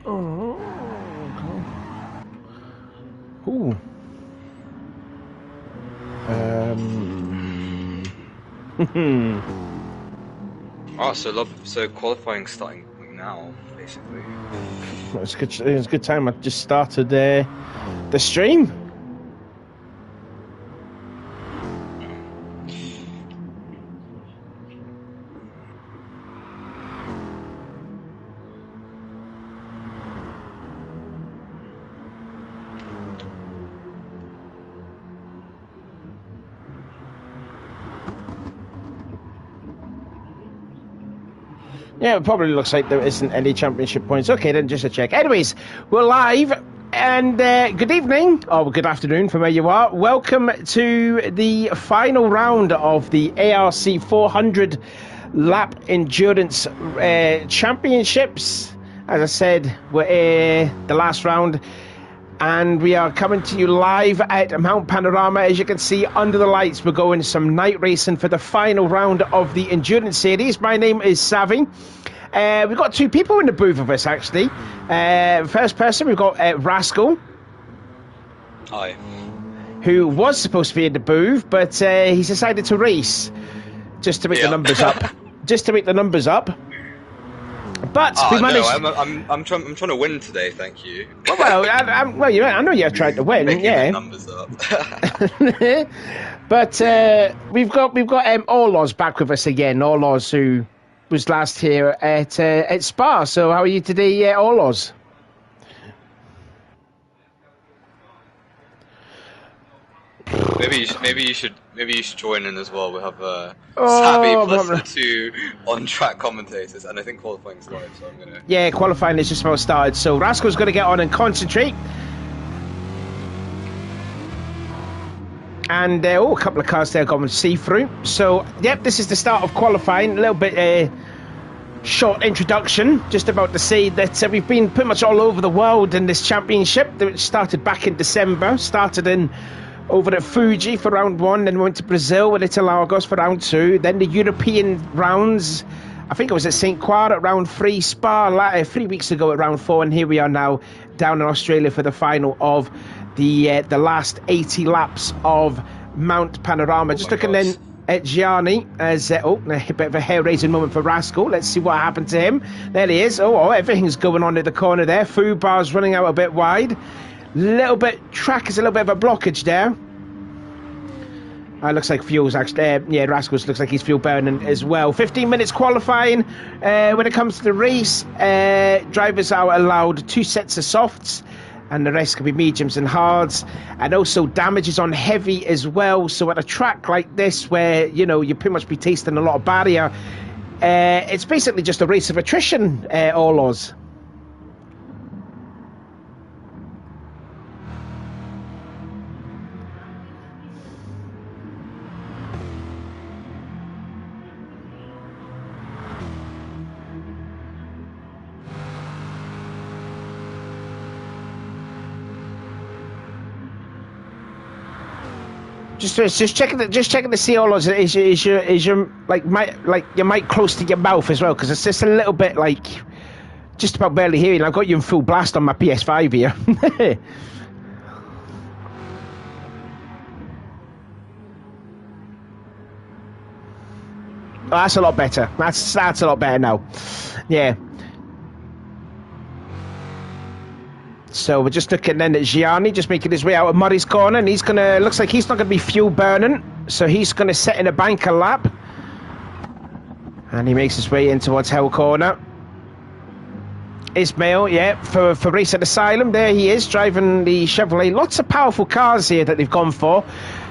Oh, okay. Ooh. Oh, so qualifying starting now, basically. It's a good time. I just started the stream. Yeah, it probably looks like there isn't any championship points. Okay, then just a check. Anyways, we're live, and good evening, or good afternoon from where you are. Welcome to the final round of the ARC 400 Lap Endurance Championships. As I said, we're the last round, and we are coming to you live at Mount Panorama. As you can see under the lights, we're going some night racing for the final round of the Endurance Series. My name is Savvy. We've got two people in the booth with us, actually. First person, we've got Rascal. Hi. Who was supposed to be in the booth, but he's decided to race just to make the numbers up. Just to make the numbers up. But we managed. No, I'm trying to win today. Thank you. Well, I know you're trying to win. Making yeah. the numbers up. But we've got Orloz back with us again. Orloz, who was last here at Spa. So how are you today, Orloz? Maybe you should join in as well. We have Savvy plus the two on-track commentators, and I think qualifying's live, so I'm gonna. Yeah, qualifying is just about started. So Rascal's going to get on and concentrate. And a couple of cars there going see through. So yep, this is the start of qualifying. A little bit short introduction. Just about to say that we've been pretty much all over the world in this championship. It started back in December. Started in over at Fuji for round 1, then went to Brazil with Interlagos for round 2, then the European rounds. I think it was at St. Croix at round 3, Spa 3 weeks ago at round 4, and here we are now down in Australia for the final of the last 80 laps of Mount Panorama. Just looking then at Gianni as a bit of a hair-raising moment for Rascal. Let's see what happened to him. There he is. Everything's going on at the corner there. Food bar's running out a bit wide. Track is a little bit of a blockage there. Looks like fuel's actually, Rascals looks like he's fuel burning as well. 15 minutes qualifying. When it comes to the race, drivers are allowed 2 sets of softs, and the rest can be mediums and hards, and also damages on heavy as well. So at a track like this, where you pretty much be tasting a lot of barrier, it's basically just a race of attrition, Orloz. Just checking to see Orloz. Is your your mic close to your mouth as well? Because it's just a little bit just about barely hearing. I've got you in full blast on my PS5 here. Oh, that's a lot better. That's a lot better now. Yeah. So we're just looking then at Gianni, just making his way out of Murray's corner, and looks like he's not going to be fuel burning, so he's going to set in a banker lap. And he makes his way in towards Hell Corner. Ismail, for Racing Asylum, there he is, driving the Chevrolet. Lots of powerful cars here that they've gone for.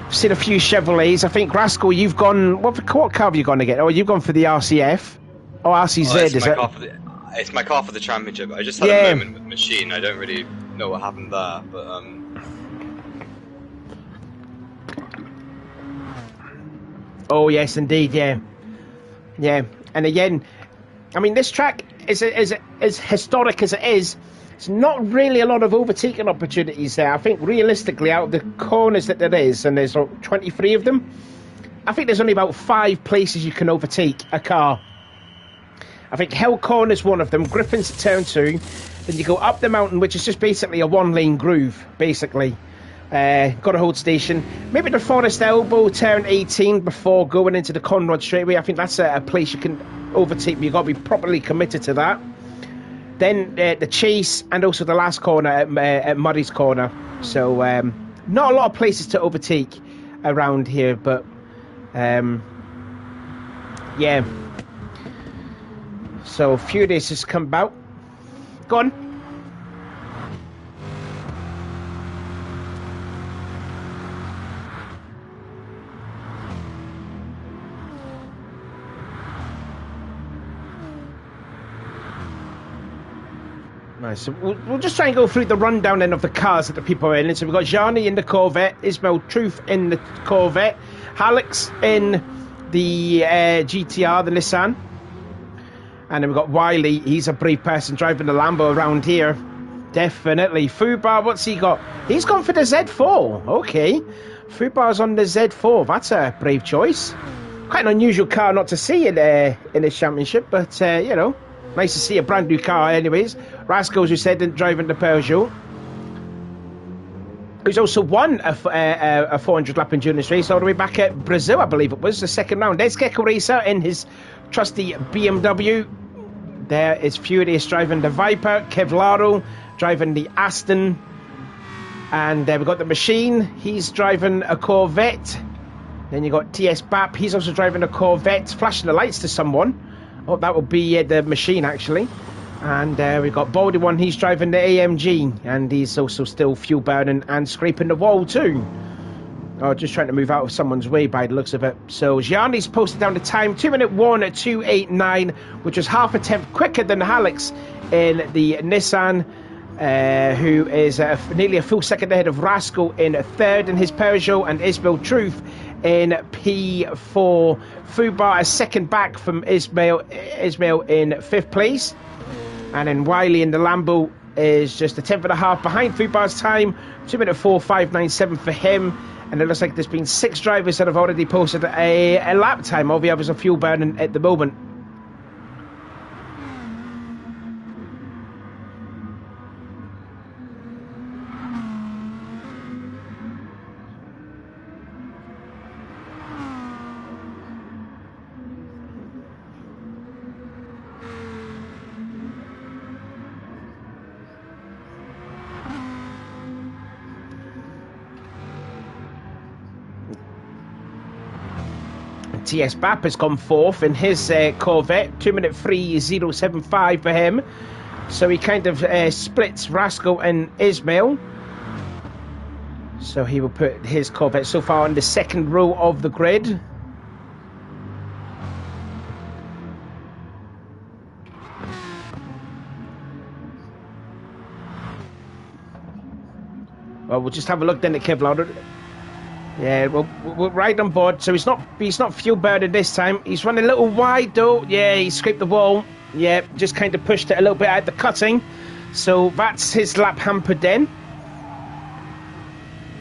I've seen a few Chevrolets. I think, Rascal, you've gone, what car have you gone to get? Oh, you've gone for the RCF. Oh, RCZ, is it? It's my car for the championship. I just had a moment with the machine. I don't really know what happened there, but Oh yes, indeed, yeah. And again, I mean, this track is as historic as it is. It's not really a lot of overtaking opportunities there. I think realistically, out of the corners that there is, and there's 23 of them, I think there's only about 5 places you can overtake a car. I think Hell Corner's one of them, Griffin's at turn 2, Then you go up the mountain, which is just basically a one-lane groove, basically. Got a hold station. Maybe the Forest Elbow, turn 18 before going into the Conrod straightaway. I think that's a place you can overtake, but you've got to be properly committed to that. Then the chase and also the last corner at Murray's Corner. So not a lot of places to overtake around here, but yeah. So Furious has come out. Go on. Nice. So we'll just try and go through the rundown then of the cars that the people are in. So we've got Gianni in the Corvette, Ismail Truth in the Corvette, Alex in the GTR, the Nissan. And then we've got Wiley. He's a brave person driving the Lambo around here. Definitely. Fubar, what's he got? He's gone for the Z4. Okay. Fubar's on the Z4. That's a brave choice. Quite an unusual car not to see in this championship, but, you know, nice to see a brand new car anyways. Rascals, who said, driving the Peugeot. He's also won a 400-lap endurance race all the way back at Brazil, I believe it was, the second round. There's Gecko Racer in his trusty BMW. There is Furious driving the Viper. Kevlaro driving the Aston. And we've got the Machine. He's driving a Corvette. Then you got TS Bap. He's also driving a Corvette, flashing the lights to someone. Oh, that will be the Machine, actually. And we've got Baldy One. He's driving the AMG. And he's also still fuel burning and scraping the wall, too. Oh, just trying to move out of someone's way by the looks of it. So Gianni's posted down the time, 2-minute 1:2:89, which was half a tenth quicker than Alex in the Nissan, who is nearly a full second ahead of Rascal in third in his Peugeot, and Ismail Truth in P4. Fubar a second back from Ismail in fifth place. And then Wiley in the Lambo is just a tenth and a half behind Fubar's time, 2-minute 4:5:97 for him. And it looks like there's been 6 drivers that have already posted a lap time. All the others are fuel burning at the moment. TS Bap has gone fourth in his Corvette, 2-minute 3:075 for him. So he kind of splits Rascal and Ismail. So he will put his Corvette so far on the second row of the grid. Well, we'll just have a look then at Kevlar. Yeah, we're right on board. So he's not fuel burning this time. He's running a little wide though. Yeah, he scraped the wall. Yeah, just kind of pushed it a little bit out the cutting. So that's his lap hampered then.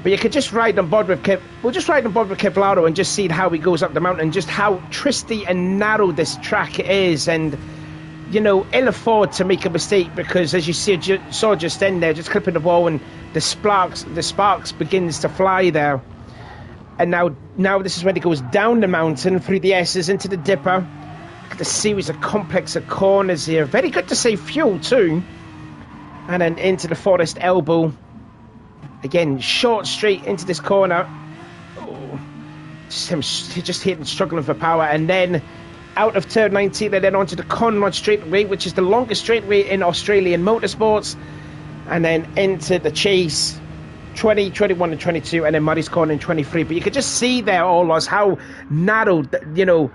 But you could just ride on board with We'll just ride on board with Kevlaro and just see how he goes up the mountain, just how twisty and narrow this track is, and you know, ill afford to make a mistake, because as you saw just then there, just clipping the wall, and the sparks begins to fly there. And now this is when it goes down the mountain through the S's into the Dipper. Look at the series of complex of corners here. Very good to save fuel too. And then into the Forest Elbow. Again, short straight into this corner. Oh, just hitting, struggling for power. And then out of turn 19 and then onto the Conrod straightaway, which is the longest straightaway in Australian motorsports. And then into the chase. 20, 21 and 22, and then Murray's Corner in 23. But you could just see there, Olos, how narrow, you know,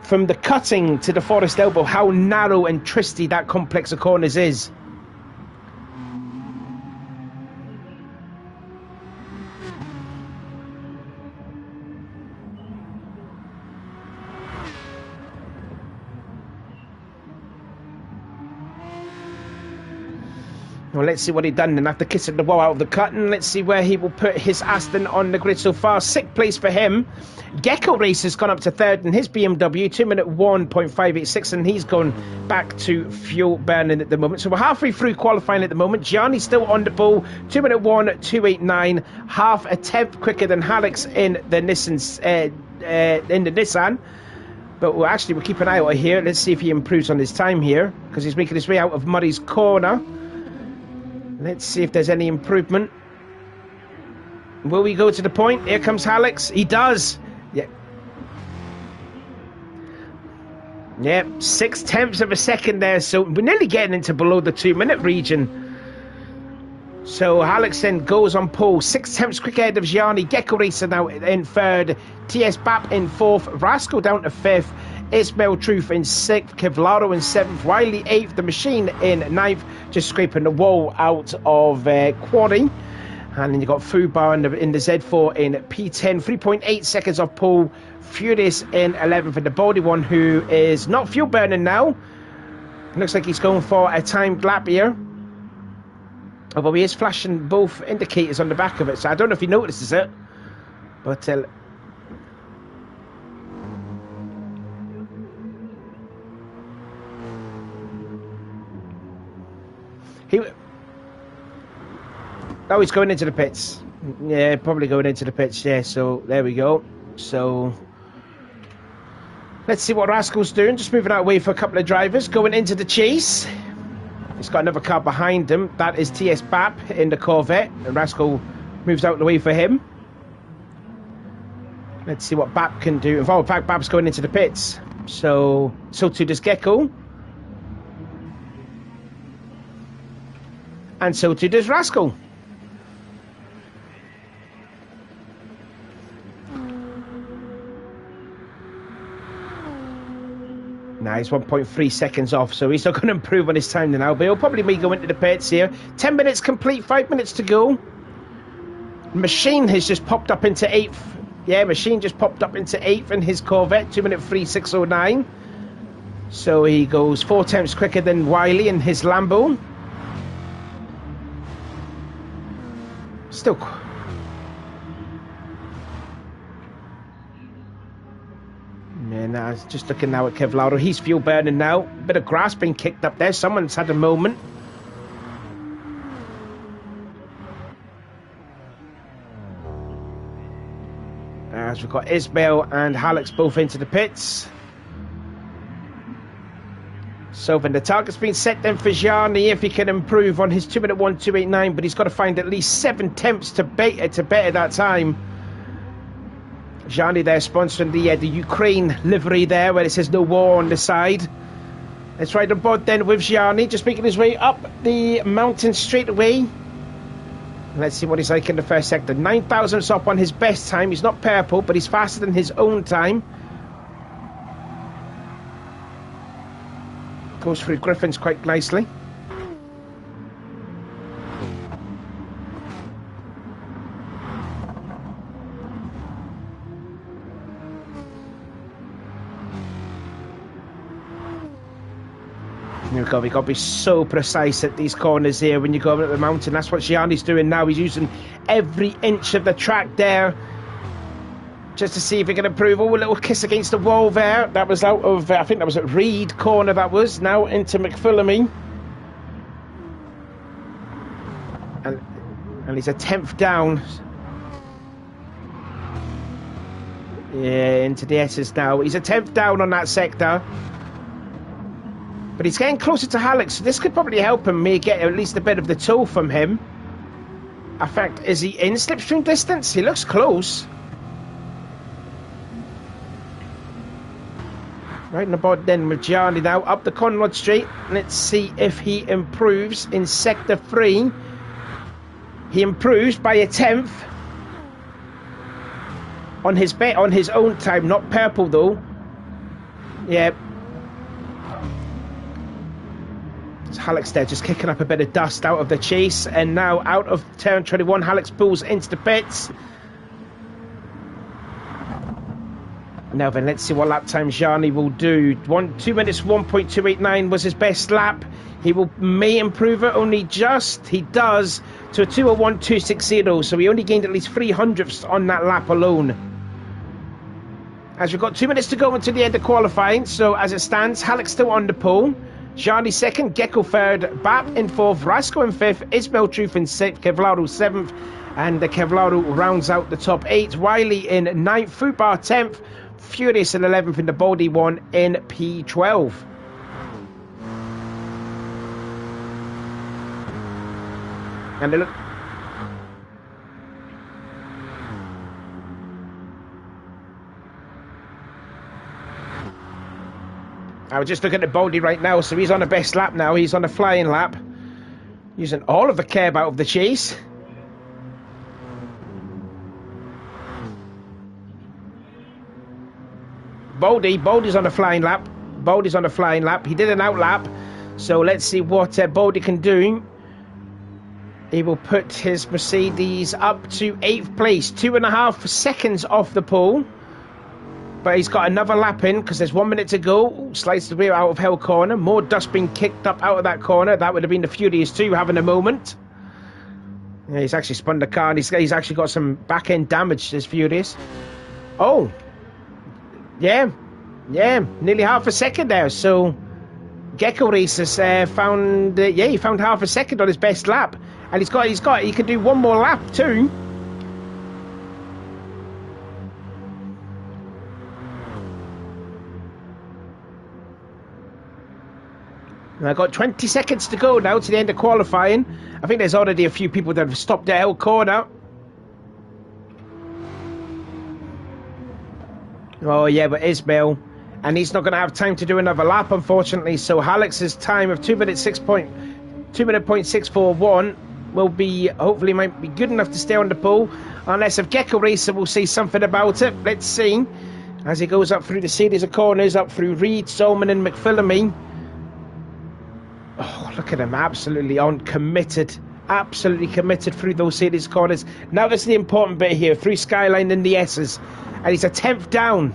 from the cutting to the Forest Elbow, how narrow and twisty that complex of corners is. Well, let's see what he done then after kissing the wall out of the cutting. Let's see where he will put his Aston on the grid so far. 6th place for him. Gecko Race has gone up to 3rd in his BMW, 2 minute 1.586, and he's gone back to fuel burning at the moment. So we're halfway through qualifying at the moment. Gianni's still on the pole, 2 minute 1.289, half a tenth quicker than Alex in the Nissan. But we'll keep an eye out here. Let's see if he improves on his time here, because he's making his way out of Murray's corner. Let's see if there's any improvement. Will we go to the point? Here comes Alex. He does. Yeah, 0.6 of a second there. So we're nearly getting into below the 2 minute region. So Alex then goes on pole, 0.6 quick ahead of Gianni. Gecko Racer now in 3rd. TS Bap in 4th. Rascal down to 5th. Ismail Truth in 6th. Kevlaro in 7th. Wiley 8th. The Machine in 9th. Just scraping the wall out of Quarry. And then you've got Fubar in the Z4 in P10. 3.8 seconds off pole. Furious in 11th. And the Baldy one, who is not fuel burning now. Looks like he's going for a timed lap here. Although he is flashing both indicators on the back of it. So I don't know if he notices it. But he's going into the pits. Yeah, probably going into the pits. Yeah, so there we go. So let's see what Rascal's doing. Just moving out of the way for a couple of drivers. Going into the chase. He's got another car behind him. That is TS Bap in the Corvette. And Rascal moves out of the way for him. Let's see what Bap can do. In fact, Bap's going into the pits. So too does Gecko. And so too does Rascal. Now he's 1.3 seconds off, so he's not going to improve on his time now, but he'll probably be going into the pits here. 10 minutes complete, 5 minutes to go. Machine has just popped up into 8th. Yeah, Machine just popped up into 8th in his Corvette, 2 minute 3.609. So he goes 4 tenths quicker than Wiley in his Lambo. Still. Man, I was just looking now at Kevlaro. He's fuel burning now. Bit of grass being kicked up there. Someone's had a moment. As we've got Ismail and Alex both into the pits. So then the target's been set then for Gianni if he can improve on his 2 minute 1.289, but he's got to find at least 7 tenths to better that time. Gianni there sponsoring the Ukraine livery there where it says no war on the side. Let's ride on board then with Gianni, just making his way up the mountain straight away. Let's see what he's like in the first sector. 9 thousandths up on his best time. He's not purple, but he's faster than his own time. Goes through Griffins quite nicely. We've got to be so precise at these corners here when you go up the mountain. That's what Gianni's doing now. He's using every inch of the track there just to see if he can improve. Oh, a little kiss against the wall there. That was out of, I think that was at Reed corner that was. Now into McPhillamy. And he's a 10th down. Yeah, into the S's now. He's a 10th down on that sector. But he's getting closer to Alex, so this could probably help him may get at least a bit of the toe from him. In fact, is he in slipstream distance? He looks close. Right in the board then with Gianni now, up the Conrod Straight. Let's see if he improves in Sector 3. He improves by a 10th. On his own time, not purple though. Yeah. Alex there just kicking up a bit of dust out of the chase, and now out of turn 21 Alex pulls into the pits. Now then, let's see what lap time Gianni will do. 2 minutes 1.289 was his best lap. He may improve it only just. He does to a 2:01.260. So he only gained at least 300ths on that lap alone. As we've got 2 minutes to go until the end of qualifying. So as it stands, Halleck's still on the pole. Gianni second, Gecko third, Bap in fourth, Rasco in fifth, Ismail Truth in sixth, Kevlaro seventh, and the Kevlaro rounds out the top eight. Wiley in ninth, Fubar 10th, Furious in 11th, and the Baldy one in P12. And they look. I was just looking at Baldy right now, so he's on the best lap now. He's on a flying lap, using all of the curb out of the chase. Baldy's on a flying lap. Baldy's on a flying lap. He did an out lap, so let's see what Baldy can do. He will put his Mercedes up to 8th place, 2.5 seconds off the pole. But he's got another lap in because there's 1 minute to go. Ooh, slides the rear out of Hell Corner. More dust being kicked up out of that corner. That would have been the Furious 2 having a moment. Yeah, he's actually spun the car and he's actually got some back end damage, this Furious. Oh. Yeah. Nearly half a second there. So Gecko Racers found he found half a second on his best lap. And he can do one more lap too. I've got 20 seconds to go now to the end of qualifying. I think there's already a few people that have stopped at Hell Corner. Oh yeah, but Ismail, and he's not going to have time to do another lap, unfortunately. So Alex's time of 2 minutes 6.641 will be, hopefully, might be good enough to stay on the pole. Unless if Gecko Racer will say something about it. Let's see. As he goes up through the series of corners, up through Reed, Solman, and McPhillamy. Oh, look at him, absolutely committed through those series corners. Now that's the important bit here, through Skyline and the S's, and he's a 10th down.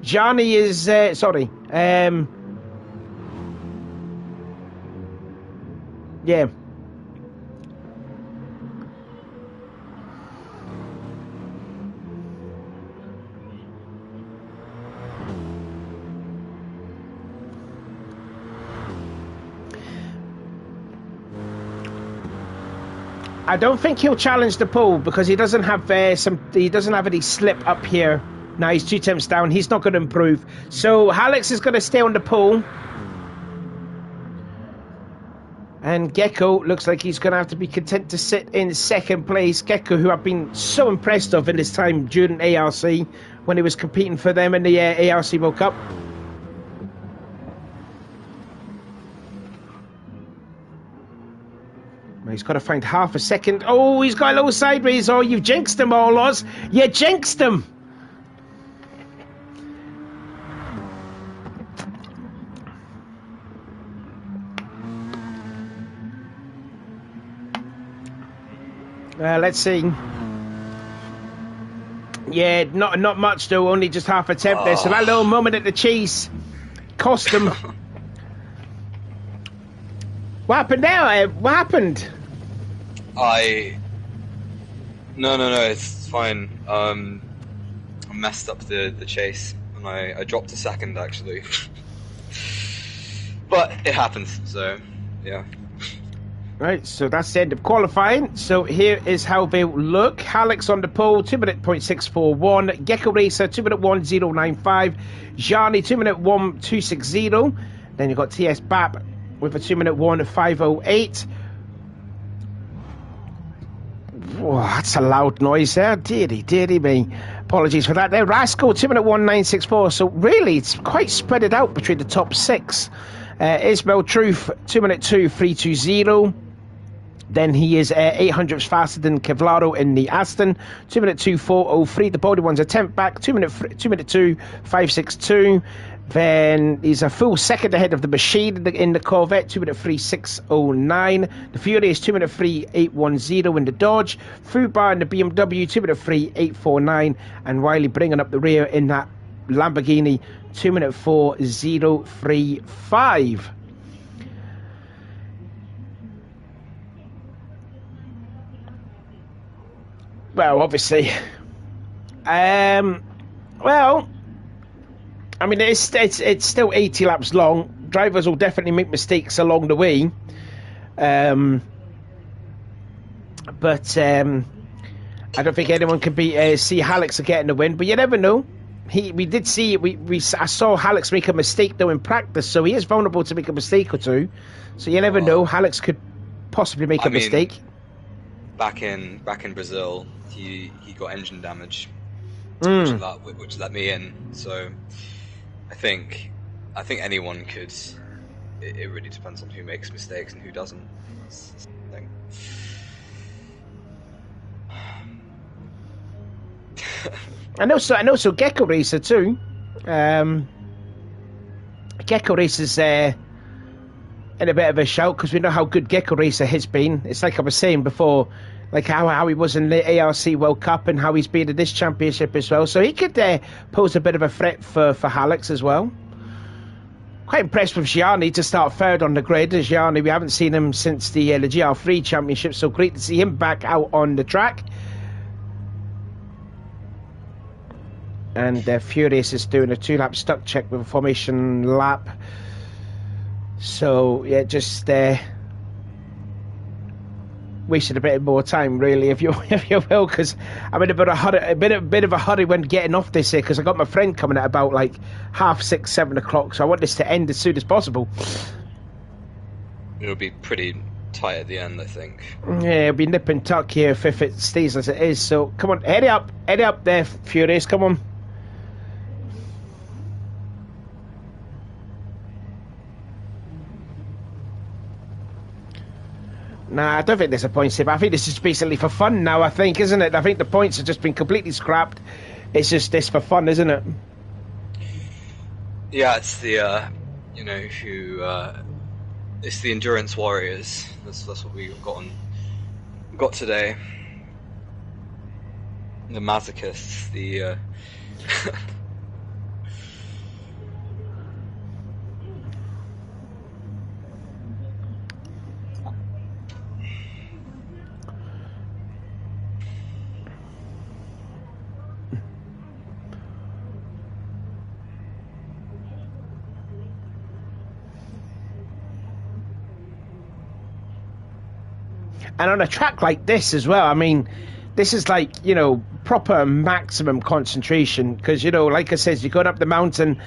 Gianni is yeah. I don't think he'll challenge the pole because he doesn't have any slip up here. Now he's 2 temps down. He's not going to improve. So Alex is going to stay on the pole. And Gecko looks like he's going to have to be content to sit in second place. Gecko, who I've been so impressed of in his time during ARC when he was competing for them in the ARC World Cup. He's got to find half a second. Oh, he's got a little sideways. Oh, you've jinxed him, Oz. You jinxed him. Let's see. Yeah, not much though. Only just half attempt there. So that little moment at the chase cost him. What happened there? What happened? No, it's fine. I messed up the chase, and I dropped a second, actually. But it happens, so, yeah. Right, so that's the end of qualifying. So here is how they look. Alex on the pole, 2 minute .641. Gecko Racer, 2 minute 1095. Gianni, 2 minute 1260. Then you've got TS Bap with a 2 minute 1508. Whoa, that's a loud noise there. Deary me. Apologies for that there. Rascal, 2 minute 1964. So really, it's quite spread it out between the top six. Ismail Truth, 2 minute 2320. Then he is 800ths faster than Kevlaro in the Aston. 2 minute 2403. The body one's a 10th back. 2 minute 2562. Then he's a full second ahead of the Machine in the Corvette, 2:36.09. The Fury is 2:38.10 in the Dodge. Fubar in the BMW, 2:38.49. And Wiley bringing up the rear in that Lamborghini, 2:40.35. Well, obviously, well, I mean, it's still 80 laps long. Drivers will definitely make mistakes along the way, but I don't think anyone can see Alex getting the win. But you never know. We did see I saw Alex make a mistake though in practice, so he is vulnerable to make a mistake or two. So you never know. Alex could possibly make a mistake. Back in Brazil, he got engine damage, which let me in. So I think anyone could. It really depends on who makes mistakes and who doesn't. And also Gecko Racer too. Gecko Racer's in a bit of a shout because we know how good Gecko Racer has been. It's like I was saying before, like how he was in the ARC World Cup and how he's been in this championship as well. So he could pose a bit of a threat for Alex as well. Quite impressed with Gianni to start third on the grid. Gianni, we haven't seen him since the GR3 Championship, so great to see him back out on the track. And Furious is doing a 2-lap stuck check with a formation lap. So yeah, just wasted a bit more time, really, if you will, because I'm in a bit of a hurry when getting off this here, because I got my friend coming at about like 6:30, 7 o'clock. So I want this to end as soon as possible. It'll be pretty tight at the end, I think. Yeah, it'll be nip and tuck here if it stays as it is. So come on, head up there, Furious, come on. Nah, I don't think there's a point here, but I think this is basically for fun now, I think, isn't it? I think the points have just been completely scrapped. It's just this for fun, isn't it? Yeah, it's the, it's the endurance warriors. That's what we got today. The masochists, the, And on a track like this as well, I mean, this is like, proper maximum concentration. Because, like I said, you're going up the mountain,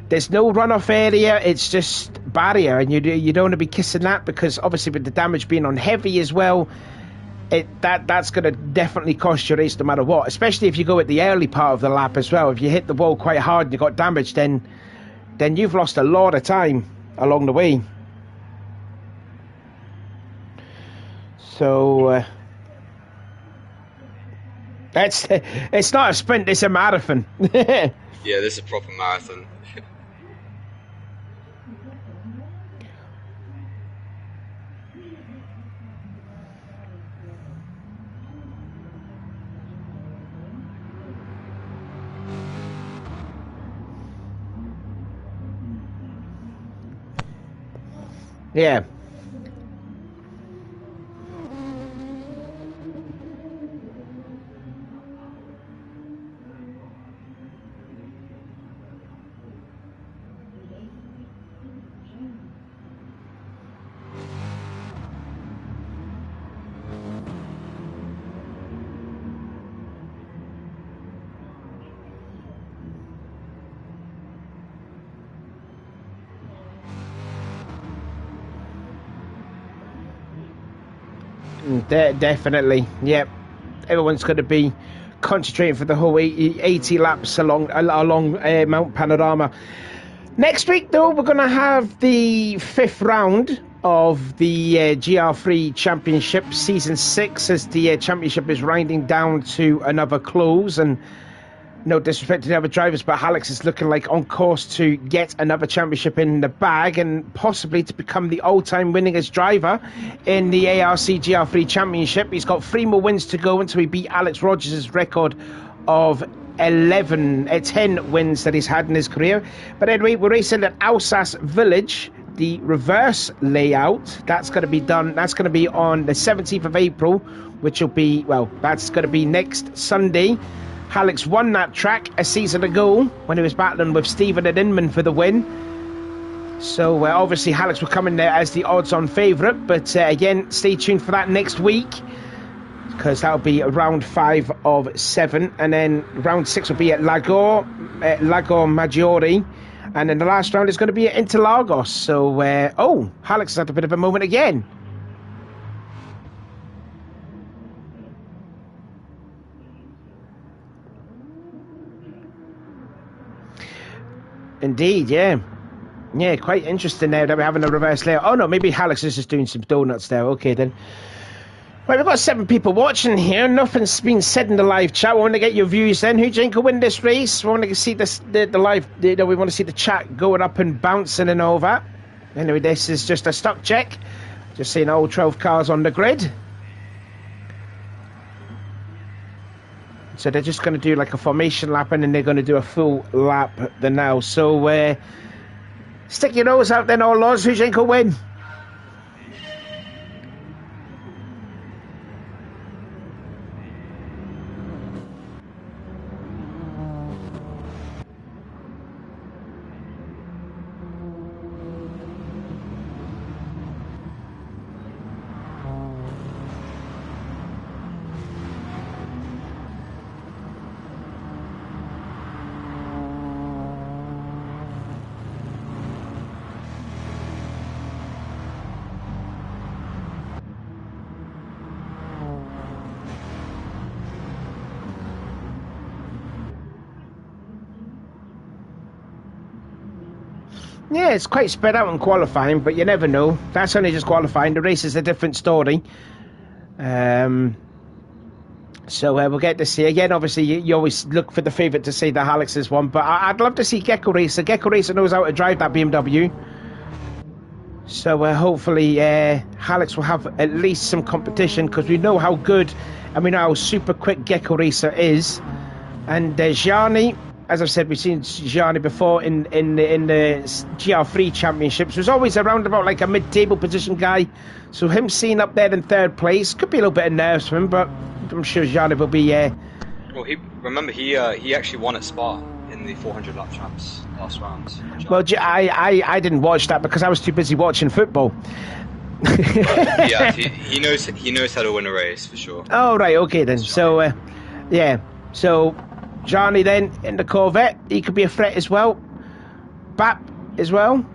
there's no runoff area, it's just barrier. And you don't want to be kissing that, because obviously with the damage being on heavy as well, that's going to definitely cost your race no matter what. Especially if you go at the early part of the lap as well. If you hit the wall quite hard and you got damage, then you've lost a lot of time along the way. So it's not a sprint, it's a marathon. Yeah, this is a proper marathon. Yeah. Definitely, yep. Everyone's going to be concentrating for the whole 80 laps along Mount Panorama. Next week, though, we're going to have the 5th round of the GR3 Championship, Season 6, as the championship is winding down to another close. And no disrespect to the other drivers, but Alex is looking like on course to get another championship in the bag and possibly to become the all-time winningest driver in the ARC GR3 Championship. He's got 3 more wins to go until he beat Alex Rogers' record of 10 wins that he's had in his career. But anyway, we're racing at Alsace Village, the reverse layout. That's going to be done. That's going to be on the 17th of April, which will be, well, that's going to be next Sunday. Alex won that track a season ago when he was battling with Stephen and Inman for the win. So obviously Alex will come in there as the odds-on favourite, but again, stay tuned for that next week, because that'll be round 5 of 7, and then round 6 will be at Lago Maggiore, and then the last round is going to be at Interlagos. So Alex has had a bit of a moment again. Indeed, yeah. Yeah, quite interesting now that we're having a reverse layout. Oh no, maybe Alex is just doing some donuts there. Okay then. Right, we've got 7 people watching here. Nothing's been said in the live chat. We want to get your views then. Who do you think will win this race? We want to see this, the live, we want to see the chat going up and bouncing and all that. Anyway, this is just a stock check. Just seeing all 12 cars on the grid. So they're just going to do like a formation lap, and then they're going to do a full lap the now. So stick your nose out then, all Loz. Who do you think will win? Yeah, it's quite spread out in qualifying, but you never know. That's only just qualifying. The race is a different story. So we'll get to see. Again, obviously, you always look for the favourite to say that Alex is one, but I'd love to see Gecko Racer. Gecko Racer knows how to drive that BMW. So hopefully Alex will have at least some competition, because we know how good and we know how super quick Gecko Racer is. And Gianni, as I've said, we've seen Gianni before in the GR3 Championships. He was always around about like a mid-table position guy. So him seeing up there in 3rd place could be a little bit of nerves for him, but I'm sure Gianni will be... Well, he actually won at Spa in the 400 lap champs last round. Well, I didn't watch that because I was too busy watching football. Yeah, he knows how to win a race for sure. Oh, right, okay then. So, yeah. So... Johnny then in the Corvette, he could be a threat as well. Bap as well.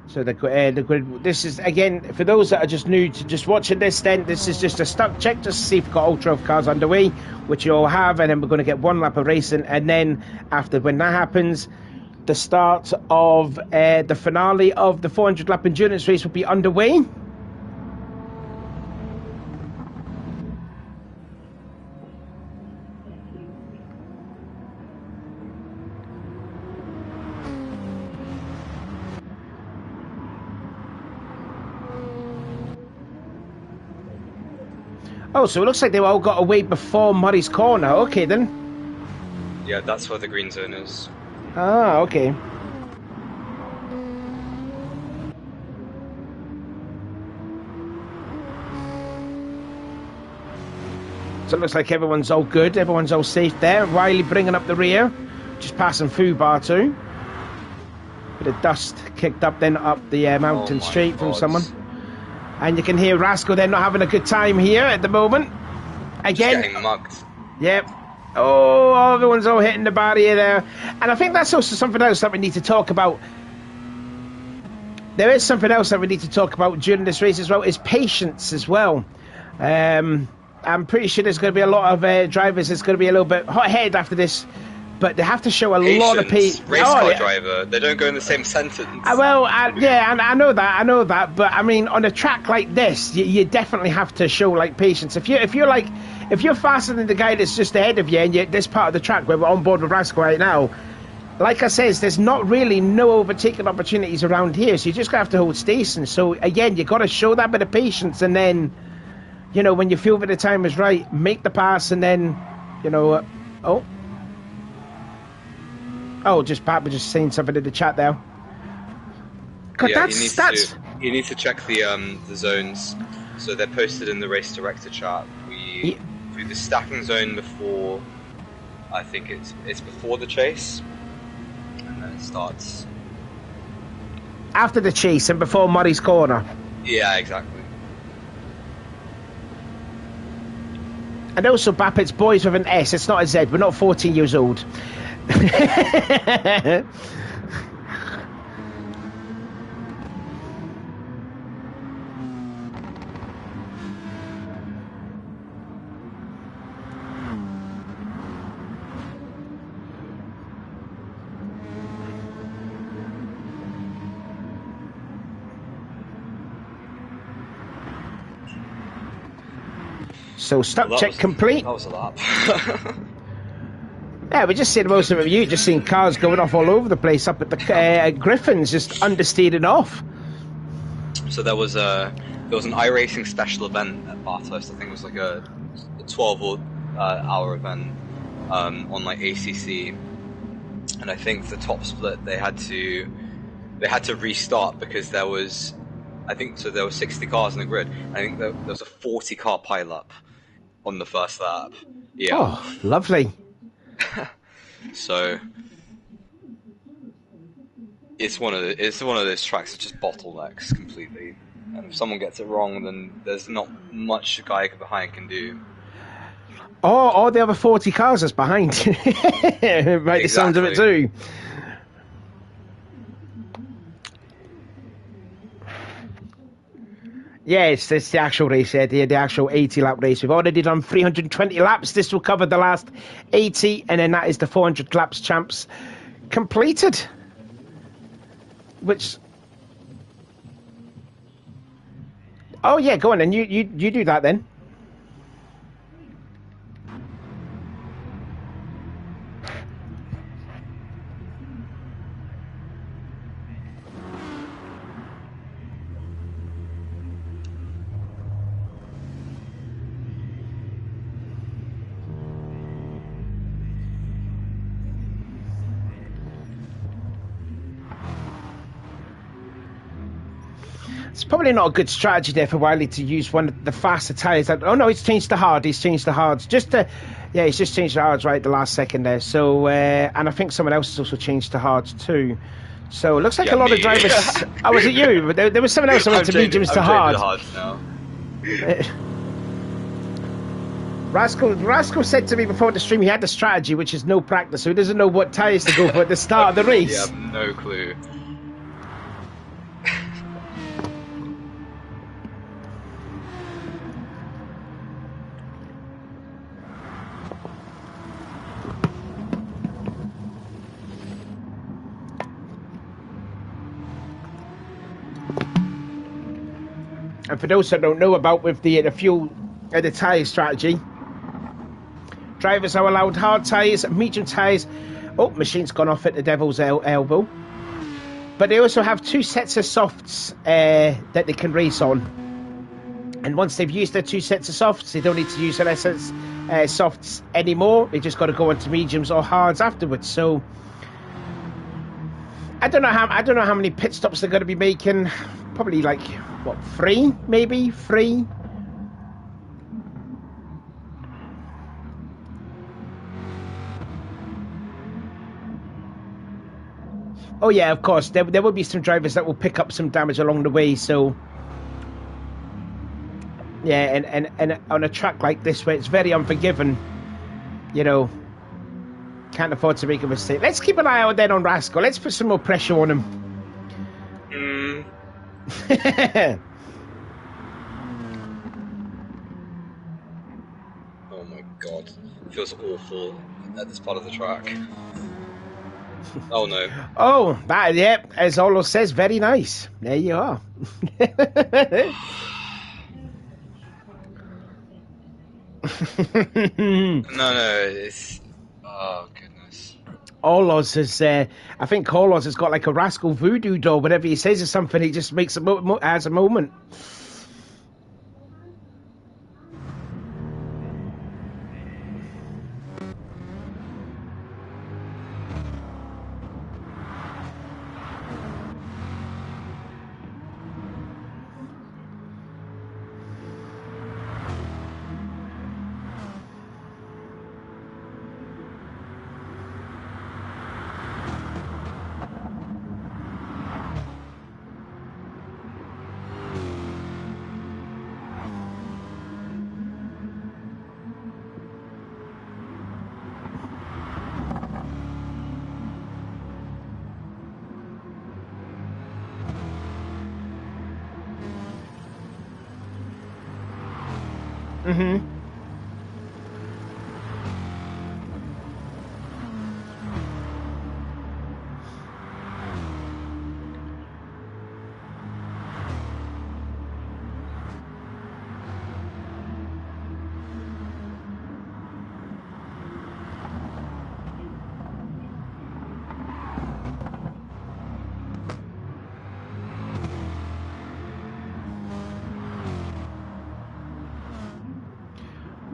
So the grid, this is, again, for those that are just new to just watching this, then this is just a stock check just to see if we've got all 12 cars underway, which you all have, and then we're going to get 1 lap of racing, and then after, when that happens, the start of the finale of the 400 lap endurance race will be underway. Oh, so it looks like they all got away before Murray's Corner. Okay, then. Yeah, that's where the green zone is. Ah, okay. So it looks like everyone's all good. Everyone's all safe there. Riley bringing up the rear just passing through bar 2. Bit of dust kicked up then up the mountain straight from someone. And you can hear Rascal then not having a good time here at the moment. Again. Just getting mugged. Yep. Oh, everyone's all hitting the barrier there. And I think that's also something else that we need to talk about. There is something else that we need to talk about during this race as well, is patience as well. I'm pretty sure there's going to be a lot of drivers that's going to be a little bit hot-headed after this, but they have to show a lot of patience. Race car driver, they don't go in the same sentence. I know that, but I mean, on a track like this, you definitely have to show like patience. If you're faster than the guy that's just ahead of you, and you're this part of the track where we're on board with Rascal right now, like I says, there's not really no overtaking opportunities around here, so you just have to hold station. So again, you got to show that bit of patience, and then, you know, when you feel that the time is right, make the pass, and then, you know, just Pat was just saying something in the chat there. God, yeah, that's you need to check the zones. So they're posted in the race director chart. We do the stacking zone before. I think it's before the chase, and then it starts after the chase and before Murray's corner. Yeah, exactly. And also, Bap, it's boys with an S. It's not a Z. We're not 14 years old. So stock check complete. That was a lap. Yeah, we just seen most of you just seen cars going off all over the place up at the Griffins, just understeered off. So there was an iRacing special event at Bathurst. I think it was like a 12-hour event on like ACC, and I think the top split they had to restart because there was 60 cars in the grid. I think there was a 40-car pileup on the first lap. Yeah. Oh, lovely. So it's one of those tracks that just bottlenecks completely. And if someone gets it wrong, then there's not much Gaia behind can do. Or the other 40 cars that's behind. Right, the sound of it too. Yes, it's the actual race here, the actual 80-lap race. We've already done 320 laps. This will cover the last 80, and then that is the 400 laps champs completed. Which... Oh, yeah, go on then. You do that then. It's probably not a good strategy there for Wiley to use one of the faster tyres. Oh no, he's changed to hard. He's changed to hards. He's just changed to hards right at the last second there. So, and I think someone else has also changed to hards too. So it looks like a lot of drivers. Oh, was it you? There was someone else that went to mediums to hard. Rascal said to me before the stream he had the strategy, which is no practice, so he doesn't know what tyres to go for at the start of the race. Yeah, no clue. And for those that don't know about with the fuel the tyre strategy, drivers are allowed hard tyres, medium tyres. Oh, machine's gone off at the devil's elbow. But they also have 2 sets of softs that they can race on. And once they've used their 2 sets of softs, they don't need to use their softs anymore. They just got to go into mediums or hards afterwards. So I don't know how many pit stops they're going to be making. Probably like, what, 3? Maybe 3. Oh yeah, of course. There will be some drivers that will pick up some damage along the way. So yeah, and on a track like this where it's very unforgiving, you know, can't afford to make a mistake. Let's keep an eye out then on Rascal. Let's put some more pressure on him. Oh my god, it feels awful at this part of the track. Oh no. Oh, that, yeah, as Olo says, very nice. There you are. No, it's... Oh, goodness. Orloz has, I think Orloz has got like a Rascal voodoo doll. Whenever he says something, he just makes has a moment. Mm-hmm.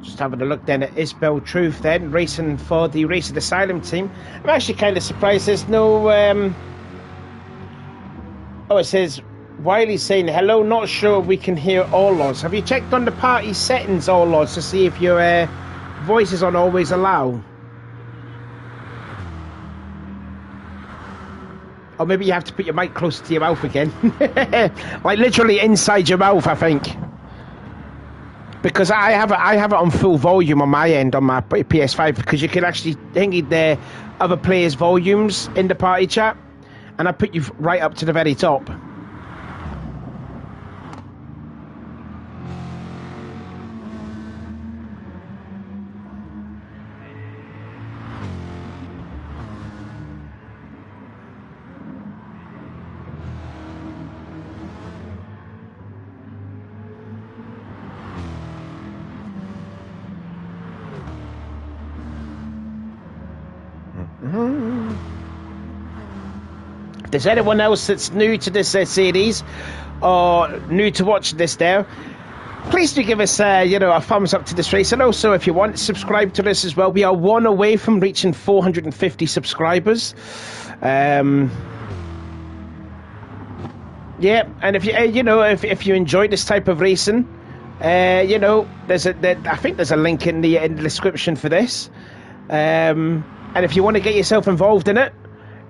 Just having a look then at Isbell Truth then, racing for the Racing Asylum team. I'm actually kind of surprised there's no... Oh, it says, Wiley saying, hello, not sure we can hear Orloz. Have you checked on the party settings, Orloz, to see if your voice is on always allow? Or maybe you have to put your mic closer to your mouth again. Like literally inside your mouth, I think. Because I have it on full volume on my end on my PS5, because you can actually hang the other players' volumes in the party chat, and I put you right up to the very top. If there's anyone else that's new to this series or new to watch this there, please do give us a thumbs up to this race, and also if you want, subscribe to this as well. We are one away from reaching 450 subscribers. Yeah, and if you if you enjoy this type of racing, I think there's a link in the description for this. And if you want to get yourself involved in it,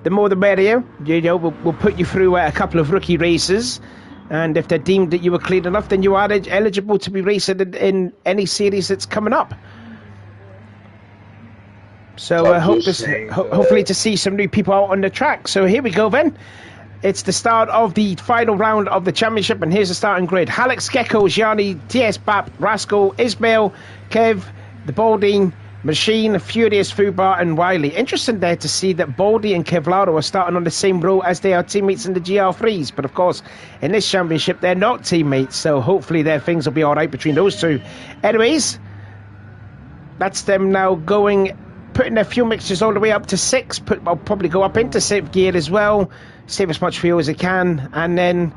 the more the merrier. We'll put you through a couple of rookie races, and if they're deemed that you were clean enough, then you are eligible to be racing in any series that's coming up. So hopefully to see some new people out on the track. So here we go then. It's the start of the final round of the championship, and here's the starting grid. Hallex, Gecko, Gianni, TS Bap, Rascal, Ismail, Kev, the Balding, Machine, Furious, Fubar, and Wiley. Interesting there to see that Baldy and Kevlaro are starting on the same row as they are teammates in the GR3s. But of course, in this championship, they're not teammates. So hopefully their things will be all right between those two. Anyways, that's them now putting their fuel mixtures all the way up to 6. I'll probably go up into 6th gear as well. Save as much fuel as I can. And then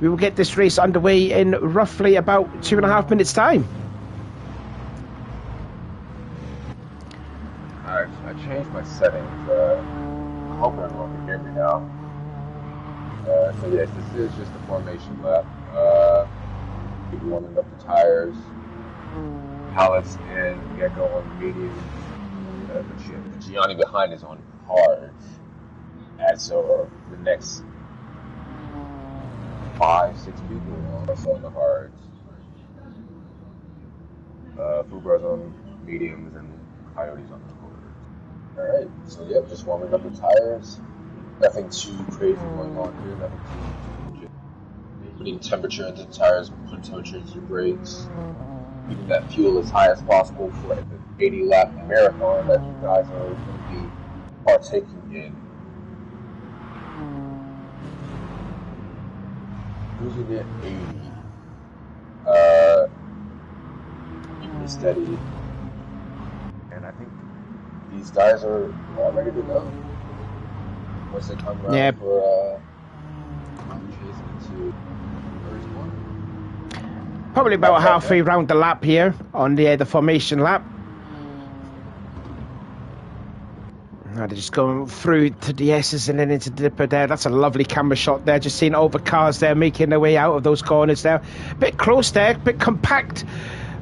we will get this race underway in roughly about 2.5 minutes' time. Alright, so I changed my settings. I'm hoping everyone can hear me now. So yes, this is just a formation lap. People warming up the tires. Pallets and Gecko on mediums. The Gianni behind is on hards. as the next 5-6 people also on the hards. Fubar's on mediums and Coyotes on the quarters. Alright, so yep, just warming up the tires. Nothing too crazy going on here, nothing too putting temperature into the tires, putting temperature into your brakes, keeping that fuel as high as possible for the 80 lap marathon that you guys are going to be partaking in. Cruising at 80. Keeping it steady. And I think these guys are all ready to go. Once they come around for chasing into first one. Probably about halfway around the lap here on the formation lap. Now they're just going through to the S's and then into the dipper there. That's a lovely camera shot there. Just seeing all the cars there making their way out of those corners there. Bit close there, bit compact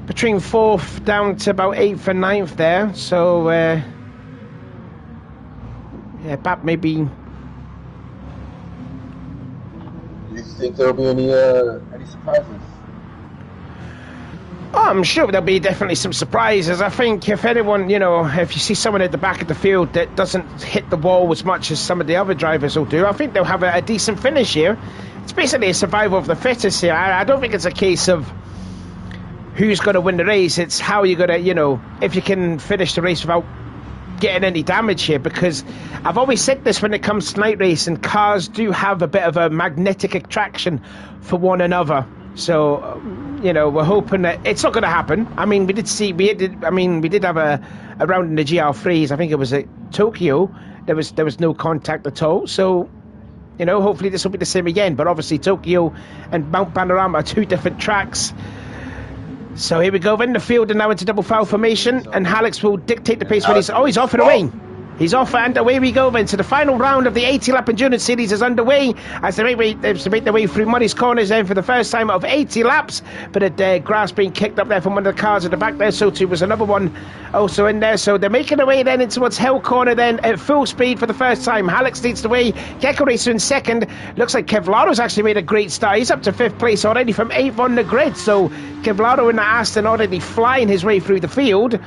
between 4th down to about 8th and 9th there. So, yeah, Bap maybe. Do you think there'll be any surprises? Oh, I'm sure there'll be definitely some surprises. I think if anyone, if you see someone at the back of the field that doesn't hit the wall as much as some of the other drivers will do, I think they'll have a decent finish here. It's basically a survival of the fittest here. I don't think it's a case of who's going to win the race. It's how you're going to, if you can finish the race without getting any damage here, because I've always said this when it comes to night racing, cars do have a bit of a magnetic attraction for one another. So, we're hoping that it's not going to happen. I mean, we did have a round in the GR3s. I think it was at Tokyo. There was no contact at all. So, hopefully this will be the same again. But obviously Tokyo and Mount Panorama are two different tracks. So here we go. In the field and now into double foul formation. And Alex will dictate the pace when he's off and away. He's off and away we go then. So the final round of the 80-lap Endurance Series is underway as they make their way through Muddy's Corners then for the first time of 80 laps. But a grass being kicked up there from one of the cars at the back there. So too was another one also in there. So they're making their way then into what's Hell Corner then at full speed for the first time. Alex leads the way. Gecko Racer in second. Looks like Kevlaro's actually made a great start. He's up to 5th place already from 8th on the grid. So Kevlaro in the Aston already flying his way through the field.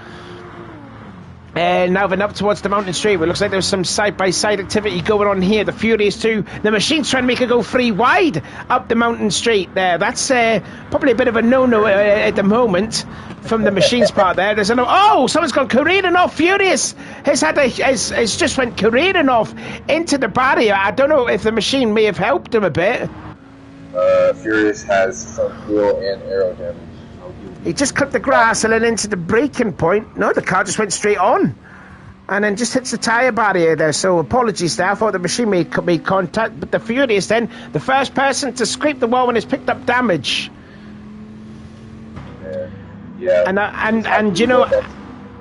And now then up towards the mountain straight. It looks like there's some side-by-side activity going on here. The Furious 2. The Machine's trying to make it go 3 wide up the mountain straight there. That's probably a bit of a no-no at the moment from the Machine's part there. There's someone's gone careening off. Furious has just went careening off into the barrier. I don't know if the Machine may have helped him a bit. Furious has some wheel and aero damage. He just cut the grass and then into the braking point. No, the car just went straight on. And then just hits the tyre barrier there. So apologies there. I thought the Machine made contact. But the Furious then, the first person to scrape the wall when it's picked up damage. Yeah.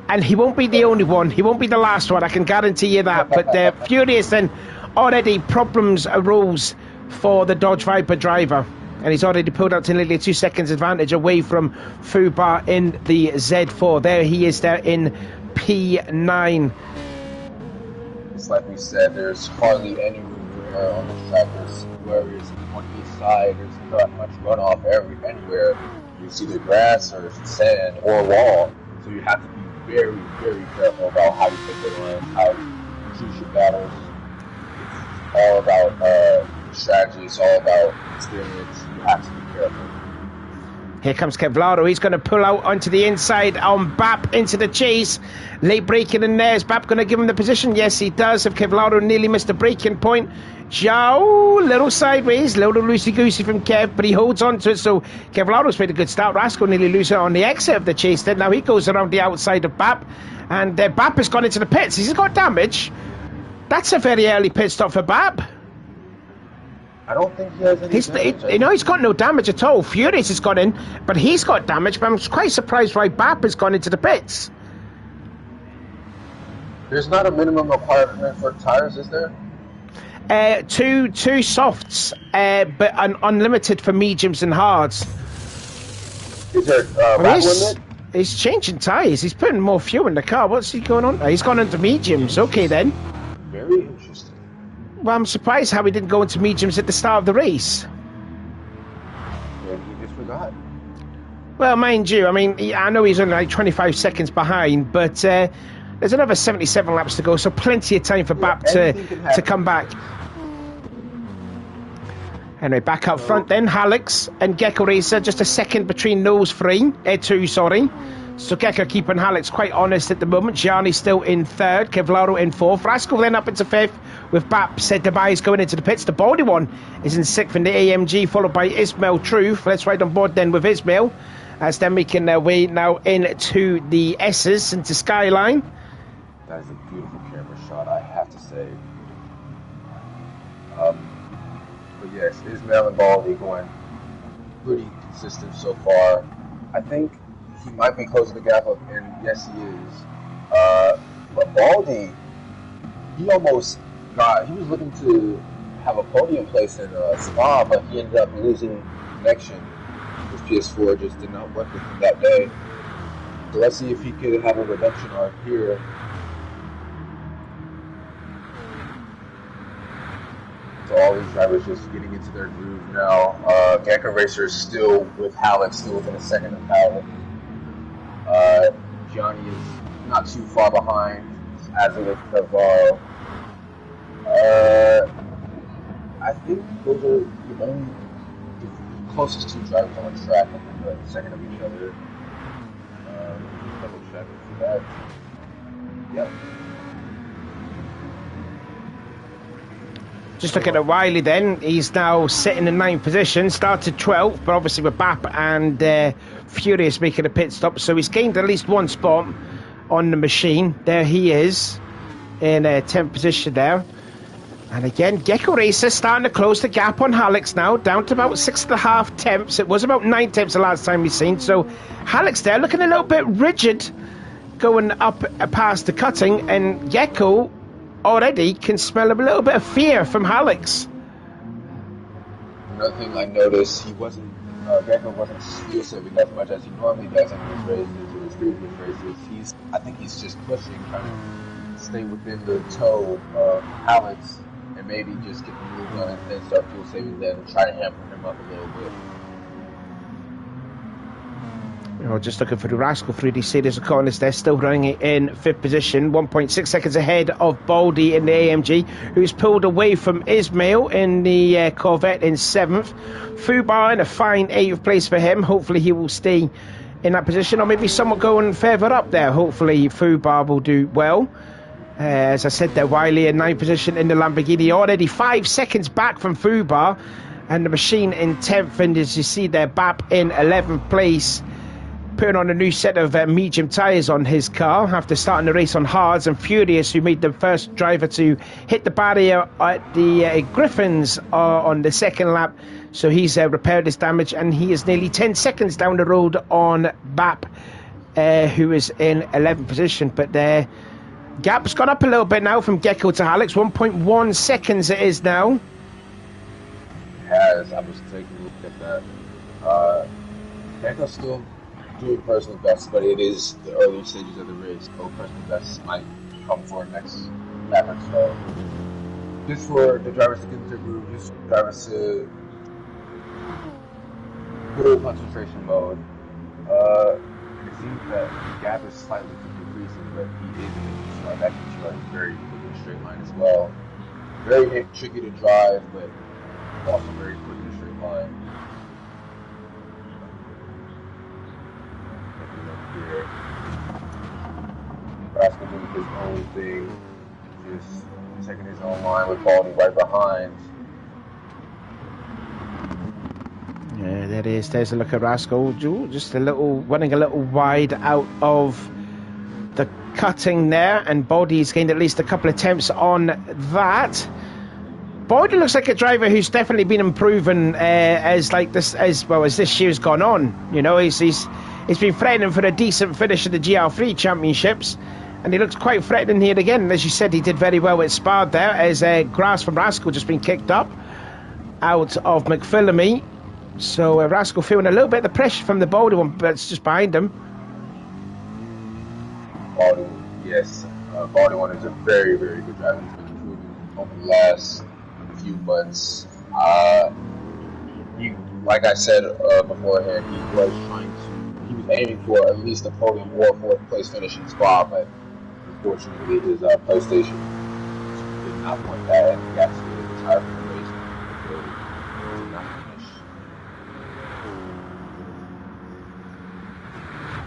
And he won't be the only one. He won't be the last one. I can guarantee you that. But the Furious then, already problems arose for the Dodge Viper driver. And he's already pulled out to nearly a 2 seconds advantage away from Fubar in the Z4. There he is there in P9. It's like we said, there's hardly any room for error on the track. There's areas on each side. There's not much runoff anywhere. You see the grass or sand or wall. So you have to be very, very careful about how you pick the lines, how you choose your battles. It's all about strategy. It's all about experience. You have to be careful. Here comes Kevlaro. He's going to pull out onto the inside on Bap into the chase. Late braking in there. Is Bap going to give him the position? Yes, he does. If Kevlaro nearly missed the braking point. Joe, little sideways, little loosey-goosey from Kev, but he holds on to it. So Kevlaro's made a good start. Rascal nearly loses it on the exit of the chase. Then now he goes around the outside of Bap. And Bap has gone into the pits. He's got damage. That's a very early pit stop for Bap. I don't think he has any damage. He's got no damage at all. Furious has gone in, but he's got damage. But I'm quite surprised why Bap has gone into the pits. There's not a minimum requirement for tires, is there? Two softs, but unlimited for mediums and hards. Is there a lap limit? He's changing tyres. He's putting more fuel in the car. What's he going on? He's gone into mediums. Okay, then. Very interesting. Well, I'm surprised how he didn't go into mediums at the start of the race. Yeah, he just forgot. Well, mind you, I mean, I know he's only like 25 seconds behind, but there's another 77 laps to go, so plenty of time for Bap to come back. Anyway, back up front then, Hallex and Gecko Racer, just a second between those two, sorry. So Gecko keeping Hallex quite honest at the moment. Gianni still in third, Kevlaro in fourth. Rascal then up into fifth, with Bap said demise going into the pits. The Baldy one is in sixth in the AMG, followed by Ismail Truth. Let's ride on board then with Ismail, as they're making their way now into the S's, into Skyline. That is a beautiful camera shot, I have to say. But yes, Ismail and Baldy going pretty consistent so far. I think he might be closing the gap up, and yes, he is. But Baldy, he almost he was looking to have a podium place in Spa, but he ended up losing connection. His PS4 just did not work with him that day. So let's see if he could have a redemption arc here. So all these drivers just getting into their groove now. Gecko Racer is still with Hallex, still within a second of Hallex. Gianni is not too far behind, as it is Navarro. I think those are the closest two drivers on the track, within a second of each other. Double check for that. Yep. Just looking at Wiley then, he's now sitting in 9th position, started 12th, but obviously with Bap and Furious making a pit stop, so he's gained at least one spot on the machine. There he is, in 10th position there. And again, Gecko Racer starting to close the gap on Hallex now, down to about 6.5 tenths. It was about 9 tenths the last time we've seen, so Hallex there looking a little bit rigid, going up past the cutting, and Gecko already can smell a little bit of fear from Hallex. Another thing I noticed, Gecko wasn't steel saving as much as he normally does in his races, or his previous races. I think he's just pushing, trying to stay within the toe of Hallex, and maybe just get the move on and then start fuel saving, then try to hamper him up a little bit. You know, just looking for the Rascal 3D series of corners, they're still running it in 5th position, 1.6 seconds ahead of Baldy in the AMG, who's pulled away from Ismail in the Corvette in 7th. Fubar in a fine 8th place for him. Hopefully he will stay in that position, or maybe someone going further up there. Hopefully Fubar will do well. As I said there, Wiley in 9th position in the Lamborghini, already 5 seconds back from Fubar, and the machine in 10th, and as you see there, Bap in 11th place, putting on a new set of medium tyres on his car after starting the race on hards, and Furious, who made the first driver to hit the barrier at the Griffins on the second lap, so he's repaired his damage, and he is nearly 10 seconds down the road on Bap, who is in 11th position. But the gap's gone up a little bit now from Gecko to Hallex, 1.1 seconds it is now. I was taking a look at that. Gecko's still doing personal best, but it is the early stages of the race, so personal best might come for next lap or so. Just for the drivers to get into the groove, just for the drivers to full concentration mode. It seems that the gap is slightly decreasing, but he is in the that keeps running very quick in a straight line as well. Very tricky to drive, but also very quick in a straight line. Here. Rascal doing his own thing, just taking his own line with Baldy right behind. Yeah, there it is. There's a look at Rascal. Just running a little wide out of the cutting there, and Baldy's gained at least a couple of attempts on that. Baldy looks like a driver who's definitely been improving as this year's gone on. You know, he's been threatening for a decent finish in the GR3 Championships, and he looks quite threatening here again. As you said, he did very well at Spa there, as grass from Rascal just been kicked up out of McPhillamy. So Rascal feeling a little bit of the pressure from the Baldy one, but it's just behind him. Baldy, yes. Baldy one is a very, very good driver. He's been improving over the last few months. Like I said beforehand, he was aiming for at least a podium or fourth place finish in Spa, but unfortunately his PlayStation did not want that, and he got to retire from the race because he did not finish.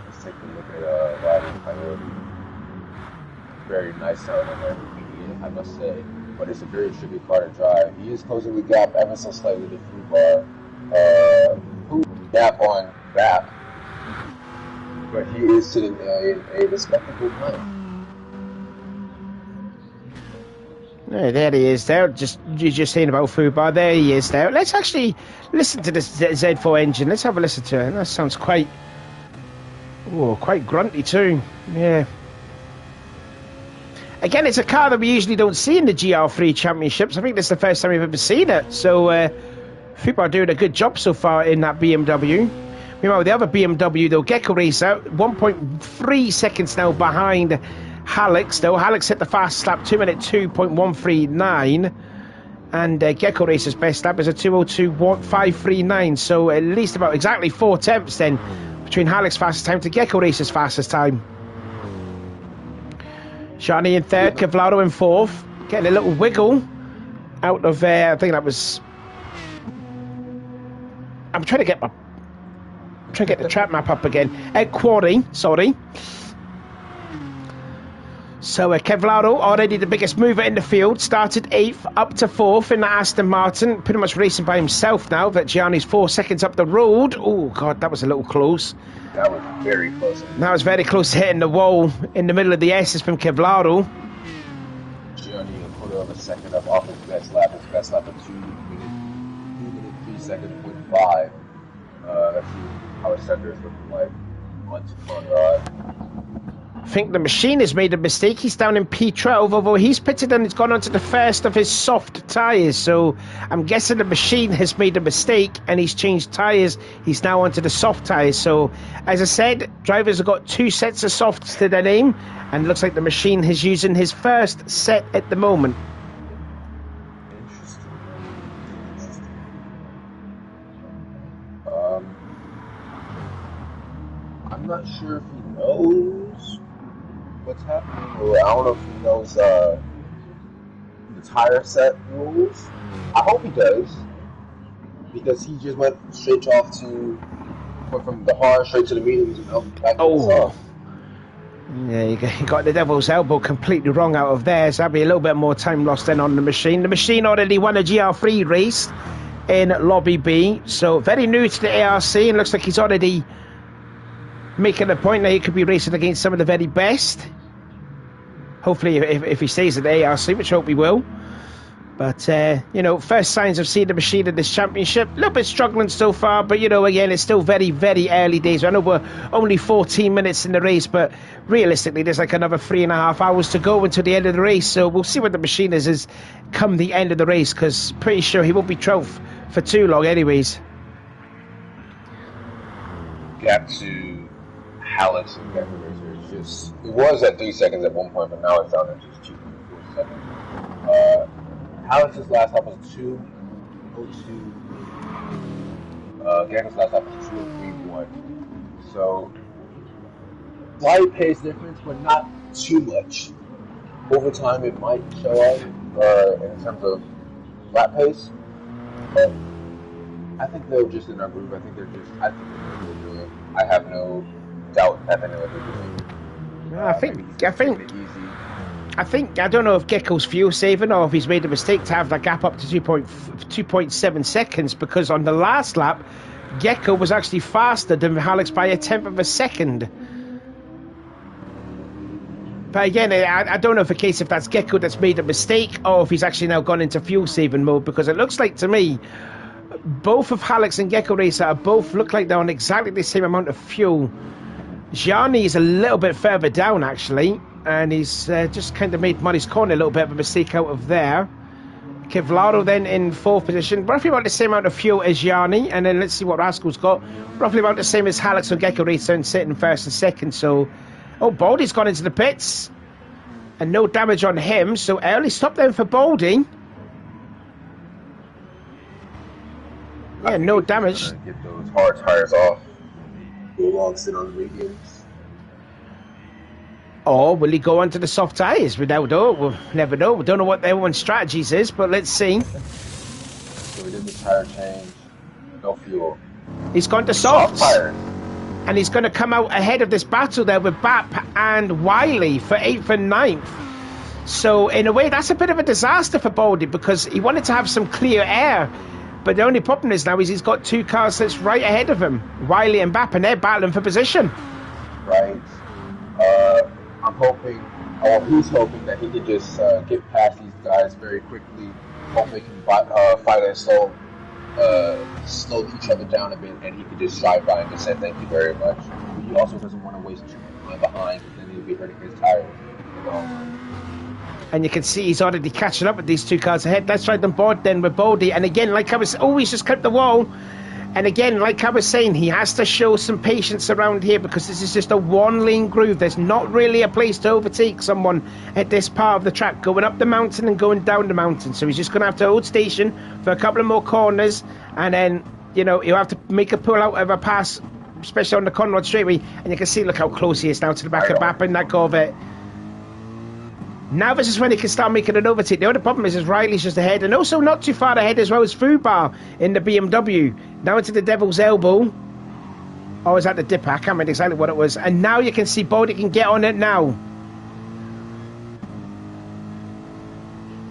Let's take a look at Riding Coyote. Very nice sound on everything, I must say, but it's a very tricky car to drive. He is closing the gap ever so slightly to Fubar. Gap on gap, but he is sitting there in a respectable time. Yeah, there he is. There, you're just saying about Fubar. There he is. There. Let's actually listen to this Z4 engine. Let's have a listen to it. That sounds quite grunty too. Yeah. Again, it's a car that we usually don't see in the GR3 Championships. I think this is the first time we've ever seen it. So, Fubar doing a good job so far in that BMW. Meanwhile, the other BMW, though, Gecko Racer, 1.3 seconds now behind Hallex, though. Hallex hit the fast lap, 2 minute 2.139. And Gecko Racer's best lap is a 2:02.539. So at least about exactly 4 tenths then between Halleck's fastest time to Gecko Racer's fastest time. Shani in third, Kevlaro in fourth. Getting a little wiggle out of I think that was... I'm trying to get the track map up again. Quarry, sorry. So Kevlaro, already the biggest mover in the field, started 8th up to 4th in the Aston Martin, pretty much racing by himself now. That Gianni's 4 seconds up the road. Oh God, that was a little close. That was very close. That was very close to hitting the wall in the middle of the S's from Kevlaro. Gianni a quarter of a second up off his best lap. His best lap of 2 minute 3 seconds with 5. Let's see how his center is looking like on rod. I think the machine has made a mistake. He's down in P12, although he's pitted and it's gone onto the first of his soft tyres. So I'm guessing the machine has made a mistake and he's changed tyres. He's now onto the soft tyres. So as I said, drivers have got 2 sets of softs to their name, and it looks like the machine is using his first set at the moment. I'm not sure if he knows what's happening, or I don't know if he knows the tire set rules. I hope he does, because he just went from the hard straight to the mediums and back to the soft. Yeah, you got the devil's elbow completely wrong out of there, so that'd be a little bit more time lost then on the machine. The machine already won a GR3 race in Lobby B, so very new to the ARC, and looks like he's already making a point that he could be racing against some of the very best. Hopefully, if he stays at the ARC, which I hope he will. But, first signs of seeing the machine in this championship. A little bit struggling so far, but, again, it's still very, very early days. I know we're only 14 minutes in the race, but realistically, there's like another 3.5 hours to go until the end of the race. So we'll see what the machine is come the end of the race, because pretty sure he won't be 12th for too long anyways. Gap to Hallex and Gecko Racer is it was at 3 seconds at one point, but now it's down to just 2.4 seconds. Hallex's last lap was 2:02. Gecko's last lap was 2:31. So slight pace difference, but not too much. Over time, it might show up in terms of lap pace, but I think they're just in our groove. I think they're doing it. I have no doubt that they know what they're doing. I don't know if Gecko's fuel saving or if he's made a mistake to have that gap up to 2.7 seconds, because on the last lap, Gecko was actually faster than Hallex by 1/10 of a second. But again, I don't know if that's Gecko that's made a mistake or if he's actually now gone into fuel saving mode, because it looks like to me both of Hallex and Gecko Racer look like they're on exactly the same amount of fuel. Gianni is a little bit further down actually, and he's just kind of made Money's Corner a little bit of a mistake out of there. Kevlaro then in 4th position, roughly about the same amount of fuel as Gianni, and then let's see what Rascal's got, roughly about the same as Hallex and Gecko Racer, and sitting 1st and 2nd. So, Baldy's gone into the pits, and no damage on him, so early stop then for Baldy. Yeah, no damage. Get those hard tires off. Go along, sit on the mediums. Or will he go onto the soft tyres? Without we'll never know. We don't know what everyone's strategies is, but let's see. So we did the tire change. No fuel. He's gone to softs. Tires. And he's going to come out ahead of this battle there with Bap and Wiley for 8th and 9th. So, in a way, that's a bit of a disaster for Baldy because he wanted to have some clear air. But the only problem is now he's got 2 cars that's right ahead of him, Wiley and Bap, and they're battling for position. Right. I'm hoping, he's hoping that he could just get past these guys very quickly. Hopefully he can fight and slow each other down a bit, and he could just drive by and just say thank you very much. He also doesn't want to waste too much time behind, because then he'll be hurting his tires. And you can see he's already catching up with these 2 cars ahead. Let's ride on board then with Baldy. And again, like I was always just clip the wall. And again, like I was saying, he has to show some patience around here because this is just a 1-lane groove. There's not really a place to overtake someone at this part of the track, going up the mountain and going down the mountain. So he's just going to have to hold station for a couple of more corners. And then, you know, he'll have to make a pull out of a pass, especially on the Conrad straightaway. And you can see, look how close he is now to the back of Bap in that Corvette. Now this is when he can start making an overtake. The other problem is Riley's just ahead, and also not too far ahead as well as Fubar in the BMW. Now into the Devil's Elbow. Oh, is that the dipper? I can't remember exactly what it was. And now you can see Baldy can get on it now.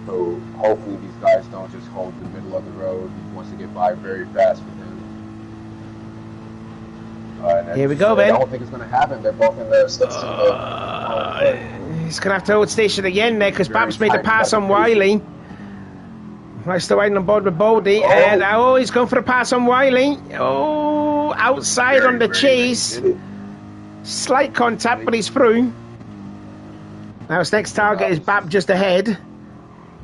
So hopefully these guys don't just hold the middle of the road. He wants to get by very fast with him. Here we go, Ben. I don't think it's going to happen. They're both in the sticks. He's going to have to hold station again there because Babs made a pass on Wiley. Right, still riding on board with Baldy. And he's going for a pass on Wiley. Oh, outside on the chase. Slight contact, but he's through. Now his next target is Bab just ahead.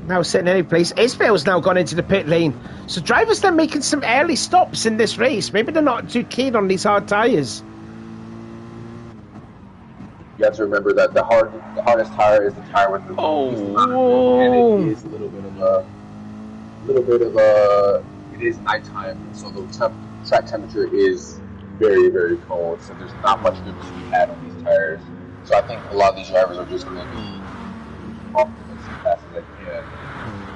Now sitting in any place. Isbell's now gone into the pit lane. So drivers, they're making some early stops in this race. Maybe they're not too keen on these hard tyres. You have to remember that the hardest tire is the tire with the and it is a little bit of a it is nighttime, so the track temperature is very, very cold, so there's not much good to be had on these tires. So I think a lot of these drivers are just going to be off as fast as they can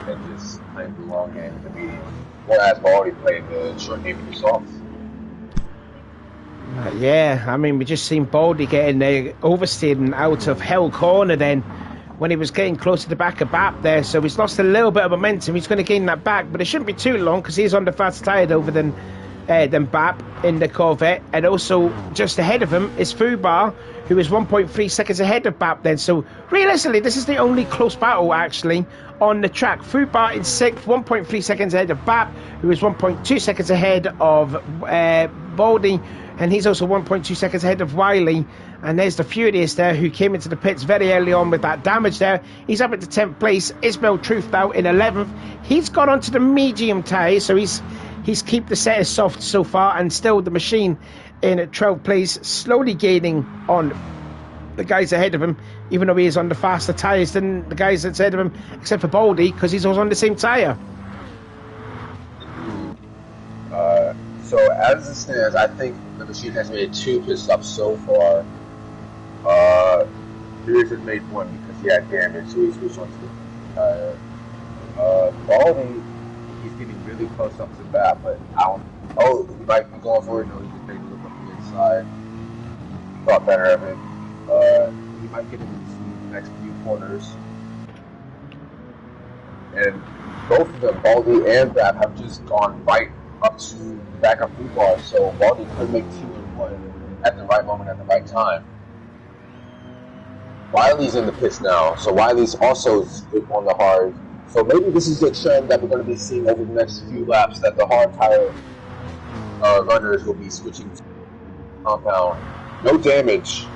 and just playing the long game in the medium. Whereas Baldy played the short game with the softs. Yeah, I mean, we just seen Baldy getting oversteered out of Hell Corner then when he was getting close to the back of Bap there, so he's lost a little bit of momentum. He's going to gain that back, but it shouldn't be too long because he's on the fast tyre over than Bap in the Corvette. And also just ahead of him is Fubar, who is 1.3 seconds ahead of Bap then. So realistically, this is the only close battle actually on the track. Fubar in 6th, 1.3 seconds ahead of Bap, who is 1.2 seconds ahead of Baldy. And he's also 1.2 seconds ahead of Wiley. And there's the Furious there, who came into the pits very early on with that damage there. He's up into 10th place. Isbell Truth now in 11th. He's got onto the medium tyre, so he's kept the set as soft so far. And still the machine in 12th place, slowly gaining on the guys ahead of him, even though he is on the faster tyres than the guys that's ahead of him, except for Baldy, because he's also on the same tyre. So as it stands, I think the machine has made 2 pit stops so far. Furious has made 1 because he had damage, so he switched onto the tire. Baldy, he's getting really close up to the bat, but I don't. Oh, he might be going for it. No, he just made a look on the inside. Thought better of it. He might get into the next few corners. And both of them, Baldy and Bap, have just gone right up to the back of Fubar, so Baldy could make 2 and 1 at the right moment at the right time. Wiley's in the pits now, so Wiley's also on the hard. So maybe this is a trend that we're going to be seeing over the next few laps, that the hard tire runners will be switching to compound. No damage,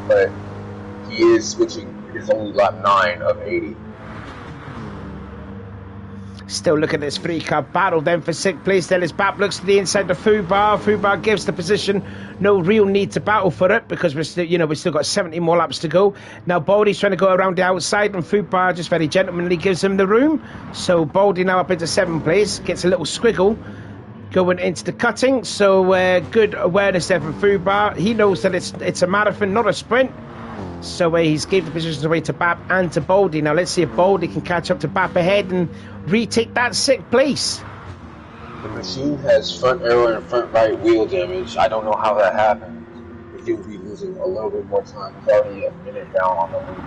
but he is switching. It is only lap 9 of 80. Still looking at this 3-car battle then for 6th place. Then as Bap looks to the inside of Fubar. Fubar gives the position. No real need to battle for it because we've still got 70 more laps to go. Now Baldy's trying to go around the outside, and Fubar just very gentlemanly gives him the room. So Baldy now up into 7th place, gets a little squiggle. going into the cutting. So good awareness there from Fubar. He knows that it's a marathon, not a sprint. So he's gave the positions away to Bap and to Baldy. Now let's see if Baldy can catch up to Bap ahead and retake that 6th place. The machine has front arrow and front right wheel damage. I don't know how that happened. If he would be losing a little bit more time. He's already a minute down on the lead.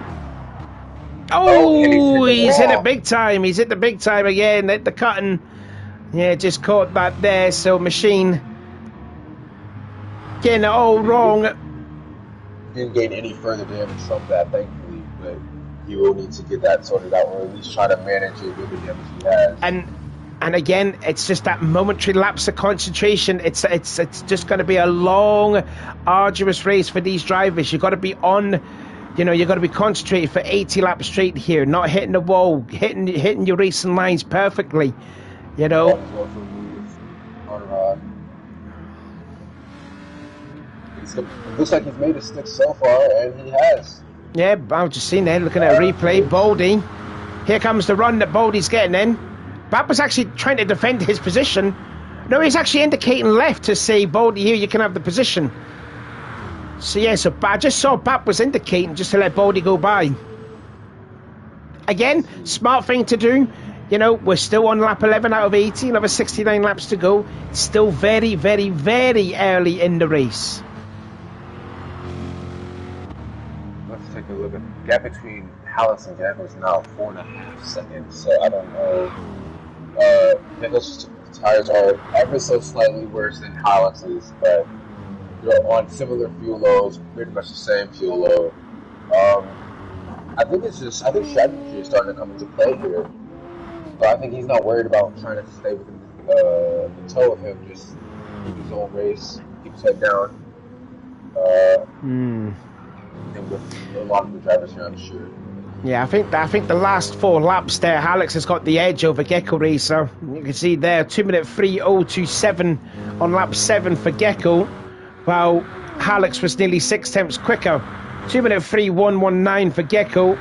Oh, he's hit it big time. He's hit the big time again. Hit the cutting. Yeah, just caught that there. So machine getting it all wrong. Didn't gain any further damage from that, thankfully. But he will need to get that sorted out, or at least try to manage it with the damage he has. And again, it's just that momentary lapse of concentration. It's just going to be a long, arduous race for these drivers. You've got to be on, you've got to be concentrated for 80 laps straight here, not hitting the wall, hitting your racing lines perfectly. It looks like he's made a stick so far, and he has. Yeah, I was just seeing there, looking at a replay. Baldy. Here comes the run that Baldy's getting in. Bap was actually trying to defend his position. No, he's actually indicating left to say, Baldy, here you can have the position. So yeah, so I just saw Bap was indicating just to let Baldy go by. Again, smart thing to do. We're still on lap 11 out of 18, another 69 laps to go. It's still very, very, very early in the race. Let's take a look at the gap between Halleck's and Gecko is now 4.5 seconds. So I don't know. Gecko's tires are ever so slightly worse than Halleck's, but they're on similar fuel loads, pretty much the same fuel load. I think strategy is starting to come into play here. But I think he's not worried about trying to stay within the toe of him, just keep his own race, keep his head down. And with a lot of the drivers here, I'm sure. Yeah, I think the last 4 laps there, Alex has got the edge over Gecko Racer. You can see there, 2:03.027 on lap 7 for Gecko, while Alex was nearly 6 tenths quicker. 2:03.119 for Gecko.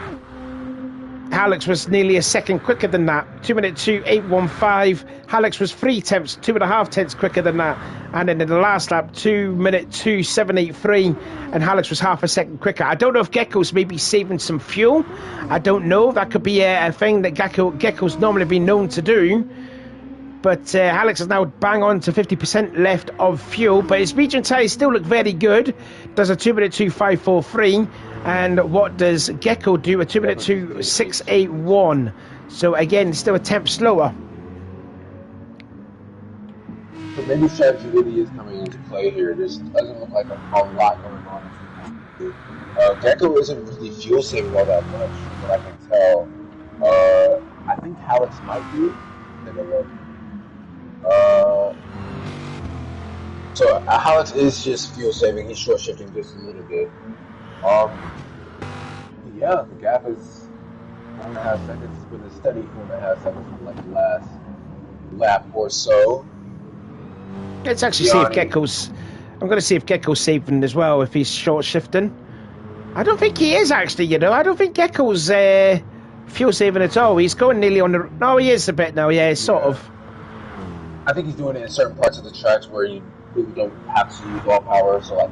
Alex was nearly a second quicker than that. 2:02.815. Alex was 3 tenths, 2.5 tenths quicker than that. And then in the last lap, 2:02.783, and Alex was half a second quicker. I don't know if Gecko's maybe saving some fuel. I don't know. That could be a thing that Gecko's normally been known to do. But Alex is now bang on to 50% left of fuel. But his region tyres still look very good. Does a 2:02.543. And what does Gecko do? A 2:02.681. So again, still a tenth slower. So maybe strategy really is coming into play here. This doesn't look like a lot going on. Gecko isn't really fuel saving all that much, from what I can tell. I think Alex might be. Take a look. So Alex is just fuel saving. He's short shifting just a little bit. Yeah, the gap is 4.5 seconds. It's been a steady 4.5 seconds from like the last lap or so. Let's actually see if Gecko's. I'm going to see if Gecko's saving as well. If he's short shifting, I don't think he is actually. I don't think Gecko's fuel saving at all. He's going nearly on the. No, he is a bit now. Yeah, sort of. I think he's doing it in certain parts of the tracks where you really don't have to use all power. So like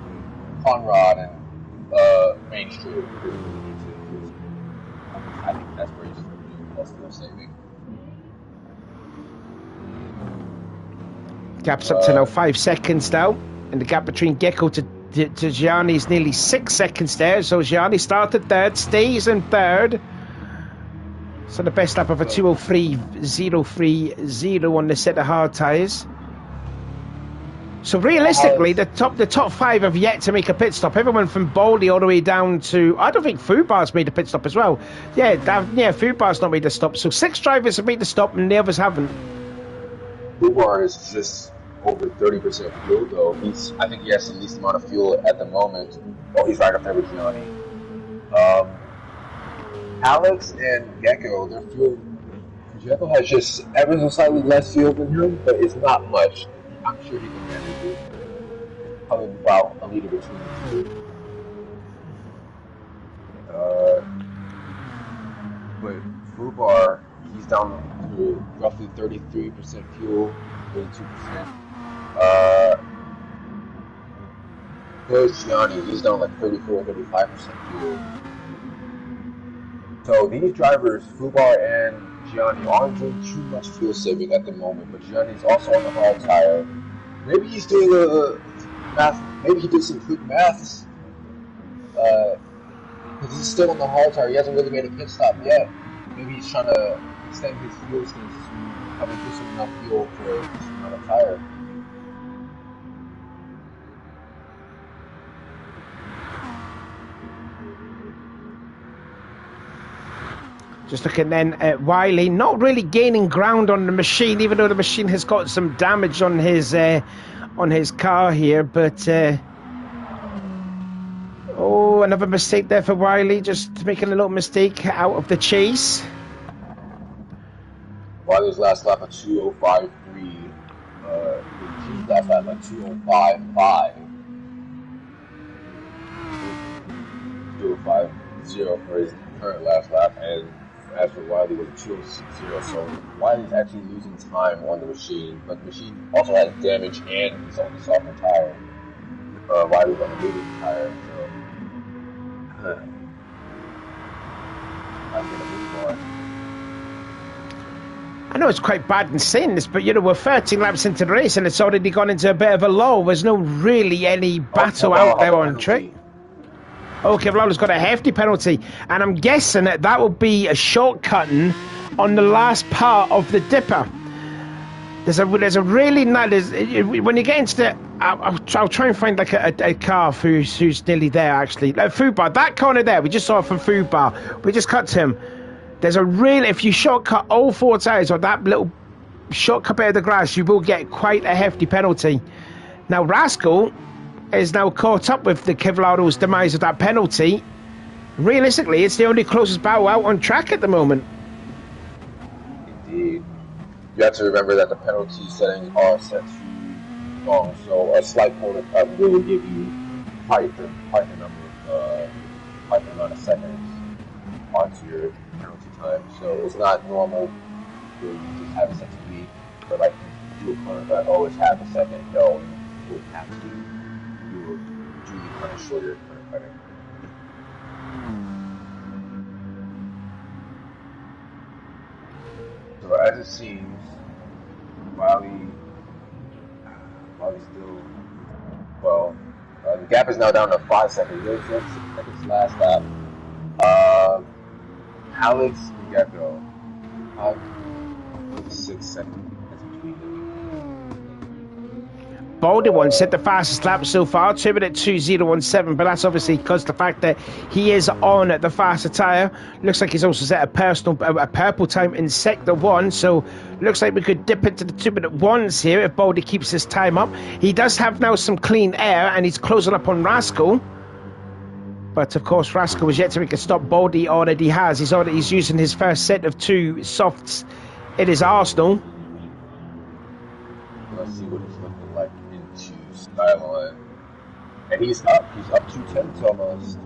Conrad and Main Street. I think that's where he's doing most fuel saving. Gap's up to now 5 seconds now, and the gap between Gecko to Gianni is nearly 6 seconds there. So Gianni started third, stays in third. So the best lap of a 2:03.030 on the set of hard tyres. So realistically, the top 5 have yet to make a pit stop. Everyone from Baldy all the way down to, I don't think Fubar's made a pit stop as well. Yeah, Fubar's not made a stop. So 6 drivers have made the stop and the others haven't. Fubar is just over 30% fuel though. I think he has the least amount of fuel at the moment. Oh, he's right up there with Gianni. Alex and Gecko, their fuel. Gecko has just ever so slightly less fuel than him, but it's not much. I'm sure he can manage it. Probably about a liter between the two. But Fubar, he's down to with roughly 33% fuel, 32%. Here's Gianni, he's down like 34, 35% fuel. So these drivers, Fubar and Gianni, aren't doing too much fuel saving at the moment, but Gianni's also on the hard tire. Maybe he's doing math. Maybe he did some quick maths. Because he's still on the hard tire. He hasn't really made a pit stop yet. Maybe he's trying to extend his fuel stints to having just enough fuel for just another tire. Just looking then at Wiley, not really gaining ground on the machine, even though the machine has got some damage on his car here. But oh, another mistake there for Wiley, just making a little mistake out of the chase. Wiley's last lap at 2:05.3. His last lap at 2:05.5. 2:05.0 for his current last lap, and as for Wiley with 2:06.0, so Wiley's actually losing time on the machine, but the machine also has damage and he's on the softer tire. Wiley's on the medium tire, so I'm gonna move on. I know it's quite bad in saying this, but you know, we're 13 laps into the race and it's already gone into a bit of a lull. There's no really any battle out there on track. Oh, Kevlar's got a hefty penalty, and I'm guessing that will be a shortcutting on the last part of the dipper. There's a really nice, when you get into the, I'll try and find like a car who's nearly there actually. Food bar, that corner there, we just saw from Food Bar. We just cut to him. There's a really, if you shortcut all four tires or that little shortcut bit of the grass, you will get quite a hefty penalty. Now Rascal is now caught up with the Kevlar's demise of that penalty. Realistically, it's the only closest battle out on track at the moment. Indeed. You have to remember that the penalty settings are set too long, so a slight corner cut will give you quite the amount of seconds onto your penalty time. So it's not normal where you just have it set to be, but like do a corner cut, oh, it's half a second. No, you will have to. You will do the kind of shorter corner cutting. So as it seems, Wiley's still, well, the gap is now down to 5 seconds. There's 6 seconds last lap. Alex Gecko, 6 seconds between them. Baldy one set the fastest lap so far, 2:20.17, but that's obviously because the fact that he is on the faster tyre. Looks like he's also set a purple time in sector 1, so looks like we could dip into the 2-minute ones here if Baldy keeps his time up. He does have now some clean air and he's closing up on Rascal. But of course Rascal is yet to make a stop. Baldy already has. He's using his first set of 2 softs in his arsenal. Let's see what he's looking like into Skyline. And he's up 2 tenths almost.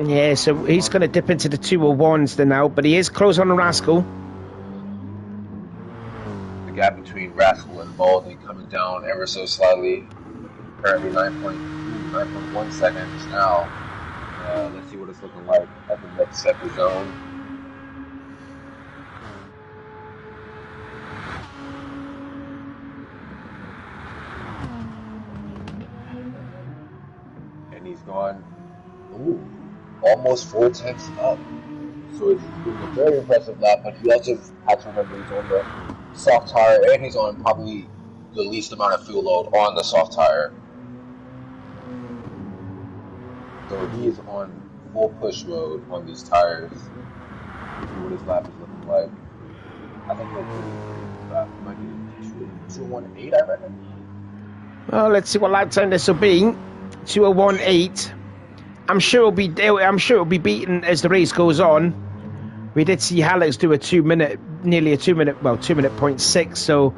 Yeah, so he's going to dip into the 2:01s then now, but he is close on the Rascal. The gap between Rascal and Baldy coming down ever so slightly. Currently 9.1 seconds now. Let's see what it's looking like at the next sector zone. And he's gone, almost 4 tenths up. So it's been a very impressive lap, but you also have to remember he's on the soft tire and he's on probably the least amount of fuel load on the soft tire. So he is on full push mode on these tires. Let's see what his lap is looking like. I think that might be 2:18, I reckon. Well, let's see what lap time this will be. 2:18. I'm sure it'll be beaten as the race goes on. We did see Alex do a 2 minute, nearly a 2 minute, well, 2 minute 0.6. So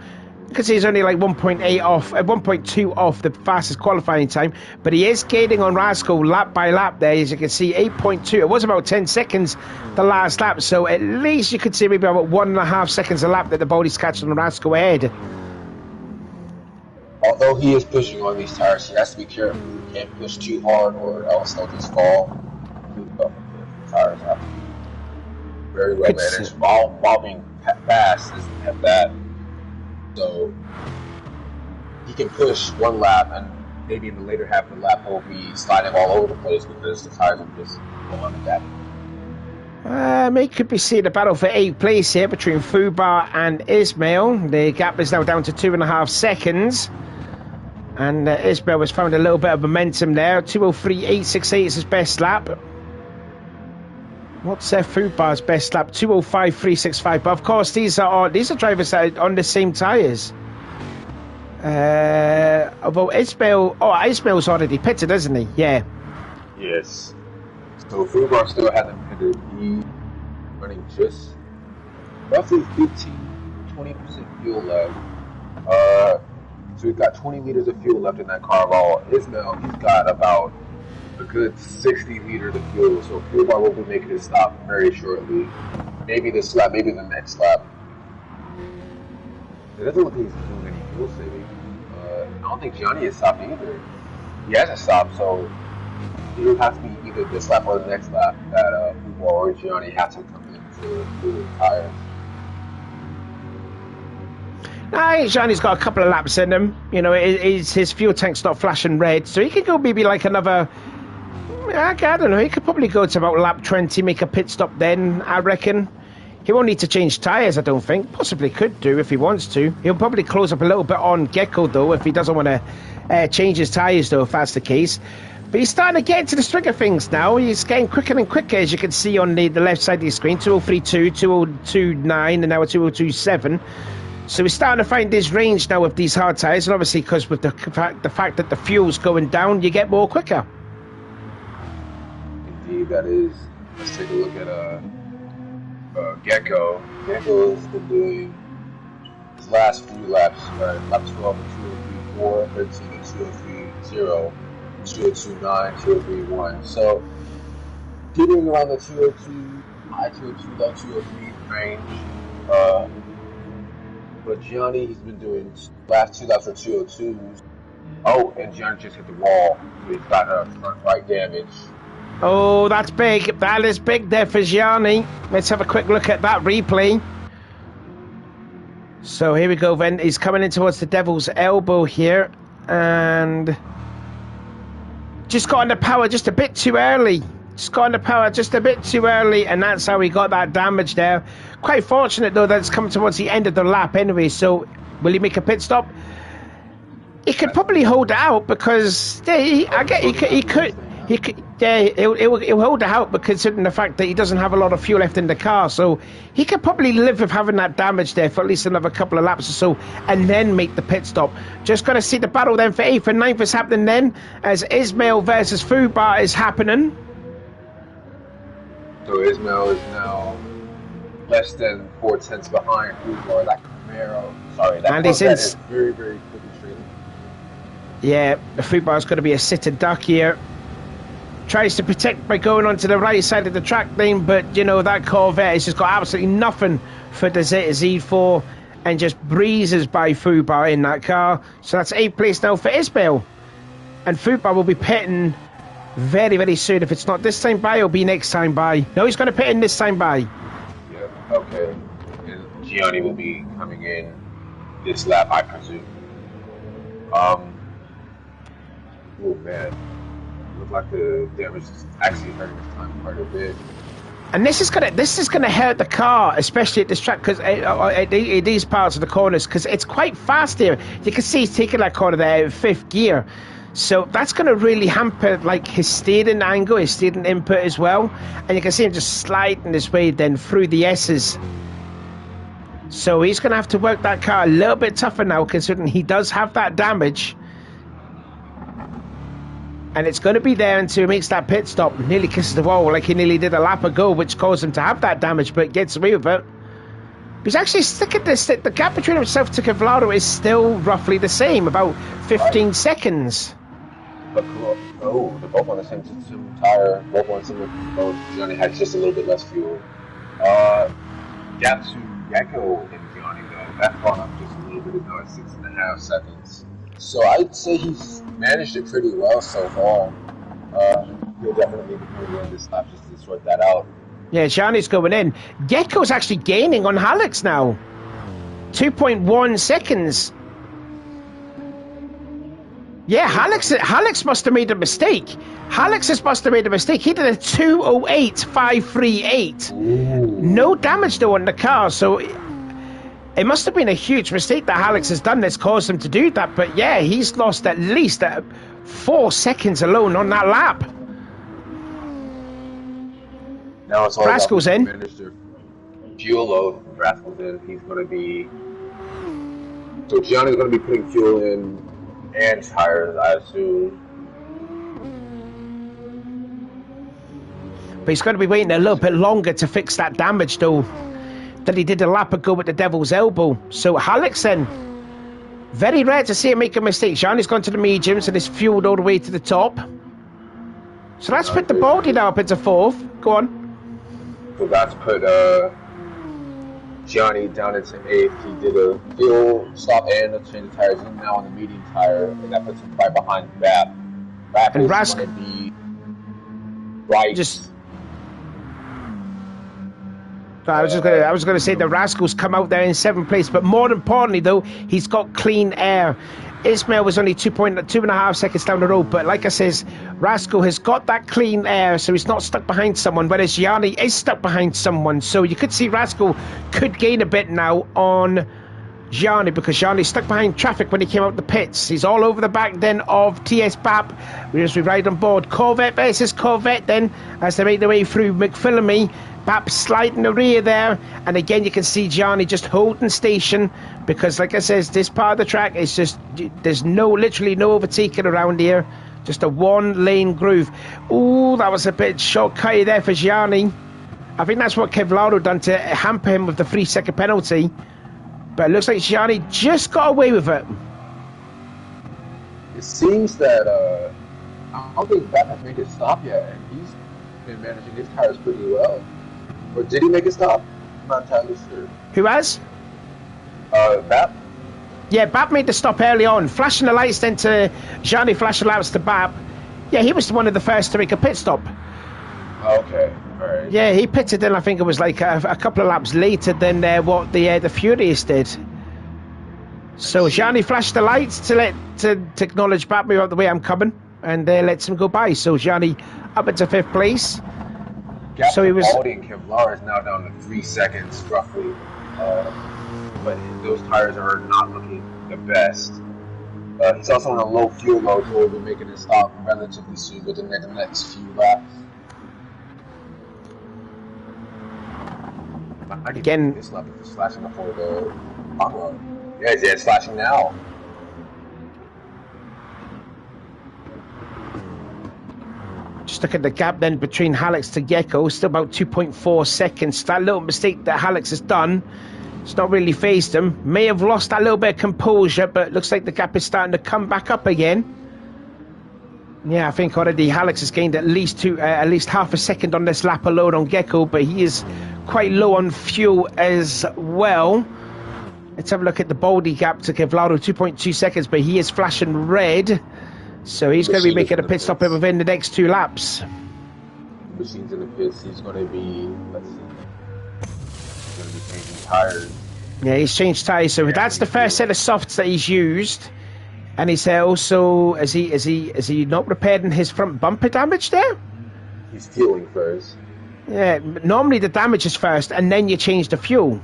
You can see he's only like 1.8 off, 1.2 off the fastest qualifying time, but he is gaining on Rascal lap by lap there. As you can see, 8.2. It was about 10 seconds the last lap, so at least you could see maybe about 1.5 seconds a lap that the body's catching on Rascal ahead. Although he is pushing on these tires, he has to be careful. He can't push too hard or else they'll just fall. The tires have to be very well managed. While being fast isn't that. So he can push one lap, and maybe in the later half of the lap he'll be sliding all over the place because the tires are just going at that. It could be seeing a battle for 8th place here between Fubar and Ismail. The gap is now down to 2.5 seconds. And Ismail has found a little bit of momentum there. 2:03.868 is his best lap. What's Fubar's best lap? 2:05.365. But of course, these are drivers that are on the same tyres. Although Ismail's already pitted, isn't he? Yeah. Yes. So Fubar still hasn't pitted. He's running just roughly 15-20% fuel left. So we've got 20 liters of fuel left in that car. While Ismail, he's got about a good 60 liters of fuel. So Fubar will be making his stop very shortly. Maybe this lap, maybe the next lap. It doesn't look like he's doing any fuel saving. I don't think Gianni has stopped either. He hasn't stopped, so it'll have to be either this lap or the next lap that Fubar or Gianni have to come in to do the tires. Gianni's got a couple of laps in him. You know, his fuel tank's not flashing red, so he could go maybe like another. I don't know. He could probably go to about lap 20, make a pit stop then. I reckon he won't need to change tyres. I don't think. Possibly could do if he wants to. He'll probably close up a little bit on Gecko though if he doesn't want to change his tyres though. If that's the case. But he's starting to get into the string of things now. He's getting quicker and quicker, as you can see on the left side of the screen. 2:03.2, 2:02.9, and now a 2:02.7. So we're starting to find this range now with these hard tyres, and obviously because with the fact that the fuel's going down, you get more quicker. Indeed, that is. Let's take a look at Gecko. Gecko has been doing his last few laps, lap 12 and 2:03.4, 13 and 2:03.0, 2:02.9, 2:03.1. So getting around the 2:02, high 2:02, low 2:03 range. But Gianni, he's been doing last 2 laps for 2:02s. Oh, and Gianni just hit the wall. He's got a front right damage. Oh, that's big. That is big there for Gianni. Let's have a quick look at that replay. So here we go then. He's coming in towards the Devil's Elbow here. And just got on the power just a bit too early. Just got on the power just a bit too early, and that's how he got that damage there. Quite fortunate though that it's come towards the end of the lap anyway. So will he make a pit stop? He could probably hold it out because he could. He'll hold it out, but considering the fact that he doesn't have a lot of fuel left in the car, so he could probably live with having that damage there for at least another couple of laps or so, and then make the pit stop. Just got to see the battle then for 8th and 9th is happening then, as Ismail versus Fubar is happening. So Ismail is now less than 4/10 behind Fubar. That Camaro, sorry, that is very, very quickly straight. Yeah, the Fubar's going to be a sit and duck here. Tries to protect by going onto the right side of the track lane, but you know that Corvette has just got absolutely nothing for the Z4 and just breezes by Fubar in that car. So that's 8th place now for Ismail, and Fubar will be pitting very, very soon. If it's not this time by, it'll be next time by. No, he's going to pit in this time by. Yeah, okay. And Gianni will be coming in this lap, I presume. Oh man. Look like the damage is actually hurting this time quite a bit. And this is gonna hurt the car, especially at this track, because at these parts of the corners, because it's quite fast here. You can see he's taking that corner there in 5th gear, so that's going to really hamper like his steering angle, his steering input as well. And you can see him just sliding this way then through the S's. So he's going to have to work that car a little bit tougher now, considering he does have that damage. And it's going to be there until he makes that pit stop. Nearly kisses the wall like he nearly did a lap ago, which caused him to have that damage, but gets away with it. He's actually sticking this. The gap between himself to Kevlaro is still roughly the same, about 15 seconds. But they're both on the same tire, both on similar mode. Gianni has just a little bit less fuel. Gap to Gecko and Gianni though, that's gone up just a little bit, now at 6.5 seconds. So I'd say he's managed it pretty well so far. He'll definitely be moving in this lap just to sort that out. Yeah, Gianni's going in. Gecko's actually gaining on Alex now. 2.1 seconds. Yeah, Alex must have made a mistake. Alex must have made a mistake. He did a 2:08.538. No damage though on the car, so it must have been a huge mistake that Alex has done that's caused him to do that. But yeah, he's lost at least 4 seconds alone on that lap. Now it's all Rascal's in. Fuel load. Rascal's in. He's going to be. So Gianni's going to be putting fuel in and tires, I assume. But he's going to be waiting a little bit longer to fix that damage, though, that he did a lap ago with the Devil's Elbow. So Alex then. Very rare to see him make a mistake. Gianni's gone to the mediums and is fueled all the way to the top. So let's put the Baldy now up into 4th. Go on. So that's put Gianni down into 8th. He did a fuel stop and a change of tires. He's now on the medium tire, and that puts him right behind Bap. Bap is going to be right. I was going to say the Rascal's come out there in 7th place, but more importantly though, he's got clean air. Ismail was only 2.5 seconds down the road, but like I says, Rascal has got that clean air, so he's not stuck behind someone, whereas Gianni is stuck behind someone. So you could see Rascal could gain a bit now on Gianni, because Gianni's stuck behind traffic when he came out the pits. He's all over the back then of TS Bap, whereas we ride on board Corvette versus Corvette then, as they make their way through McPhillamy. Bap sliding the rear there, and again you can see Gianni just holding station, because like I says, this part of the track is just, there's literally no overtaking around here, just a 1-lane groove. Ooh, that was a bit shortcutty there for Gianni. I think that's what Kevlaro done to hamper him with the 3-second penalty, but it looks like Gianni just got away with it. It seems that I don't think Bap has made his stop yet, and he's been managing his tires pretty well. Or did he make a stop? I'm not entirely sure. Who has? Bap? Yeah, Bap made the stop early on, flashing the lights then to Gianni, flashing the lights to Bap. Yeah, he was one of the first to make a pit stop. Okay, alright. Yeah, he pitted in, I think it was like a couple of laps later than what the Furious did. So Gianni flashed the lights to acknowledge Bap, move out the way, I'm coming, and lets him go by. So Gianni up into 5th place. Gap so he was. Baldy and Kevlar is now down to 3 seconds roughly, but those tires are not looking the best. He's also on a low fuel load, so he'll be making a stop relatively soon within the next few laps. Again, this lap is slashing before the aqua. Yeah, it's slashing now. Just look at the gap then between Alex to Gecko, still about 2.4 seconds. That little mistake that Alex has done, it's not really phased him. May have lost that little bit of composure, but it looks like the gap is starting to come back up again. Yeah, I think already Alex has gained at least half a second on this lap alone on Gecko, but he is quite low on fuel as well. Let's have a look at the Baldy gap to Kevlaro, 2.2 seconds, but he is flashing red. So he's going to be making a pit stop within the next 2 laps. Machine's in the pits. He's going to be, let's see, he's going to be changing tires. Yeah, he's changed tires. So that's the first set of softs that he's used. And he's also, is he not repairing his front bumper damage there? He's fueling first. Yeah, normally the damage is first, and then you change the fuel.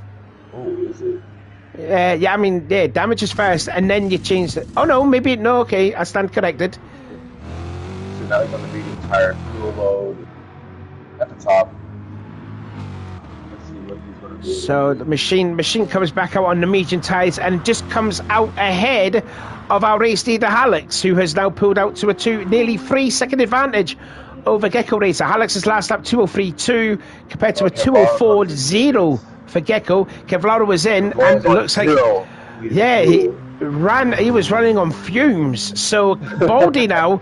Oh, is it? Yeah, I mean, yeah, damage is first, and then you change the... Oh, no, maybe... No, okay, I stand corrected. So now he's on the medium tire, fuel load at the top. Let's see what he's going to do. So the machine comes back out on the medium tires and just comes out ahead of our race leader, Alex, who has now pulled out to a nearly 3-second advantage over Gecko Racer. Alex's last lap, 2:03.2, compared to a 2:04.0 for Gecko. Kevlaro was in, and it looks like, yeah, he was running on fumes. So Baldy now,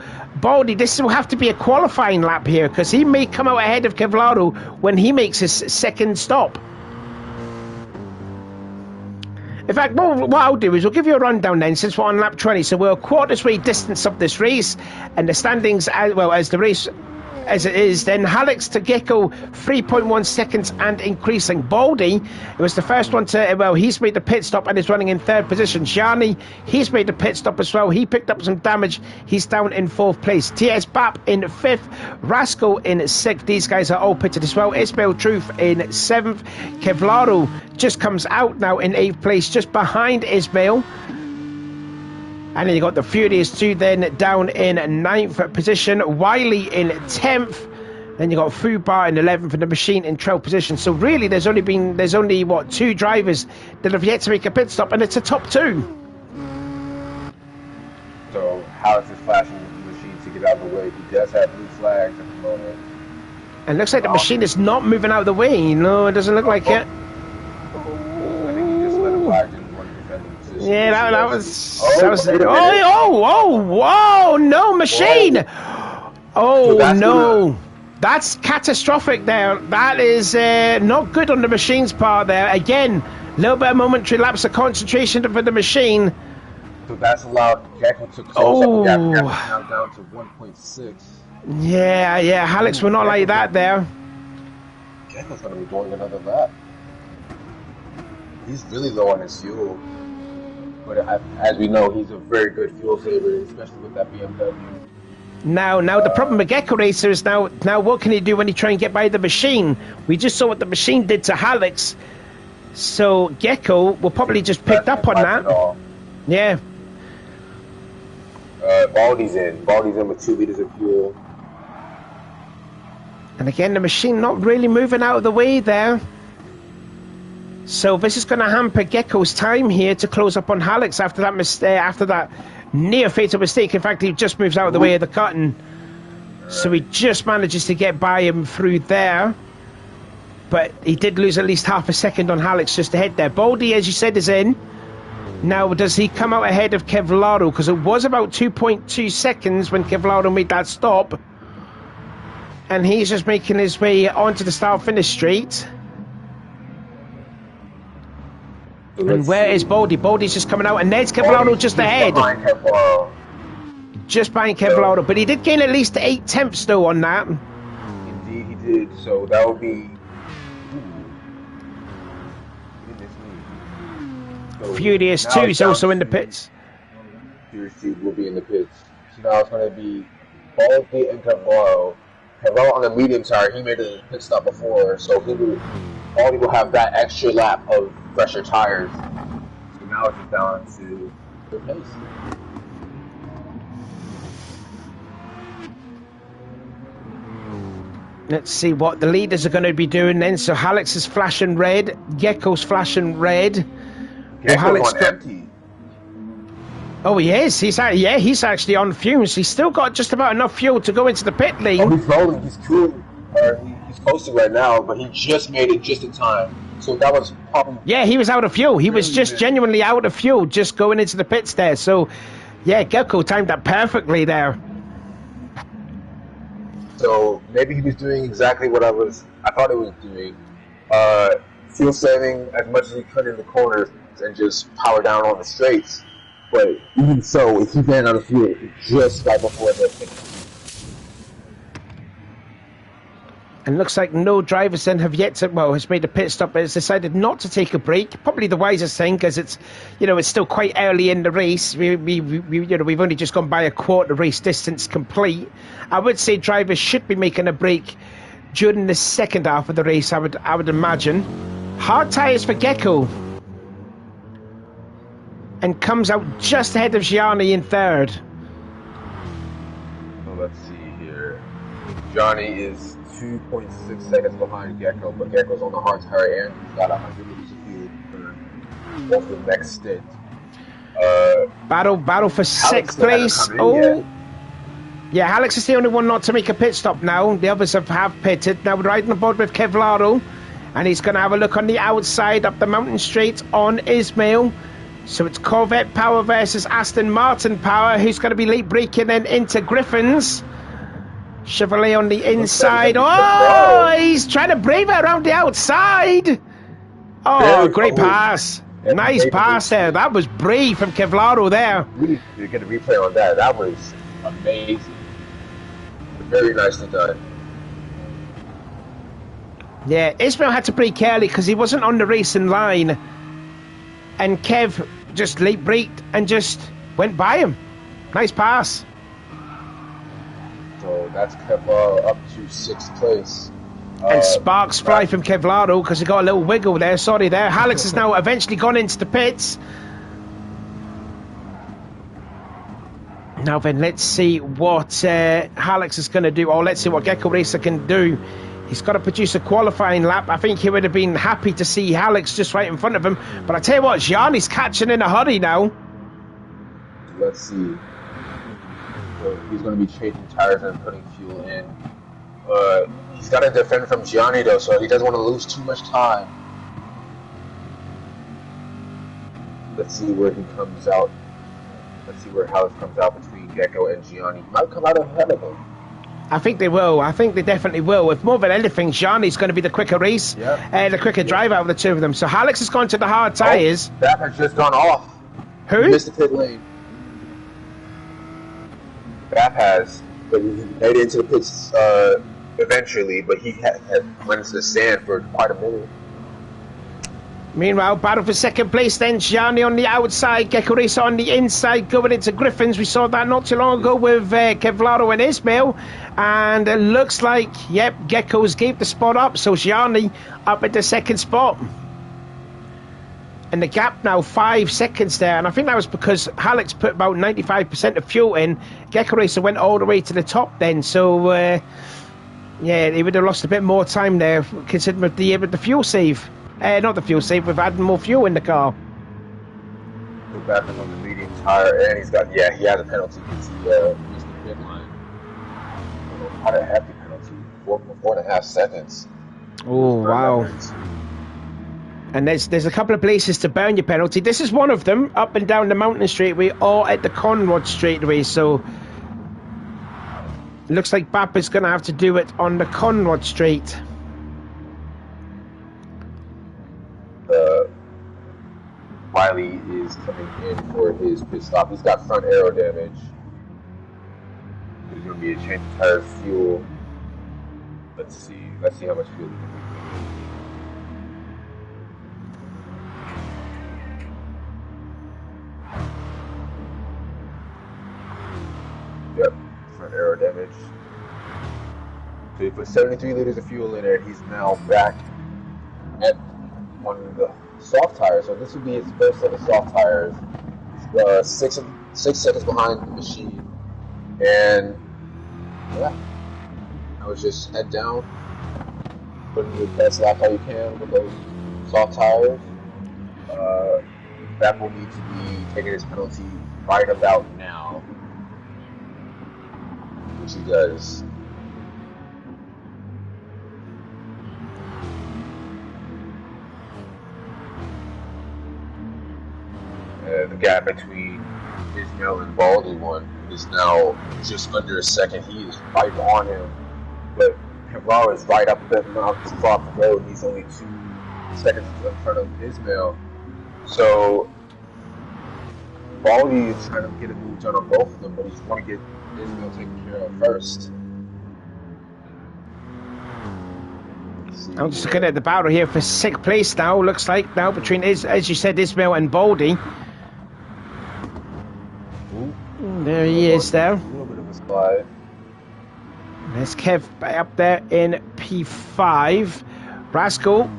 this will have to be a qualifying lap here, because he may come out ahead of Kevlaro when he makes his second stop. In fact, what I'll do is we'll give you a rundown then, since we're on lap 20. So we're a quarter's way distance of this race, and the standings, as the race as it is, then Alex to Gecko 3.1 seconds and increasing. Baldy, it was the first one to, he's made the pit stop and is running in third position. Gianni, he's made the pit stop as well. He picked up some damage. He's down in fourth place. TS Bap in fifth. Rascal in sixth. These guys are all pitted as well. Ismail Truth in seventh. Kevlaro just comes out now in eighth place, just behind Ismail. And then you got the Furious 2 then down in ninth position. Wiley in 10th. Then you got Fubar in 11th and the Machine in 12th position. So really there's only what, 2 drivers that have yet to make a pit stop, and it's a top 2. So Alex is flashing the Machine to get out of the way. He does have blue flags at the moment. And looks like the Machine is not moving out of the way. No, it doesn't look like it. I think he just let him flag in. Yeah, that was. Whoa, no, Machine! Oh, so no. That's catastrophic there. That is not good on the Machine's part there. Again, a little bit of momentary lapse of concentration for the Machine. So that's allowed Gecko to close up the gap now down to 1.6. Yeah, Alex, we're not like that there. Gecko's going to be going another lap. He's really low on his fuel. But as we know, he's a very good fuel saver, especially with that BMW. Now the problem with Gecko Racer is now what can he do when he try and get by the Machine? We just saw what the Machine did to Alex. So Gecko will probably just picked up on that. Yeah. Baldy's in with 2 liters of fuel. And again, the Machine not really moving out of the way there. So this is going to hamper Gecko's time here to close up on Alex after that mistake, after that near fatal mistake. In fact, he just moves out of the way of the cutting, so he just manages to get by him through there. But he did lose at least half a second on Alex just ahead there. Baldy, as you said, is in. Now, does he come out ahead of Kevlaro? Because it was about 2.2 seconds when Kevlaro made that stop, and he's just making his way onto the start-finish straight. And where is Baldy? Baldy's just coming out, and there's Kevlaro just ahead. Just behind Kevlaro, but he did gain at least 8 tenths though on that. Indeed he did, so that would be... Furious 2 is also in the pits. Furious 2 will be in the pits. So now it's going to be Baldy and Kevlaro. Kevlaro on the medium tire, he made a pit stop before, so Baldy will have that extra lap of fresher tires. So now it's down to their pace. Let's see what the leaders are going to be doing then. So Alex is flashing red, Gecko's flashing red. Gecko's on empty. Oh, he is. He's actually on fumes. He's still got just about enough fuel to go into the pit lane. Oh, he's rolling. He's cool. He's posting right now, but he just made it just in time. So that was probably... Yeah, he was out of fuel. He was just genuinely out of fuel just going into the pits there. So, yeah, Gecko timed that perfectly there. So maybe he was doing exactly what I thought he was doing. Fuel saving as much as he could in the corners and just power down on the straights. But even so, if he ran out of fuel just right before the finish. And looks like no drivers then have yet to, has made a pit stop, but has decided not to take a break. Probably the wisest thing, because it's still quite early in the race. We've only just gone by a quarter race distance complete. I would say drivers should be making a break during the second half of the race, I would imagine. Hard tyres for Gecko. And comes out just ahead of Gianni in third. Well, let's see here. Gianni is 2.6 seconds behind Gecko, but Gecko's on the hard tire and he's got 100 liters of fuel for the next stint. Battle for sixth place. Yeah, Alex is the only one not to make a pit stop now. The others have pitted. Now we're riding aboard with Kevlaro. And he's going to have a look on the outside up the mountain straight on Ismail. So it's Corvette Power versus Aston Martin Power, who's going to be late braking then into Griffins. Chevrolet on the inside. Oh, he's trying to brave it around the outside. Oh, great pass. Nice pass there. That was brave from Kevlaro there. You get a replay on that. That was amazing. Very nicely done. Yeah, Ismail had to brake early because he wasn't on the racing line. And Kev just late braked and just went by him. Nice pass. So that's Kevlaro up to 6th place. And sparks fly from Kevlaro because he got a little wiggle there. Sorry there. Alex has now eventually gone into the pits. Now then, let's see what Alex is going to do. Or let's see what Gecko Racer can do. He's got to produce a qualifying lap. I think he would have been happy to see Alex just right in front of him. But I tell you what, Gianni's catching in a hurry now. Let's see. So he's going to be changing tires and putting fuel in. He's got to defend from Gianni though, so he doesn't want to lose too much time. Let's see where he comes out. Let's see where Alex comes out between Gecko and Gianni. He might come out ahead of him. I think they will. I think they definitely will. If more than anything, Gianni's going to be the quicker race, the quicker drive out of the two of them. So Alex has gone to the hard tyres. That has just gone off. Who? He missed the pit lane. That has, but he made it into the pits eventually, but he had went into the sand for quite a minute. Meanwhile, battle for second place then. Gianni on the outside, Gecko Racer on the inside, going into Griffins. We saw that not too long ago with Kevlaro and Ismail. And it looks like, yep, Gecko's gave the spot up. So Gianni up at the second spot. And the gap now 5 seconds there. And I think that was because Alex put about 95% of fuel in. Gecko Racer went all the way to the top then. So, yeah, he would have lost a bit more time there, considering with the fuel save. Not the fuel save, we've added more fuel in the car. Go back on the medium tire, and he's got, he had a penalty because he missed the pit line. Had a hefty penalty, 4.5 seconds. Oh, wow. And there's a couple of places to burn your penalty. This is one of them, up and down the mountain straightaway, or at the Conrod straightaway, so looks like Bap is going to have to do it on the Conrod straight. Wiley is coming in for his pit stop. He's got front aero damage. There's going to be a change of tires, fuel. Let's see how much fuel he can make. Yep, front aero damage. So he put 73 liters of fuel in there. He's now back at one of the soft tires, so this would be his first set of soft tires. He's 6 seconds behind the machine, and yeah, I would just head down, put in your best lap how you can with those soft tires. That will need to be taking his penalty right about now, which he does. The gap between Ismail and Baldy one is now just under a second. He is right on him, but Kevlaro is right up the mountain off the road. He's only 2 seconds in front of Ismail. So Baldy is trying to get a move done on both of them, but he's want to get Ismail taken care of first. I'm just looking at the battle here for 6th place now. Looks like now between, as you said, Ismail and Baldy. There he is there. A little bit of a slide. There's Kev up there in P5. Rascal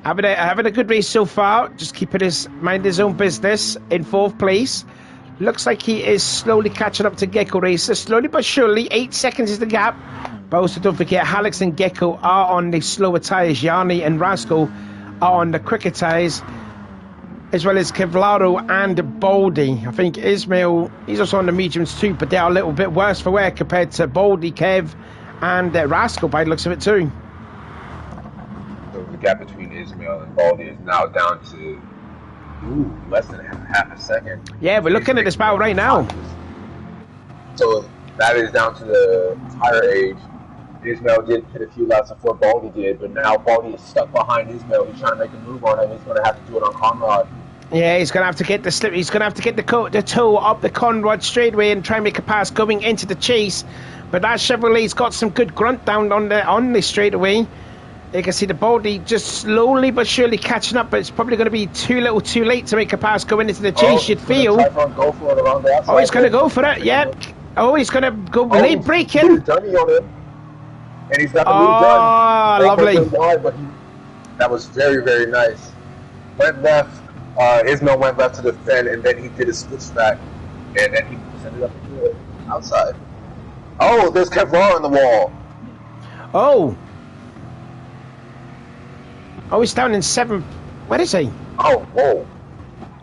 having a good race so far. Just keeping mind his own business in 4th place. Looks like he is slowly catching up to Gecko Racer. Slowly but surely. 8 seconds is the gap. But also don't forget, Alex and Gecko are on the slower tyres. Yanni and Rascal are on the quicker tyres, as well as Kevlaro and Baldy. I think Ismail, he's also on the mediums too, but they are a little bit worse for wear compared to Baldy, Kev, and Rascal by the looks of it too. So the gap between Ismail and Baldy is now down to less than half a second. Yeah, we're looking at this battle right now. So that is down to the tire age. Ismail did hit a few laps before Baldy did, but now Baldy is stuck behind Ismail. He's trying to make a move on him. He's going to have to do it on Conrad. Yeah, he's going to have to get the slip. He's going to have to get the toe up the Conrad straightaway and try and make a pass going into the chase. But that Chevrolet's got some good grunt down on the straightaway. You can see the Baldy just slowly but surely catching up, but it's probably going to be too little too late to make a pass going into the chase, you'd feel. Go for it around the outside. Oh, he's going to go for it, yeah. Oh, he's going to go late braking. Dummy on him. And he's got the move done. Oh, lovely. Wide, but that was very, very nice. Went left. Ismail went left to defend, and then he did a switchback, and then he ended up to the outside. Oh, there's Kevlar on the wall. Oh, he's down in 7th. Where is he? Oh, whoa.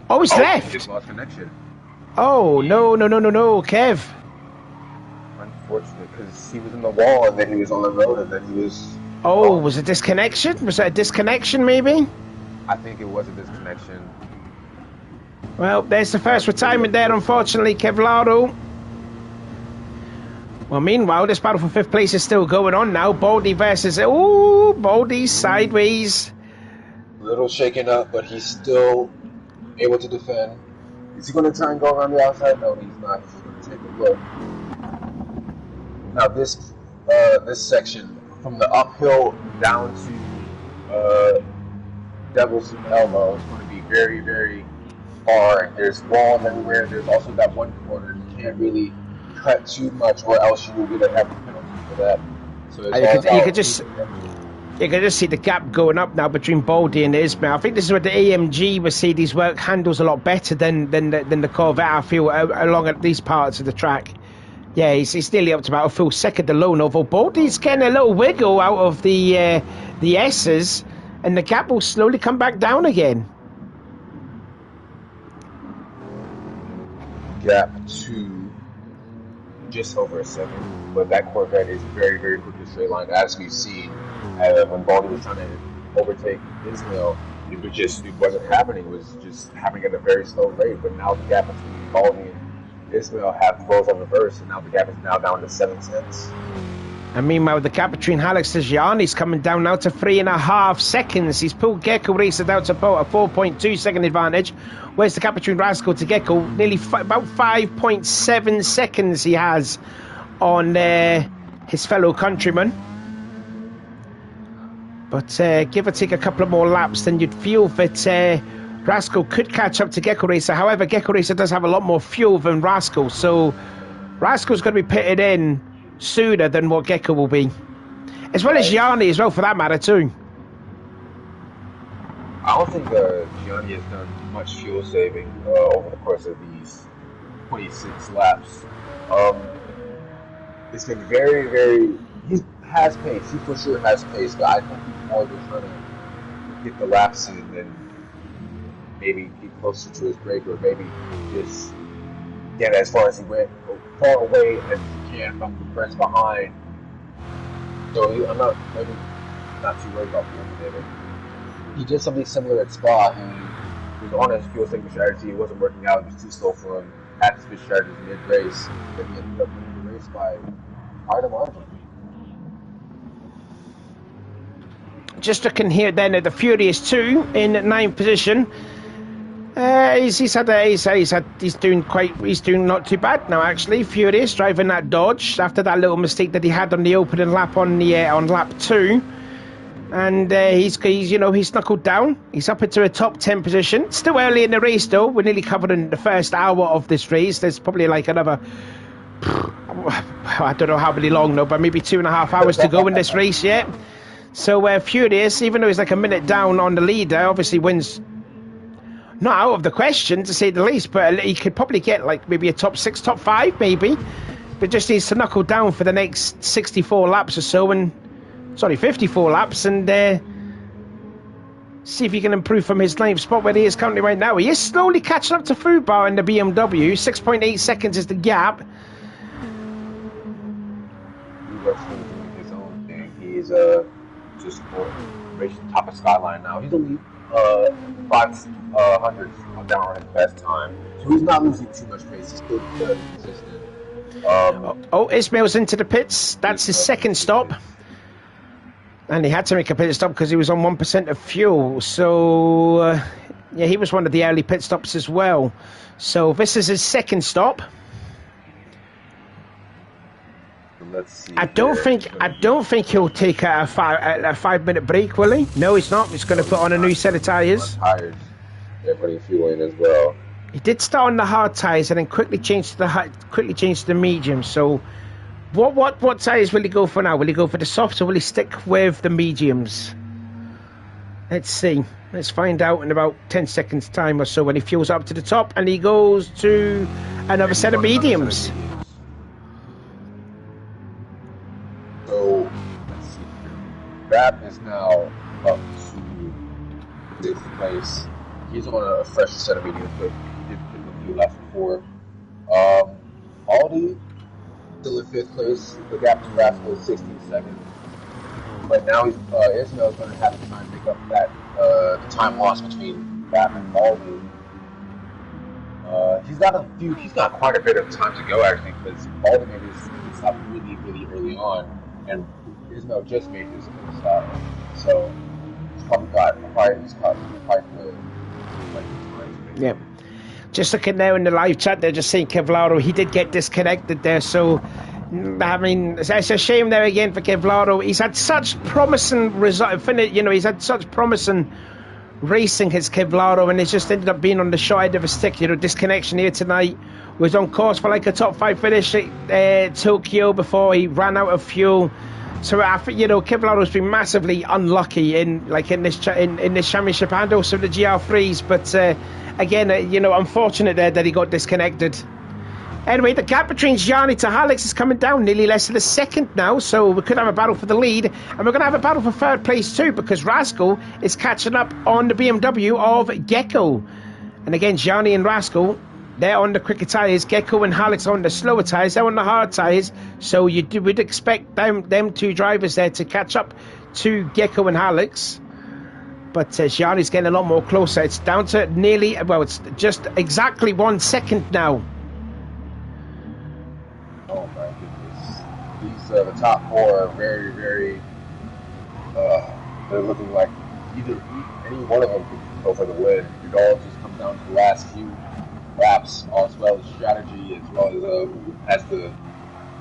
Oh, he's left. He just lost connection. Oh, no, Kev. Unfortunate, because he was in the wall, and then he was on the road, and then he was... Oh, was it disconnection? Was it a disconnection, maybe? I think it was a disconnection. Well, there's the first retirement there, unfortunately, Kevlaro. Well, meanwhile, this battle for 5th place is still going on now. Baldy versus... Oh, Baldy sideways. A little shaken up, but he's still able to defend. Is he going to try and go around the outside? No, he's not. He's going to take a look. Now, this section, from the uphill down to Devil's Elbow, is going to be very, very hard. There's walls everywhere. There's also that one corner. You can't really cut too much, or else you will get a heavy penalty for that. So you could just see the gap going up now between Baldy and Ismail. I think this is where the AMG Mercedes work handles a lot better than the Corvette, I feel, along at these parts of the track. Yeah, he's nearly up to about a full second alone, although Baldy's getting a little wiggle out of the S's, and the gap will slowly come back down again. Gap to just over a second, but that Corvette is very, very quick in the straight line, as we've seen when Baldy was trying to overtake Ismail. It wasn't happening. It was just happening at a very slow rate. But now the gap between Baldy and Ismail have closed on reverse, and now the gap is now down to 7 cents. And meanwhile, the gap between Alex and Gianni's coming down now to 3.5 seconds. He's pulled Gecko Racer down to about a 4.2 second advantage. Where's the gap between Rascal to Gecko? Nearly about 5.7 seconds he has on his fellow countryman. But give or take a couple of more laps, then you'd feel that Rascal could catch up to Gecko Racer. However, Gecko Racer does have a lot more fuel than Rascal, so Rascal's going to be pitted in sooner than what Gecko will be, as well as Gianni as well, for that matter too. I don't think Gianni has done much fuel saving over the course of these 26 laps. It's been very, very... He has pace. He for sure has pace, but I think he's more just trying to get the laps in and maybe get closer to his break, or maybe just get as far as he went, far away as he can from the press behind. So I'm not too worried about fuel. He did something similar at Spa. He was on his fuel saving strategy. It wasn't working out. It was too slow for him. Had to switch strategies mid-race. But he ended up winning the race by quite a margin. Just looking here then at the Furious 2 in 9th position. He's doing not too bad now, actually. Furious driving that Dodge after that little mistake that he had on the opening lap on lap 2, and he's knuckled down. He's up into a top 10 position. Still early in the race though. We're nearly covered in the first hour of this race. There's probably like another, I don't know how many long though, but maybe 2.5 hours to go in this race yet. So Furious, even though he's like a minute down on the leader, obviously wins. Not out of the question, to say the least, but he could probably get like maybe a top 6, top 5 maybe, but just needs to knuckle down for the next 64 laps or so, 54 laps, and see if he can improve from his 9th spot where he is currently right now. He is slowly catching up to Fubar in the BMW. 6.8 seconds is the gap. He's doing his own thing. just racing top of Skyline now. He's only 500 down on his best time, so he's not losing too much pace. He's still fairly consistent. Ismail's into the pits. That's his second stop. And he had to make a pit stop because he was on 1% of fuel. So, yeah, he was one of the early pit stops as well. So this is his second stop. Let's see. I don't think he'll take a 5-minute break, will he? No, he's not. He's going to put on a new set of tyres. They're putting fuel in as well. He did start on the hard tyres and then quickly changed to the medium. So, what tyres will he go for now? Will he go for the softs or will he stick with the mediums? Let's see. Let's find out in about 10 seconds time or so when he fuels up to the top and he goes to another set of mediums. So, let's see. Rap is now up to 6th place. He's on a fresh set of mediums, but he did put the last before. Aldi still in 5th place. The gap to Rascal is 16 seconds. But now Ismail's going to have to try and make up that the time lost between Rap and Aldi. He's got quite a bit of time to go actually, because Aldi made his stop really, really early on, and Ismail just made his stop. So he's probably got quite good. Yeah. Just looking there in the live chat, they're just saying Kevlaro, he did get disconnected there. So, I mean, it's a shame there again for Kevlaro. He's had such promising he's had such promising racing his Kevlaro, and it's just ended up being on the short end of a stick. Disconnection here tonight. Was on course for like a top 5 finish at Tokyo before he ran out of fuel. So I think Kevlaro's been massively unlucky in this championship and also the GR3s. But again, unfortunate there that he got disconnected. Anyway, the gap between Gianni to Alex is coming down nearly less than a second now. So we could have a battle for the lead, and we're going to have a battle for 3rd place too, because Rascal is catching up on the BMW of Gecko. And again, Gianni and Rascal, they're on the quicker tyres. Gecko and Alex on the slower tyres. They're on the hard tyres. So would expect them two drivers there to catch up to Gecko and Alex. But Gianni's getting a lot more closer. It's down to it's just exactly 1 second now. Oh my goodness. These the top 4 are very, very they're looking like any one of them could go for the win. It all just comes down to the last few laps, as well as strategy, as well as who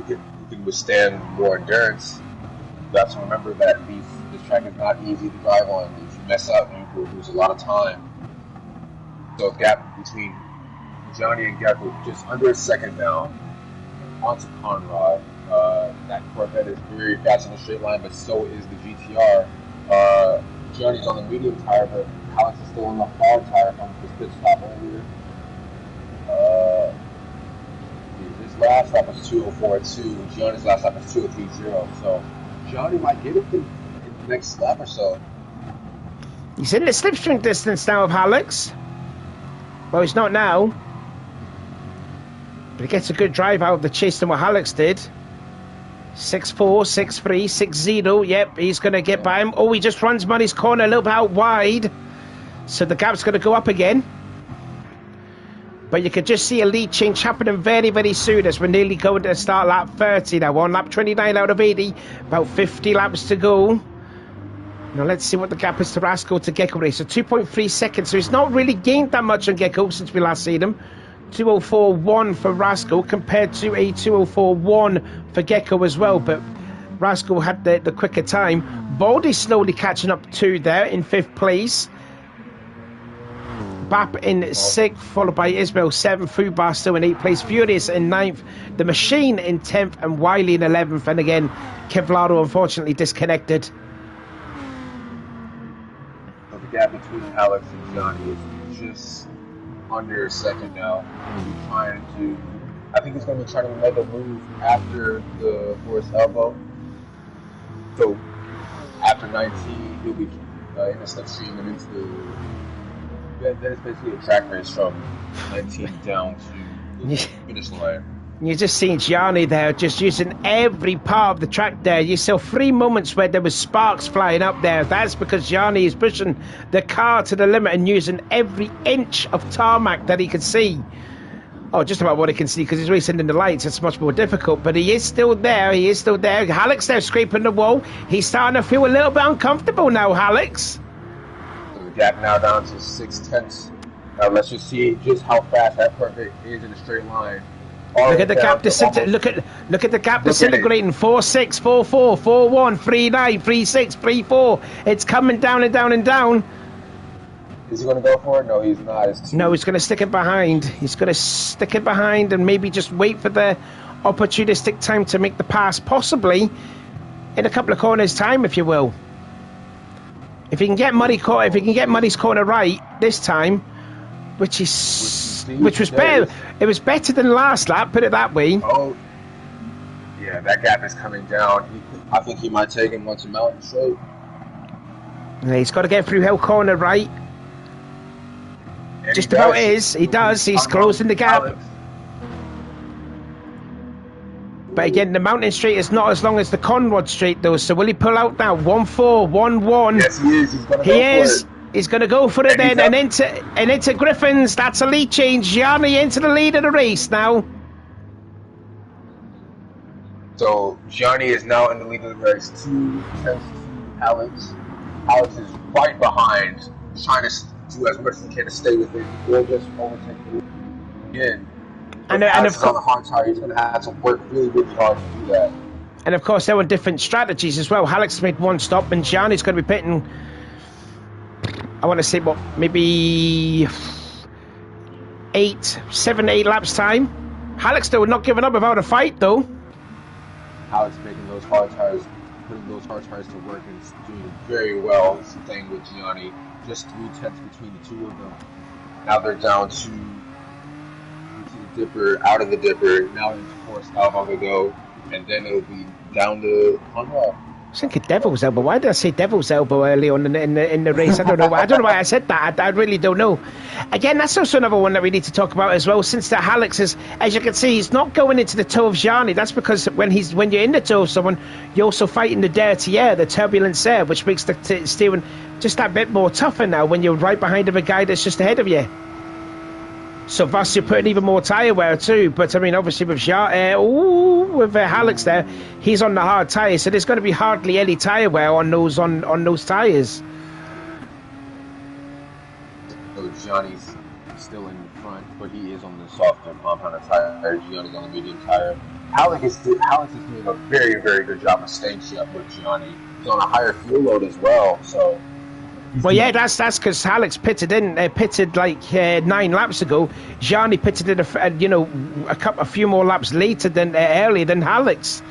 can withstand more endurance. You have to remember that this track is not easy to drive on. If you mess up, you will lose a lot of time. So the gap between Johnny and Gecko just under a second now. Onto Conrad. That Corvette is very fast in a straight line, but so is the GTR. Johnny's on the medium tire, but Alex is still on the hard tire from his pit stop earlier. His last lap was 2:04.2. Gianni's last lap was 2:03.0. So Gianni might get it in the next lap or so. He's in the slipstream distance now of Alex. Well, he's not now. But he gets a good drive out of the chase than what Alex did. 6.4, 6.3, 6.0. Yep, he's going to get by him. Oh, he just runs Money's corner a little bit out wide. So the gap's going to go up again. But you can just see a lead change happening very, very soon as we're nearly going to start lap 30 now. On lap 29 out of 80. About 50 laps to go. Now let's see what the gap is to Rascal to Gecko race. So 2.3 seconds. So he's not really gained that much on Gecko since we last seen him. 2:04.1 for Rascal compared to a 2:04.1 for Gecko as well. But Rascal had the quicker time. Baldy slowly catching up to there in 5th place. Bap in 6th, followed by Ismail 7th, Fubar still in 8th place, Furious in 9th, The Machine in 10th, and Wiley in 11th. And again, Kevlaro unfortunately disconnected. So the gap between Alex and Johnny is just under a second now. I think he's going to be trying to make a move after the Forest Elbow. So after 19, he'll be in a slipstream and into the. That is basically a track race from 19 down to the finish line. You just seen Gianni there, just using every part of the track there. You saw 3 moments where there was sparks flying up there. That's because Gianni is pushing the car to the limit and using every inch of tarmac that he can see. Oh, just about what he can see, because he's racing in the lights. It's much more difficult, but he is still there. He is still there. Alex there scraping the wall. He's starting to feel a little bit uncomfortable now, Alex. So the gap now down to 6/10. Now let's just see just how fast that perfect is in a straight line. Look at the gap look at the gap disintegrating. 4.6, 4.4, 4.1, 3.9, 3.6, 3.4. It's coming down and down and down. Is he going to go for it? No, he's not. No, he's going to stick it behind. He's going to stick it behind and maybe just wait for the opportunistic time to make the pass, possibly in a couple of corners' time, if you will. If he can get Muddy's corner right this time, which was better. It was better than last lap, put it that way. Oh, yeah, that gap is coming down. I think he might take him once a mountain straight. Yeah, he's got to get through Hill Corner right. And just about is. He does. He's closing the gap. Alex. But again, the mountain straight is not as long as the Conrod straight, though. So will he pull out now? 1.4, 1.1. Yes, he is. He's going to go for it. He's going to go for it then, and into Griffins. That's a lead change. Gianni into the lead of the race now. So Gianni is now in the lead of the race. 2 tenths to Alex. Alex is right behind, trying to do as much as he can to stay with it. He'll just overtake him again. And of course, on a hard tire, he's going to have to work really, really hard to do that. And of course, there were different strategies as well. Alex has made one stop, and Gianni's going to be pitting. I want to say, what, maybe 7, 8 laps time. Alex still not giving up without a fight, though. Alex making those hard tires, putting those hard tires to work, and doing very well. It's the thing with Gianni. Just 3 tenths between the two of them. Now they're down to the dipper, out of the dipper. Now into forced out on the go, and then it'll be down to Conrad. I was thinking Devil's Elbow. Why did I say Devil's Elbow early on in the race? I don't know. I don't know why I said that. I really don't know. Again, that's also another one that we need to talk about as well. Since that Alex is, as you can see, he's not going into the toe of Gianni. That's because when you're in the toe of someone, you're also fighting the dirty air, the turbulence air, which makes the steering just that bit more tougher now when you're right behind a guy that's just ahead of you. So thus you're putting even more tyre wear too. But I mean, obviously with Alex there, he's on the hard tyre, so there's going to be hardly any tyre wear on those tyres. So Gianni's still in front, but he is on the softer compound tire. Gianni's on the medium tire. Alex is doing a very, very good job of staying up with Gianni. He's on a higher fuel load as well, so. Well, yeah, that's because Alex pitted like 9 laps ago. Gianni pitted in a few more laps later than earlier than Alex.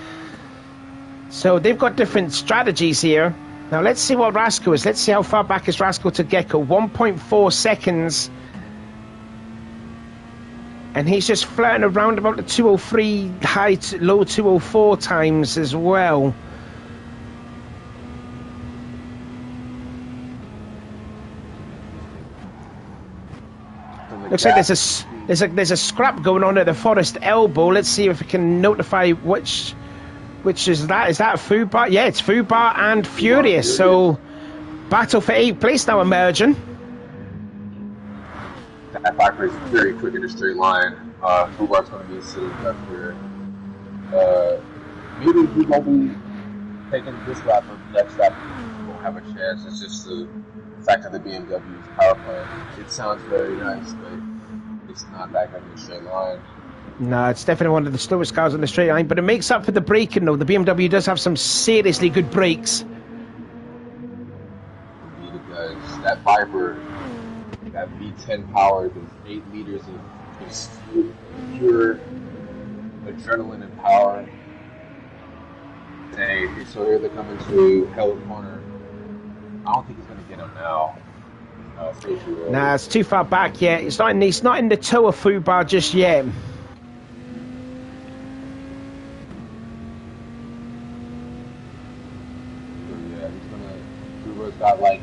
So they've got different strategies here. Now let's see what Rascal is. Let's see how far back is Rascal to Gecko. 1.4 seconds, and he's just flirting around about the 203 low 204 times as well. Looks like there's a scrap going on at the Forest Elbow. Let's see if we can notify which is that. Is that Fubar? Yeah, it's Fubar and Furious. So battle for 8th place now emerging. That Viper is very quick in a straight line. Fubar's going to be sitting up here. Maybe he won't be taking this lap, or next lap he won't have a chance. It's just the fact of the BMW's power plant. It sounds very nice, but it's not that good in a straight line. No, it's definitely one of the slowest cars on the straight line, but it makes up for the braking though. The BMW does have some seriously good brakes. Indeed it does. That Viper, that V10 power, those 8 liters of just pure adrenaline and power. So here they're coming to Hell Corner. I don't think he's going to get him now. Nah, it's too far back yet. He's not in the toe of Fubar just yet. Yeah, Fubar's got like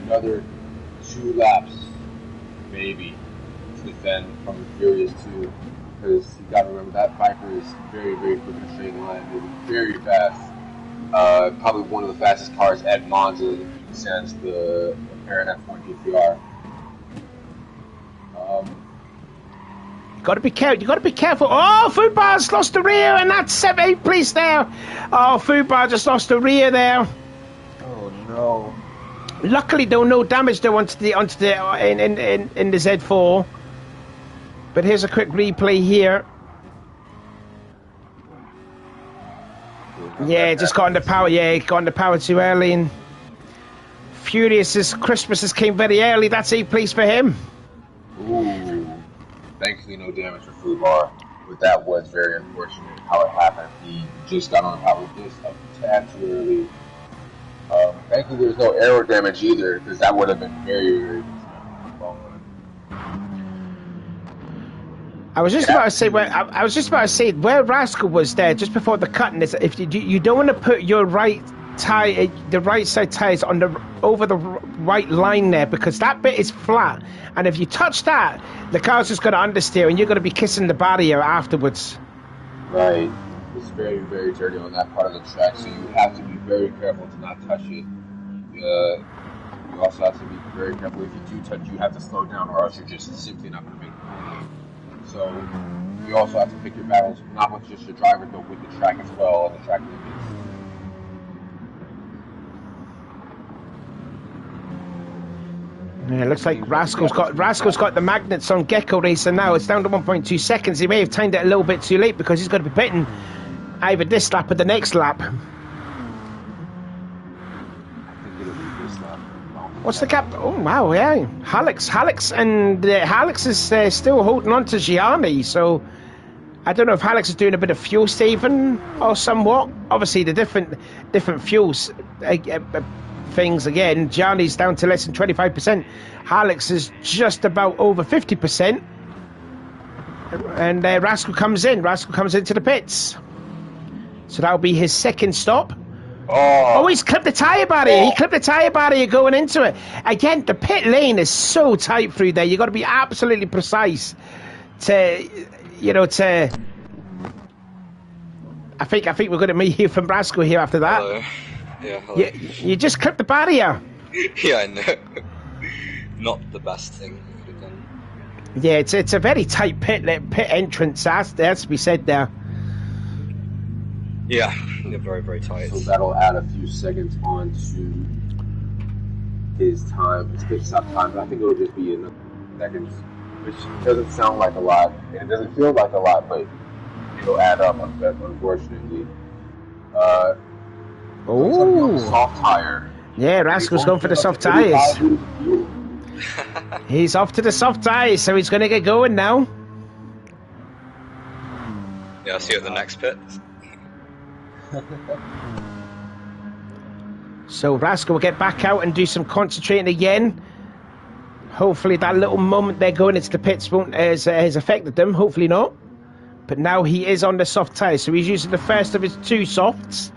another 2 laps, maybe, to defend from the Furious 2. because you got to remember that Viper is very, very quick in a straight line. It's very fast. Probably one of the fastest cars at Monza since the parent F1 GTR. Got to be careful. You got to be careful. Oh, Food Bar's lost the rear, and that's 7th place there. Oh, Food Bar just lost the rear there. Oh no! Luckily, though, no damage though onto the in the Z4. But here's a quick replay here. Yeah, just got under power. Yeah, got under power too early. And Furious's Christmas came very early. That's 8th place for him. Ooh. Thankfully, no damage for Food Bar, but that was very unfortunate how it happened. He just got on power just a tad too early. Thankfully, there's no aero damage either, because that would have been very, very disappointing. I was just about to say where Rascal was there just before the cutting. Is if you don't want to put your right tire, the right side tires on over the right line there, because that bit is flat, and if you touch that, the car's just going to understeer, and you're going to be kissing the barrier afterwards. Right, it's very, very dirty on that part of the track, so you have to be very careful to not touch it. You also have to be very careful if you do touch. You have to slow down, or else you're just simply not going to make it. So you also have to pick your battles, not with just your driver, but with the track as well, and the track limits. Yeah, it looks like Rascal's got the magnets on Gecko Racer now. It's down to 1.2 seconds. He may have timed it a little bit too late because he's got to be pitting either this lap or the next lap. What's the gap? Oh wow, yeah, Hallex, and Hallex is still holding on to Gianni. So I don't know if Hallex is doing a bit of fuel saving or somewhat. Obviously, the different fuels. Things again. Gianni's down to less than 25%. Hallex is just about over 50%. And Rascal comes into the pits. So that'll be his second stop. Oh, he's clipped the tyre barrier. He clipped the tyre barrier going into it. Again, the pit lane is so tight through there. You've got to be absolutely precise I think we're going to hear from Rascal here after that. Hello. Yeah, hello. You just clipped the barrier. Yeah, I know. Not the best thing you could have done. Yeah, it's a very tight pit entrance. That's to be said there. Yeah, they're very, very tight. So that'll add a few seconds on to his time, his pit stop time. But I think it'll just be enough seconds, which doesn't sound like a lot, and it doesn't feel like a lot, but it'll add up, unfortunately. Oh, soft tire. Yeah, Rascal's going for the soft tires. He's off to the soft tires, so he's going to get going now. Yeah, I'll see you at the next pit. So Rascal will get back out and do some concentrating again. Hopefully that little moment they're going into the pits won't has affected them. Hopefully not. But now he is on the soft tires, so he's using the first of his two softs.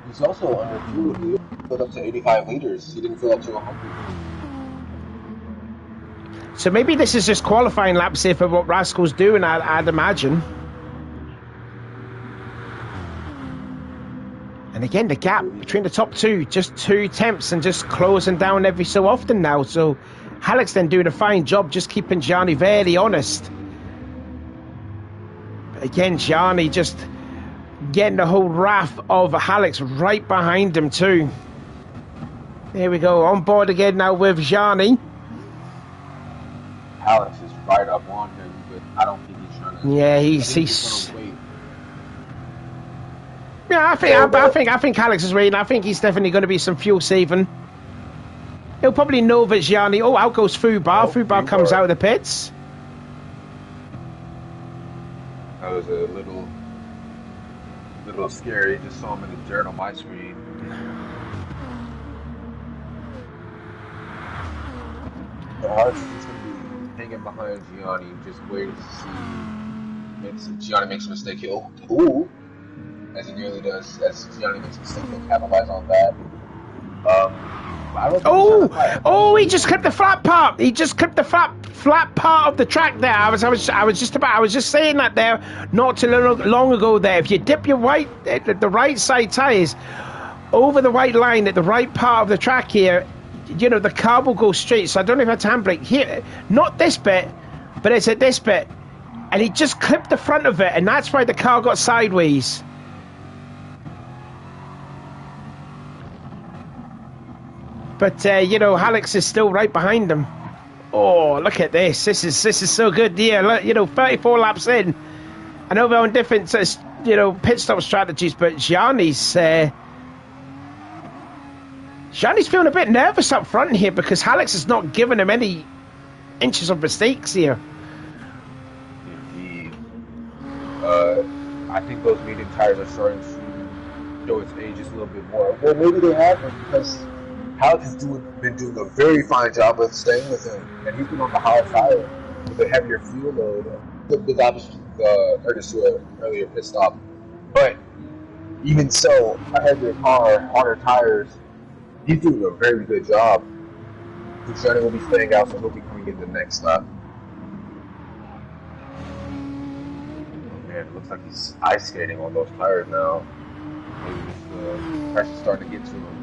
He's also under fuel. He filled up to 85 liters. He didn't fill up to 100. So maybe this is just qualifying laps here for what Rascal's doing, I'd imagine. And again, the gap between the top two, just 2 tenths and just closing down every so often now. So Hallex then doing a fine job just keeping Gianni very honest. But again, Gianni just getting the whole wrath of Hallex right behind him too. There we go, on board again now with Gianni. Hallex is right up on him, but I don't think he's trying to. Yeah, he's yeah, I think Hallex is waiting. I think he's definitely going to be some fuel saving. He'll probably know that Gianni. Oh, out goes Fubar. Fubar comes out of the pits. That was a little scary. Just saw him in the dirt on my screen. But Hallex is just going to be hanging behind Gianni, just waiting to see if Gianni makes a mistake. Ooh, as he nearly does. As Gianni makes a mistake, he'll capitalize on that. I don't think he's trying to fight. Oh, he just clipped the flat part. He just clipped the flat part of the track there. I was just saying that there not too long ago there. If you dip your the right side tires over the white line at the right part of the track here, you know, the car will go straight. So I don't even have to handbrake here. Not this bit, but it's at this bit. And he just clipped the front of it, and that's why the car got sideways. But you know, Alex is still right behind him. Oh, look at this! This is so good. Yeah, look, you know, 34 laps in. I know they're on different, you know, pit stop strategies, but Gianni's feeling a bit nervous up front here because Alex is not giving him any inches of mistakes here. Indeed. I think those medium tires are starting to show its age just a little bit more. Well, maybe they haven't because Alex has been doing a very fine job of staying with him, and he's been on the higher tire with a heavier fuel load. Because obviously, heard us do an earlier pit stop, but even so, a heavier car, harder tires, he's doing a very good job. Johnny will be staying out, so he'll be coming in the next lap. Oh man, it looks like he's ice skating on those tires now. Maybe the pressure's starting to get to him.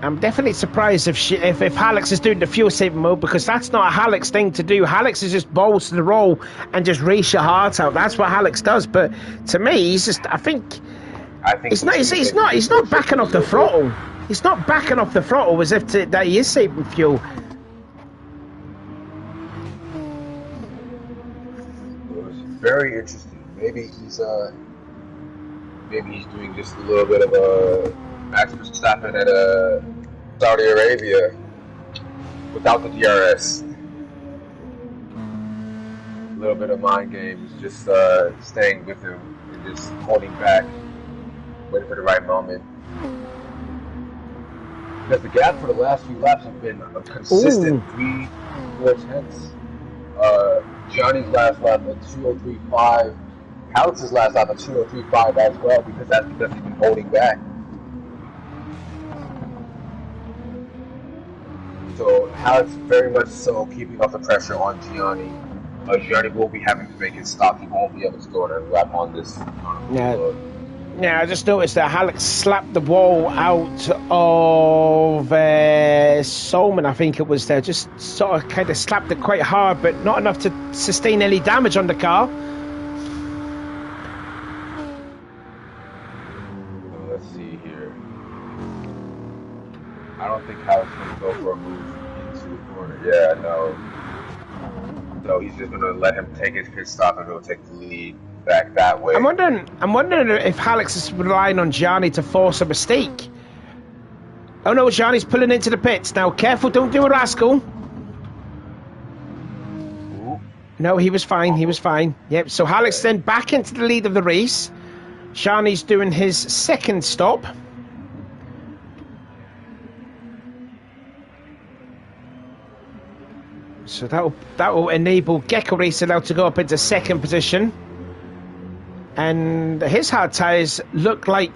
I'm definitely surprised if Alex is doing the fuel saving mode, because that's not a Alex thing to do. Alex is just balls to the roll and just race your heart out. That's what Alex does. But to me, he's just I think he's not backing off the throttle. He's not backing off the throttle as if that he is saving fuel. It was very interesting. Maybe he's doing just a little bit of a Max Verstappen at Saudi Arabia without the DRS. A little bit of mind games, just staying with him and just holding back, waiting for the right moment. Because the gap for the last few laps have been a consistent 3-4 tenths. Johnny's last lap at 2:03.5. Alex's last lap at 2:03.5 as well, that's because he's been holding back. So Alex very much so keeping off the pressure on Gianni. Gianni will be having to make his stop. He won't be able to go on and wrap on this. Yeah, I just noticed that Alex slapped the wall out of Solman, I think it was there. Just sort of kind of slapped it quite hard, but not enough to sustain any damage on the car. Let's see here. I don't think Alex is going to go for a move into the corner. Yeah, no. So he's just going to let him take his pit stop and he'll take the lead back that way. I'm wondering if Alex is relying on Gianni to force a mistake. Oh no, Gianni's pulling into the pits. Now, careful, don't do a rascal. Ooh. No, he was fine, he was fine. Yep, so Alex then back into the lead of the race. Gianni's doing his second stop. So that will enable Gecko Racer now to go up into second position. And his hard tyres look like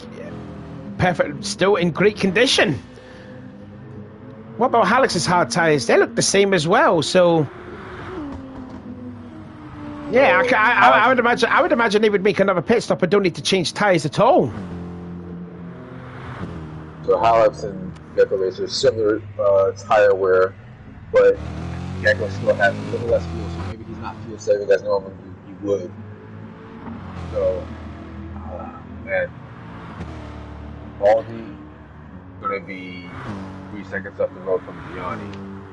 perfect, still in great condition. What about Alex's hard tyres? They look the same as well. So yeah, I would imagine they would make another pit stop and don't need to change tyres at all. So Alex and Gecko Racer similar tire wear, but Gecko still has a little less fuel, so maybe he's not fuel saving as normally he would. So, man, Baldy going to be 3 seconds up the road from Gianni.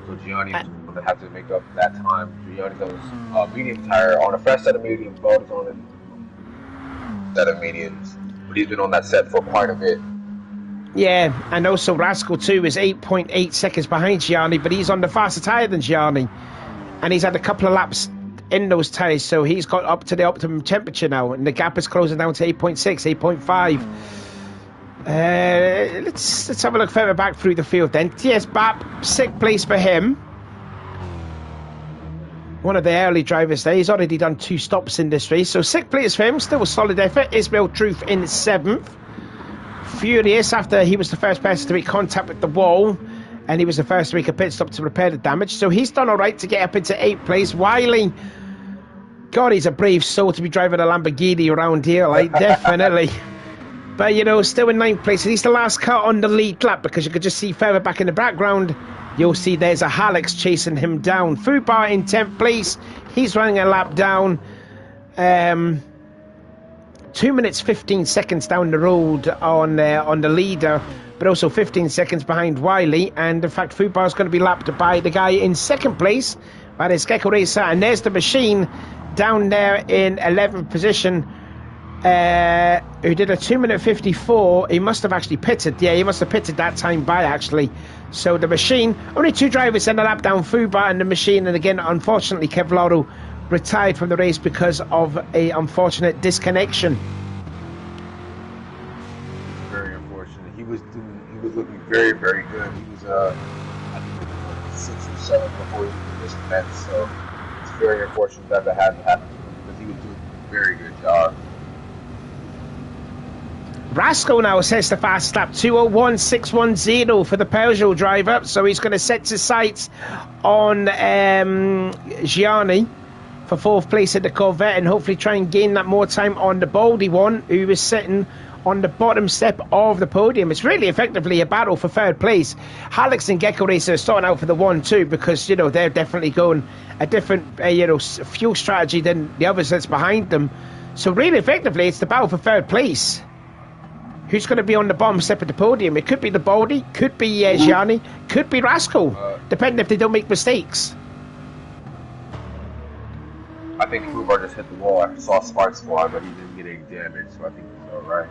So Gianni's going to have to make up that time. Gianni's on his medium tire, on a fresh set of mediums. Baldy's on a set of mediums. But he's been on that set for quite a bit. Yeah, and also Rascal 2 is 8.8 seconds behind Gianni, but he's on the faster tyre than Gianni. And he's had a couple of laps in those tyres, so he's got up to the optimum temperature now, and the gap is closing down to 8.6, 8.5. Let's have a look further back through the field then. TS Bap, 6th place for him. one of the early drivers there. He's already done 2 stops in this race. So 6th place for him, still a solid effort. Ismail Truth in 7th. Furious after he was the first person to make contact with the wall. And he was the first to make a pit stop to repair the damage. So he's done all right to get up into 8th place. Wiley, God, he's a brave soul to be driving a Lamborghini around here, like, definitely. But, you know, still in 9th place. And he's the last car on the lead lap, because you could just see further back in the background, you'll see there's a Hallex chasing him down. Fubar in 10th place. He's running a lap down. 2 minutes 15 seconds down the road on the leader, but also 15 seconds behind Wiley. And in fact, Fubar is going to be lapped by the guy in 2nd place. That is Gecko Racer, and there's the machine down there in 11th position, who did a 2 minute 54. He must have actually pitted. Yeah, he must have pitted that time by, actually. So the machine, only 2 drivers in the lap down, Fubar and the machine. And again, unfortunately, Kevlaro retired from the race because of a unfortunate disconnection. Very unfortunate. He was looking very, very good. He was I think 6th or 7th before he disconnected. So it's very unfortunate that had to happen to him, because he was doing a very good job. Rascal now sets the fast lap, 2:01.610 for the Peugeot driver. So he's going to set his sights on Gianni for 4th place at the Corvette, and hopefully try and gain that more time on the Baldy one, who is sitting on the bottom step of the podium. It's really effectively a battle for 3rd place. Hallex and Gecko Racer are starting out for the 1-2, because, you know, they're definitely going a different fuel strategy than the others that's behind them. So really effectively it's the battle for 3rd place. Who's going to be on the bottom step of the podium? It could be the Baldy, could be Gianni, could be Rascal, depending if they don't make mistakes. I think Fubar just hit the wall. I saw sparks fly, but he didn't get any damage, so I think he's alright.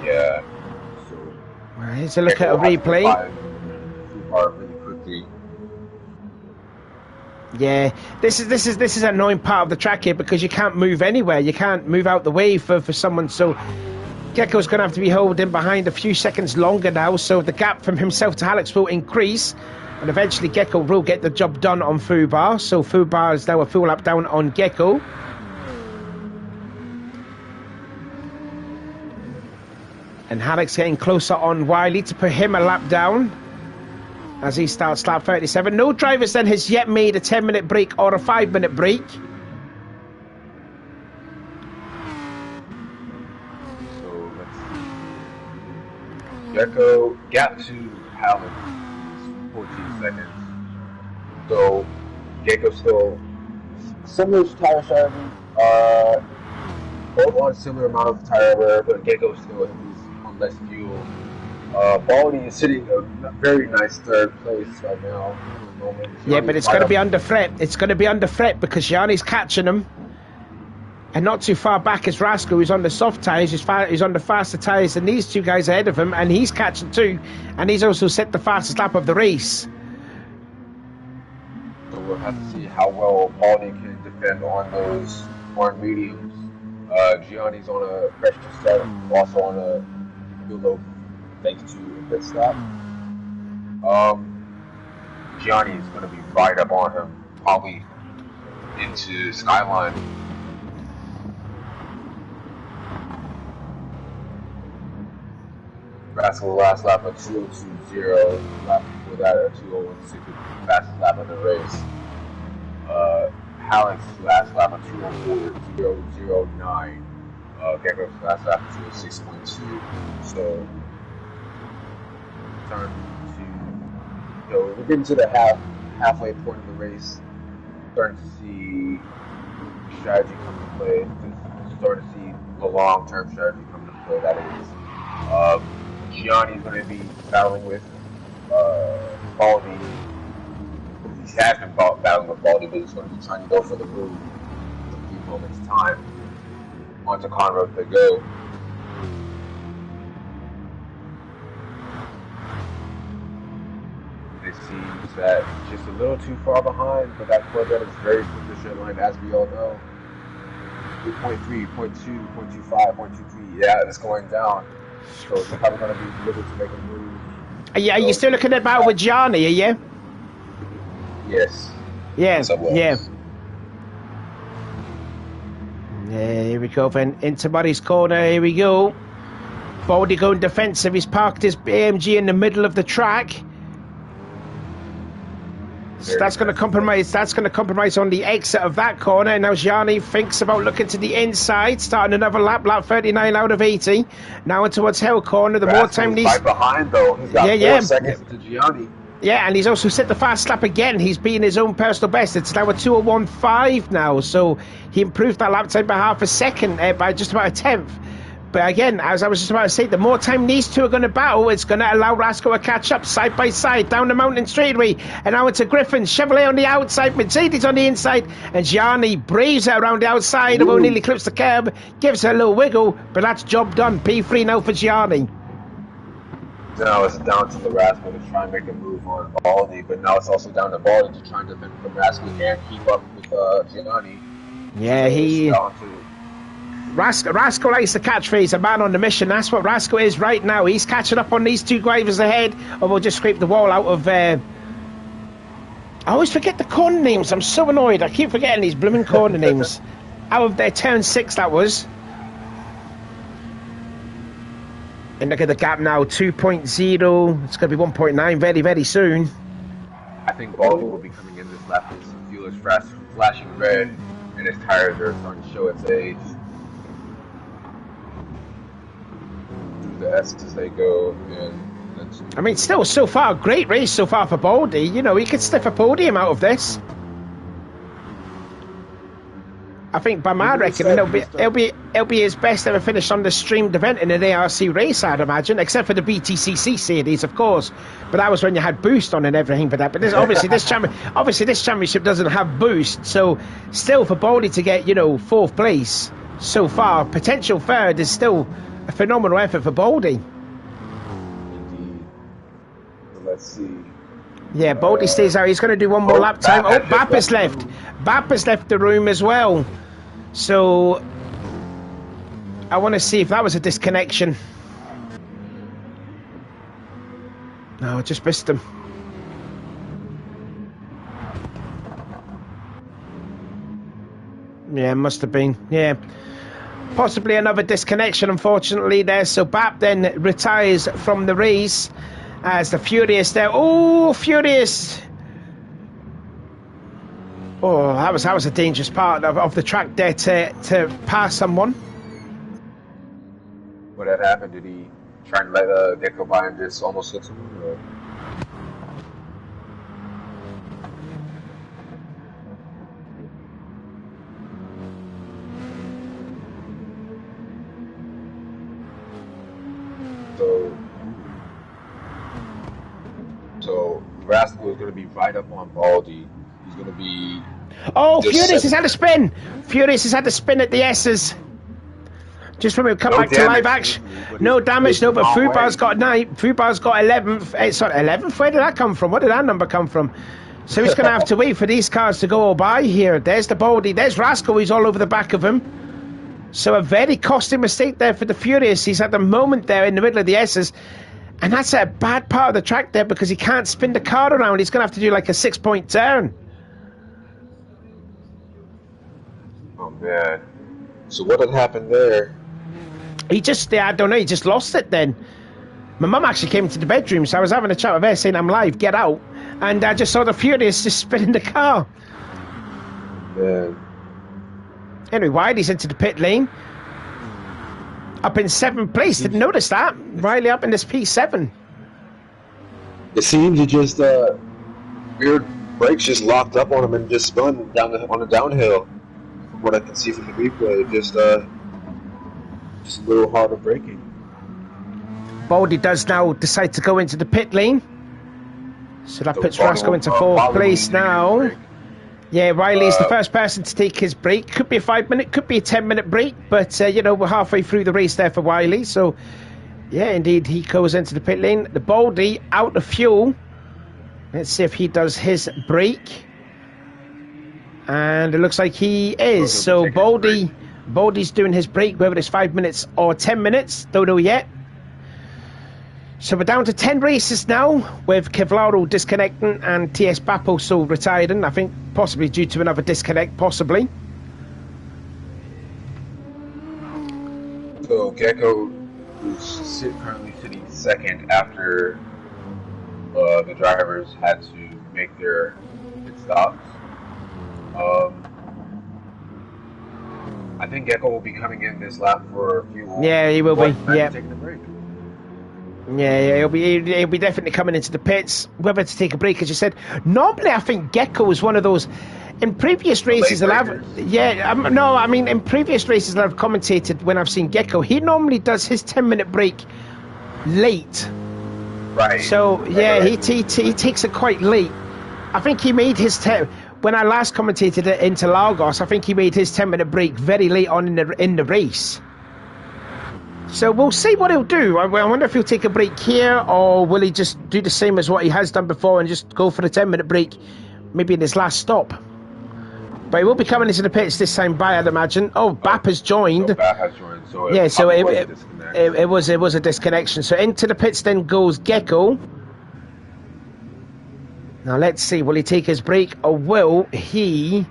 Yeah. So here's a look at a replay. Fubar really quickly. Yeah, this is an annoying part of the track here, because you can't move anywhere. You can't move out the way for someone. So Gecko's going to have to be holding behind a few seconds longer now. So the gap from himself to Hallex will increase. And eventually Gecko will get the job done on Fubar. So Fubar is now a full lap down on Gecko. And Hallex getting closer on Wiley to put him a lap down as he starts lap 37. No drivers then has yet made a 10-minute break or a 5-minute break. So let's see. Gecko gap to Hallex. 14 seconds. So Gecko still similar tire strategy. Both on a similar amount of tire wear, but Gecko still is on less fuel. Baldy is sitting a very nice 3rd place right now. Yeah, but it's going to be under threat. It's going to be under threat because Gianni's catching him. And not too far back is Rascal, who's on the soft tyres. He's on the faster tyres than these 2 guys ahead of him, and he's catching too. And he's also set the fastest lap of the race. So we'll have to see how well Baldy can defend on those hard mediums. Gianni's on a pressure set, also on a low thanks to a pit stop. Gianni is going to be right up on him, probably into Skyline. Rascal last lap of 2:02.0, lap before that at 2:01.6, fastest lap of the race. Hallex last lap of 2:04.009. Gecko's last lap of 2:06.2. So time to go. We're getting to the halfway point of the race. Starting to see strategy come into play. Starting to see the long-term strategy come into play. That is. Gianni's going to be battling with Baldy. He has been battling with Baldy, but he's going to be trying to go for the move in a few moments' time. Onto Conroe they go. It seems that just a little too far behind, but that Corvette is very quick to straight line, as we all know. 0.3, 0.2, 0.25, 0.23. Yeah, it's going down. So it's probably going to be able to make a move. Are you still looking at battle with Gianni, are you? Yes. Yeah, Yes, I was. yeah. Yeah, here we go then. Into Murray's corner, here we go. Baldy going defensive. He's parked his AMG in the middle of the track. So that's going to compromise. That's going to compromise on the exit of that corner. Now Gianni thinks about looking to the inside, starting another lap 39 out of 80. Now into towards Hill corner. The more time needs. Right behind though. He's got 4 seconds to Gianni. Yeah, and he's also set the fast lap again. He's beaten his own personal best. It's now a 2:01.5 now, so he improved that lap time by half a second, by just about a tenth. But again, as I was just about to say, the more time these two are going to battle, it's going to allow Rasco to catch up side by side down the mountain straightaway. And now into Griffin, Chevrolet on the outside, Mercedes on the inside, and Gianni braves it around the outside. Although nearly clips the curb, gives her a little wiggle, but that's job done. P3 now for Gianni. Now it's down to the Rascal to try and make a move on Baldy, but now it's also down to Baldy to try and defend from Rascal and keep up with Gianni. Yeah, Rascal likes the catchphrase, a man on the mission. That's what Rascal is right now. He's catching up on these two drivers ahead, or we'll just scrape the wall out of... I always forget the corner names. I'm so annoyed. I keep forgetting these blooming corner names. Out of their turn 6, that was. And look at the gap now, 2.0. It's going to be 1.9 very, very soon. I think Baldy will be coming in this lap. His fuel is flashing red, and his tires are starting to show its age. The S's as they go, and I mean, still so far, great race so far for Baldy. You know, he could sniff a podium out of this. I think by my reckoning, it'll be his best ever finish on the streamed event in an ARC race, I'd imagine, except for the BTCC series, of course. But that was when you had boost on and everything for that. But this championship doesn't have boost, so still for Baldy to get 4th place so far, potential 3rd is still a phenomenal effort for Baldy. Indeed. Let's see. Yeah, Baldy stays out. He's going to do one more lap time. Oh, Bap has left. Bap has left the room as well. So I want to see if that was a disconnection. No, I just missed him. Yeah, must have been. Yeah. Possibly another disconnection, unfortunately, there. So Bap then retires from the race as the Furious there. Oh, Furious! Oh, that was a dangerous part of the track there to pass someone. What had happened? Did he try and let Gecko by and just almost hit someone? Or? So Rascal is going to be right up on Baldy. He's going to be... Oh, Furious has had a spin! Furious has had a spin at the S's. Just when we come back to live action. No damage, no, but Fubar's got 9. Fubar's got 11th. Sorry, 11th? Where did that come from? Where did that number come from? So he's going to have to wait for these cars to go by here. There's the Baldy. There's Rascal. He's all over the back of him. So a very costly mistake there for the Furious. He's at the moment there in the middle of the S's. And that's a bad part of the track there because he can't spin the car around. He's going to have to do like a 6-point turn. Oh, man. So what had happened there? He just, I don't know, he just lost it then. My mum actually came to the bedroom, so I was having a chat with her saying, I'm live, get out. And I just saw the Furious just spinning the car. Man. Anyway, Wiley's into the pit lane. Up in 7th place, didn't notice that. Riley up in this P7. It seems he just, weird brakes just locked up on him and just spun down on the downhill. From what I can see from the replay, just a little harder braking. Baldy does now decide to go into the pit lane. So that puts Rascal into 4th place now. Yeah, Riley's the first person to take his break. Could be a 5-minute, could be a 10-minute break, but we're halfway through the race there for Wiley. So, yeah, indeed, he goes into the pit lane. The Baldy out of fuel. Let's see if he does his break. And it looks like he is. So Baldy's doing his break, whether it's 5 minutes or 10 minutes. Don't know yet. So we're down to 10 races now, with Kevlaro disconnecting and TS Baposo retiring. I think possibly due to another disconnect, possibly. So Gecko is currently sitting second after the drivers had to make their pit stops. I think Gecko will be coming in this lap for fuel. Yeah, he will be. Yeah. Taking a break. Yeah, he'll be definitely coming into the pits, whether to take a break, as you said. Normally, I think Gecko is one of those. In previous races, in previous races that I've commentated when I've seen Gecko, he normally does his 10-minute break late. Right. So yeah, he takes it quite late. I think he made his when I last commentated it into Lagos. I think he made his 10-minute break very late on in the race. So we'll see what he'll do. I wonder if he'll take a break here, or will he just do the same as what he has done before and just go for the 10-minute break, maybe in his last stop. But he will be coming into the pits this time by, I'd imagine. Oh, Bap has joined. So Bap has joined. So yeah, so it was a disconnection. So into the pits then goes Gecko. Now let's see, will he take his break, or will he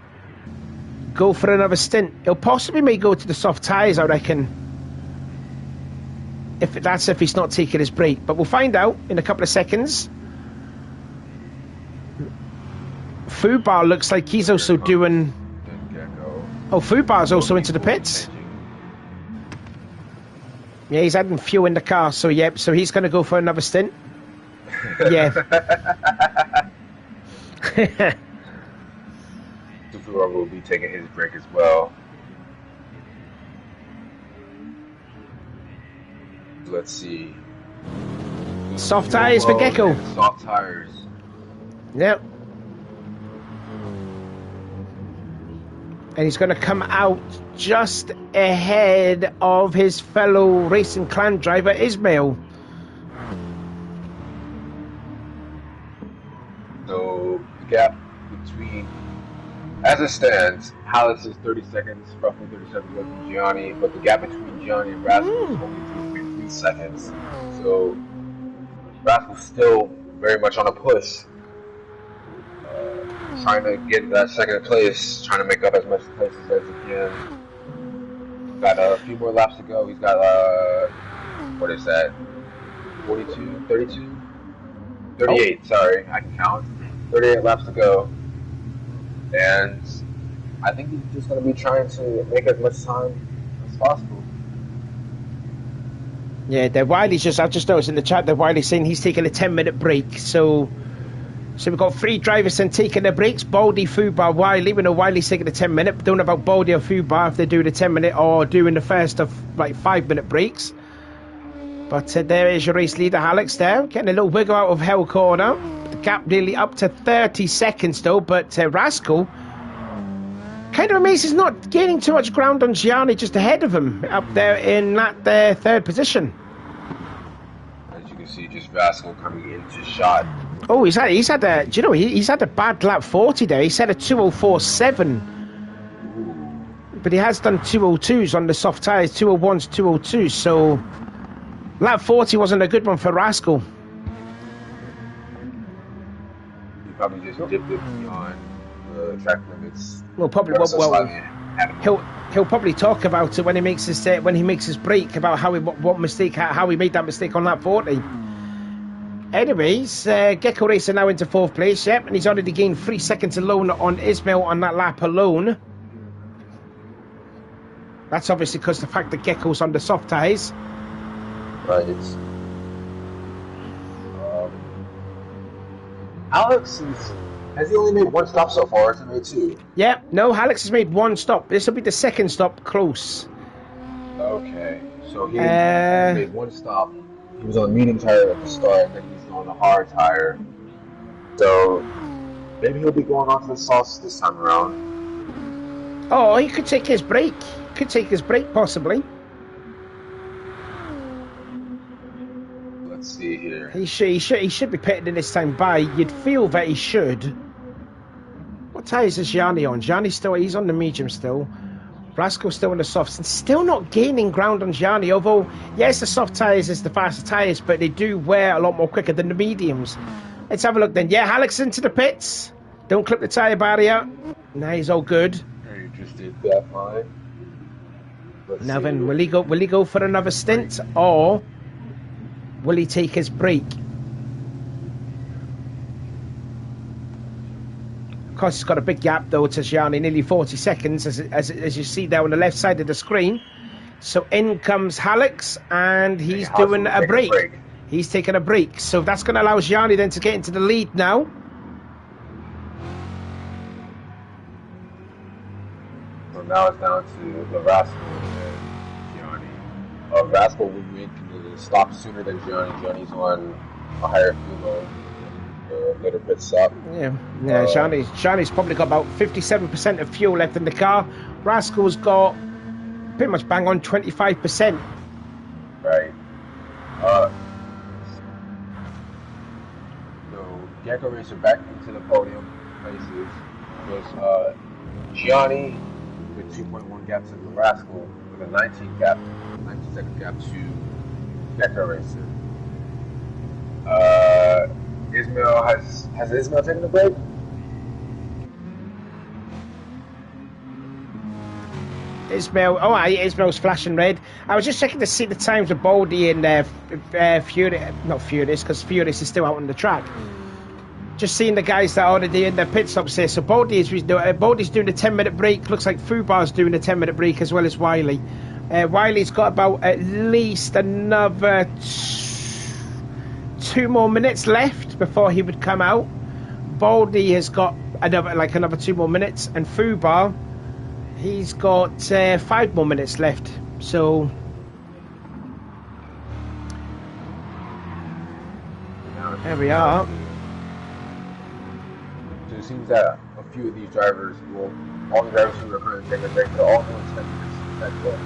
go for another stint? He'll possibly may go to the soft tyres, I reckon. If he's not taking his break. But we'll find out in a couple of seconds. Fubar looks like he's also doing... Oh, Fubar's also into the pits. Yeah, he's adding fuel in the car, so yep, so he's going to go for another stint. Yeah. Fubar will be taking his break as well. Let's see. Soft tyres for Gecko. Soft tires. Yep. And he's going to come out just ahead of his fellow Racing Clan driver, Ismail. So, the gap between, as it stands, Hallex is 30 seconds, roughly 30 seconds away from Gianni, but the gap between Gianni and Rascal is only 2.3 seconds. So, Rascal's still very much on a push. Trying to get that second place, trying to make up as much places as he can. Got a few more laps to go. He's got, what is that? 42, 32? 38, sorry, I can count. 38 laps to go. And I think he's just going to be trying to make as much time as possible. Yeah, Wiley's I've just noticed in the chat that Wiley's saying he's taking a 10-minute break, so we've got 3 drivers then taking their breaks. Baldy, Fubar, Wiley. We know Wiley's taking a 10-minute. Don't know about Baldy or Fubar if they're doing a 10-minute or doing the first of like 5-minute breaks. But there is your race leader, Hallex, there. Getting a little wiggle out of Hell Corner. The gap nearly up to 30 seconds though, but Rascal kind of amazed he's not gaining too much ground on Gianni just ahead of him up there in that 3rd position. As you can see, just Rascal coming into shot. Oh, he's had a, do you know, he's had a bad lap 40 there. He's had a 2:04.7. But he has done 2:02s on the soft tyres, 2:01s, 2:02s. So lap 40 wasn't a good one for Rascal. He probably just dipped it beyond the track limits. Well, probably. He'll probably talk about it when he makes his break about how he made that mistake on lap 40. Anyways, Gecko Racer now into 4th place, yep, and he's already gained 3 seconds alone on Ismail on that lap alone. That's obviously because the fact that Gecko's on the soft tyres. Right. Hallex has he only made 1 stop so far, or has he made 2? Yeah, no, Hallex has made 1 stop. This will be the 2nd stop close. Okay, so he made 1 stop. He was on the medium tire at the start, and then he's on the hard tire. So maybe he'll be going on to the softs this time around. Oh, he could take his break. Possibly. Let's see here. He should be pitting in this time by. You'd feel that he should. What tyres is Gianni on? Gianni's still, he's on the medium still. Blasco's still in the softs and still not gaining ground on Gianni, although, yes, the soft tyres is the faster tyres, but they do wear a lot more quicker than the mediums. Let's have a look then. Yeah, Alex into the pits. Don't clip the tyre barrier. Now he's all good. You just did that fine. Now then, will he go for another stint, or will he take his break? Of course, he's got a big gap though to Gianni, nearly 40 seconds, as you see there on the left side of the screen. So in comes Alex, and he's doing a break. He's taking a break, so that's going to allow Gianni then to get into the lead now. So now it's down to Rascal and Gianni. Rascal would make the stop sooner than Gianni. Gianni's on a higher fuel load. Later pit stop. Yeah. Gianni's probably got about 57% of fuel left in the car. Rascal's got pretty much bang on 25%. Right. So Gecko Racer back into the podium places. There's Gianni with 2.1 gaps to Rascal with a 19-second gap to Gecko Racer. Ismail has Ismail taken a break? Ismail's flashing red. I was just checking to see the times of Baldy and not Furious, because Furious is still out on the track. Just seeing the guys that are already in their pit stops here. So Baldy's doing a 10-minute break. Looks like Fubar's doing a 10-minute break, as well as Wiley. Wiley's got about at least another 2 more minutes left before he would come out. Baldy has got another 2 more minutes, and Fubar, he's got 5 more minutes left. So there we are. So it seems that a few of these drivers, all the drivers who are currently taking a break, they're all doing 10 minutes. That's good.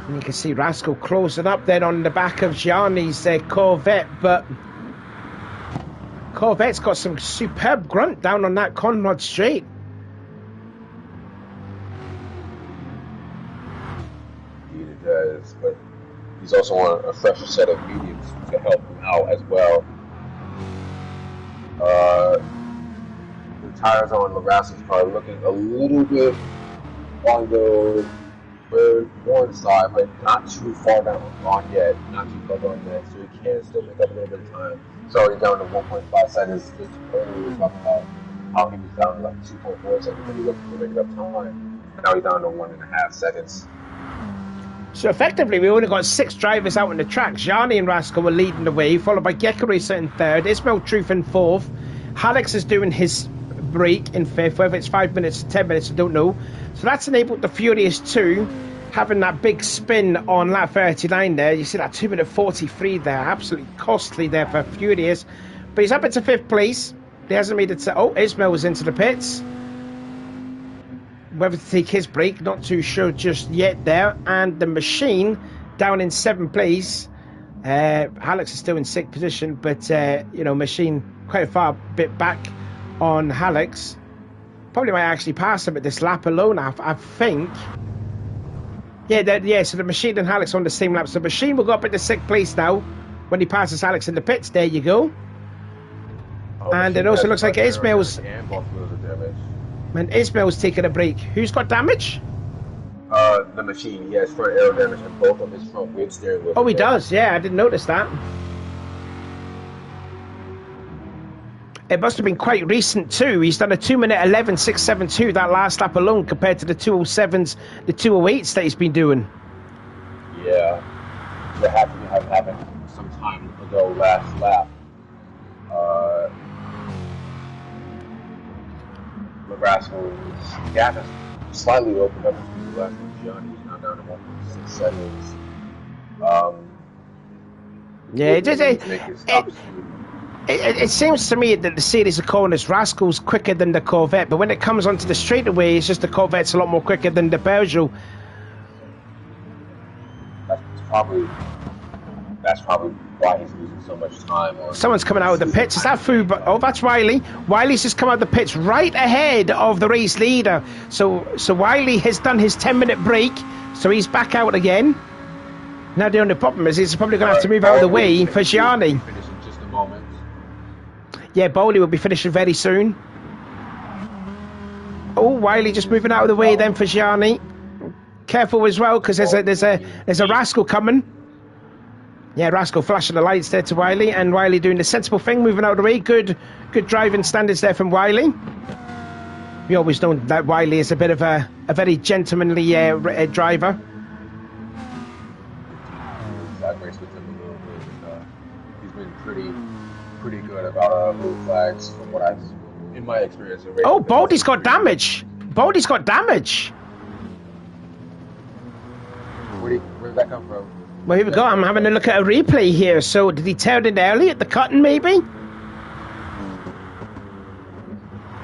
And you can see Rascal closing up then on the back of Gianni's Corvette, but Corvette's got some superb grunt down on that Conrod straight. Indeed it does, but he's also on a fresher set of mediums to help him out as well. The tires on Rascal's car looking a little bit on the one side, but not too far down on yet, not too far down yet, so he can still make up a little bit of time. So he's down to 1.5 seconds. Just earlier we were talking about how he was down to like 2.4 seconds when he looked for making up time. Now he's down to 1.5 seconds. So effectively, we only got 6 drivers out on the track. Gianni and Rascal were leading the way, followed by Gecko Racer in 3rd, Ismail Truth in 4th. Alex is doing his break in 5th, whether it's 5 minutes or 10 minutes, I don't know. So that's enabled the Furious 2 having that big spin on lap 39 there. You see that 2 minute 43 there, absolutely costly there for Furious. But he's up into 5th place. He hasn't made it to... Oh, Ismail was into the pits. Whether to take his break, not too sure just yet there. And the machine down in 7th place. Alex is still in 6th position, but machine quite a far bit back on Alex. Probably might actually pass him at this lap alone, I think. So the machine and Alex on the same lap. So the machine will go up into 6th place now when he passes Alex in the pits. There you go. And it also looks like Ismail's... And Ismail's taking a break. Who's got damage? The machine. He has front aero damage and both of his front wheel steering wheels. Oh, he does. Yeah, I didn't notice that. It must have been quite recent too. He's done a 2 minute 11.672 that last lap alone compared to the 207s, the 208s that he's been doing. Yeah, that had to have happened some time ago last lap. Rascal's gap has slightly opened up between the last and Gianni. He's now down to 1.6 seconds. It seems to me that the series of corners, Rascal's quicker than the Corvette, but when it comes onto the straightaway, it's just the Corvette's a lot more quicker than the Peugeot. That's probably why he's losing so much time. Or someone's coming out of the pits. Is that Fuba? Oh, that's Wiley. Wiley's just come out of the pits right ahead of the race leader. So Wiley has done his 10-minute break, so he's back out again. Now the only problem is he's probably going to have to move out of the way for Gianni. Finish in just a moment. Yeah, Bowley will be finishing very soon. Oh, Wiley just moving out of the way then for Gianni. Careful as well, because there's a Rascal coming. Yeah, Rascal flashing the lights there to Wiley, and Wiley doing the sensible thing, moving out of the way. Good driving standards there from Wiley. We always know that Wiley is a bit of a very gentlemanly driver. I've raced with him a little bit. He's been pretty good about blue flags from what I've, in my experience. Oh, Baldy's got damage. Baldy's got damage. Where'd that come from? Well, here we go. I'm having a look at a replay here. So, did he turn it early at the cutting, maybe?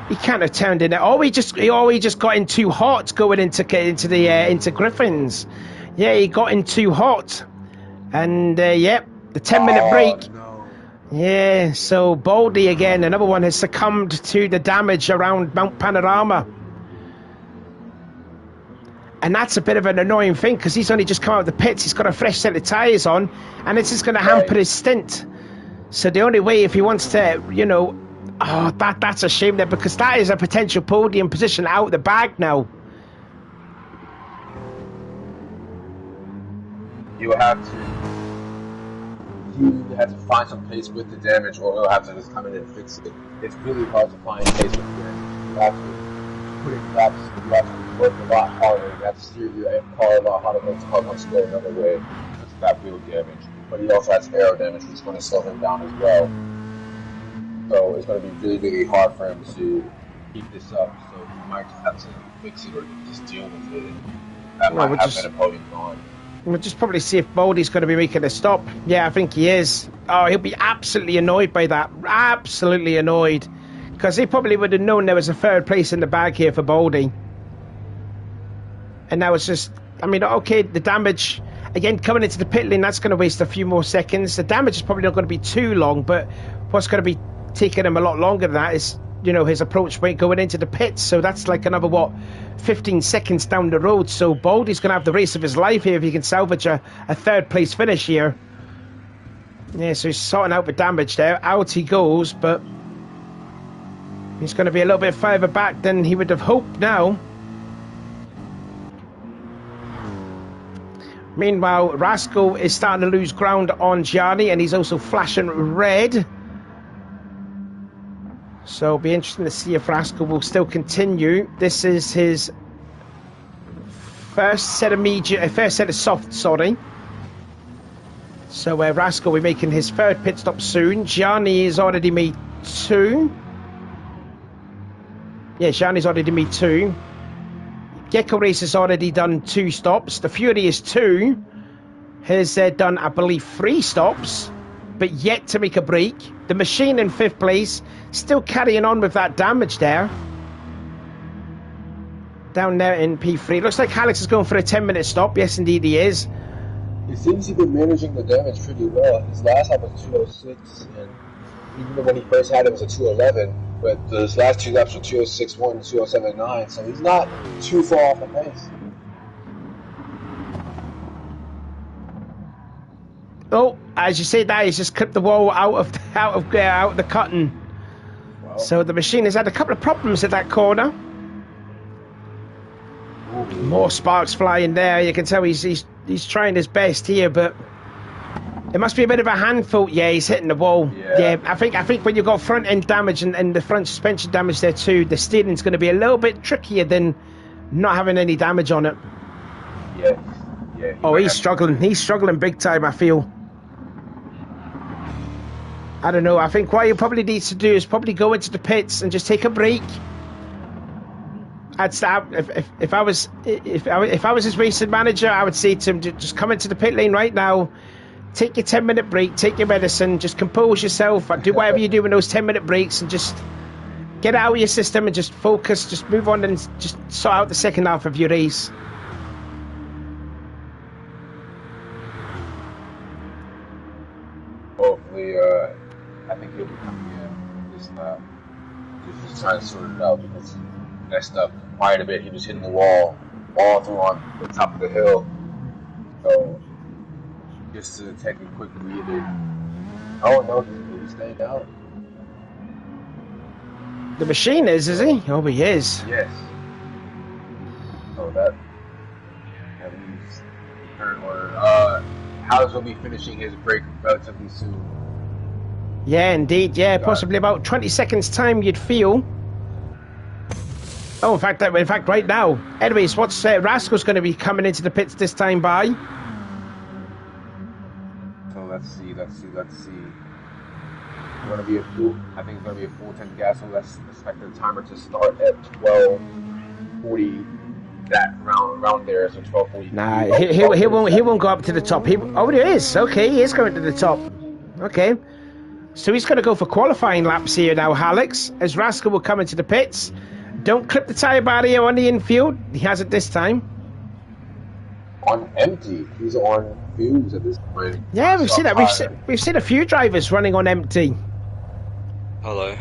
He can't have turned in it. He just got in too hot going into Griffins. Yeah, he got in too hot, and the 10-minute break. No. Yeah, so Baldy again, another one has succumbed to the damage around Mount Panorama. And that's a bit of an annoying thing, because he's only just come out of the pits. He's got a fresh set of tyres on, and it's just going to hamper his stint. So the only way, if he wants to, that's a shame there, because that is a potential podium position out of the bag now. You have to find some pace with the damage, or he'll have to just come in and fix it. It's really hard to find pace with the damage. You have to put in laps, you have to work a lot harder, you have to steer your car a lot harder, it's hard to go another way because of that wheel damage. But he also has aero damage, which is going to slow him down as well. So it's going to be really, really hard for him to keep this up. So you might just have to fix it or just deal with it. That might have been a podium on. We'll just probably see if Baldy's going to be making a stop. Yeah, I think he is. Oh, he'll be absolutely annoyed by that. Absolutely annoyed. Because he probably would have known there was a third place in the bag here for Baldy. And now it's just, okay, the damage, again, coming into the pit lane, that's going to waste a few more seconds. The damage is probably not going to be too long, but what's going to be taking him a lot longer than that is, his approach point going into the pits. So that's like another, 15 seconds down the road. So Baldy's going to have the race of his life here if he can salvage a third place finish here. Yeah, so he's sorting out the damage there. Out he goes, but he's going to be a little bit further back than he would have hoped now. Meanwhile, Rascal is starting to lose ground on Gianni, and he's also flashing red. So it'll be interesting to see if Rascal will still continue. This is his first set of softs, sorry. So Rascal will be making his third pit stop soon. Gianni has already made 2. Yeah, Gianni's already made 2. Gecko Race has already done 2 stops. The Furious 2 has done, I believe, 3 stops, but yet to make a break. The Machine in 5th place, still carrying on with that damage there. Down there in P3. Looks like Alex is going for a 10-minute stop. Yes, indeed he is. He seems to be managing the damage pretty well. His last lap was 206, and even when he first had it, was a 211. But those last 2 laps were 206.1 and 207.9, so he's not too far off the pace. Oh, as you say that, he's just clipped the wall out of the cutting. Wow. So the Machine has had a couple of problems at that corner. Ooh. More sparks flying there. You can tell he's trying his best here, but it must be a bit of a handful. Yeah, he's hitting the wall. Yeah, I think when you've got front end damage and the front suspension damage there too, the steering's going to be a little bit trickier than not having any damage on it. Yeah. Oh, he's struggling. He's struggling big time, I feel. I don't know. I think what he probably needs to do is probably go into the pits and just take a break. I'd stop if I was his racing manager. I would say to him, just come into the pit lane right now. Take your 10-minute break, take your medicine, just compose yourself, do whatever you do in those 10-minute breaks, and just get out of your system and just focus, just move on and just sort out the second half of your race. this lap. He was just trying to sort it out because he messed up quite a bit. He was hitting the wall all through on the top of the hill. So just to take a quick breather. Oh no, he's staying out. The machine is he? Oh, he is. Yes. So that leaves the current order. Howes will be finishing his break relatively soon. Yeah, indeed. Yeah, possibly about 20 seconds time, you'd feel. Oh, in fact, right now. Anyways, what's Rascal's going to be coming into the pits this time by? So let's see. Going to be a full. I think it's going to be a full tank of gas. So let's expect the timer to start at 12:40. That round there, so 12:40. Nah, he won't go up to the top. Oh, he is. Okay, he is going to the top. Okay. So he's going to go for qualifying laps here now, Alex, as Rascal will come into the pits. Don't clip the tyre barrier on the infield. He has it this time. On empty. He's on fumes at this point. Yeah, we've seen that. We've seen a few drivers running on empty. Hello.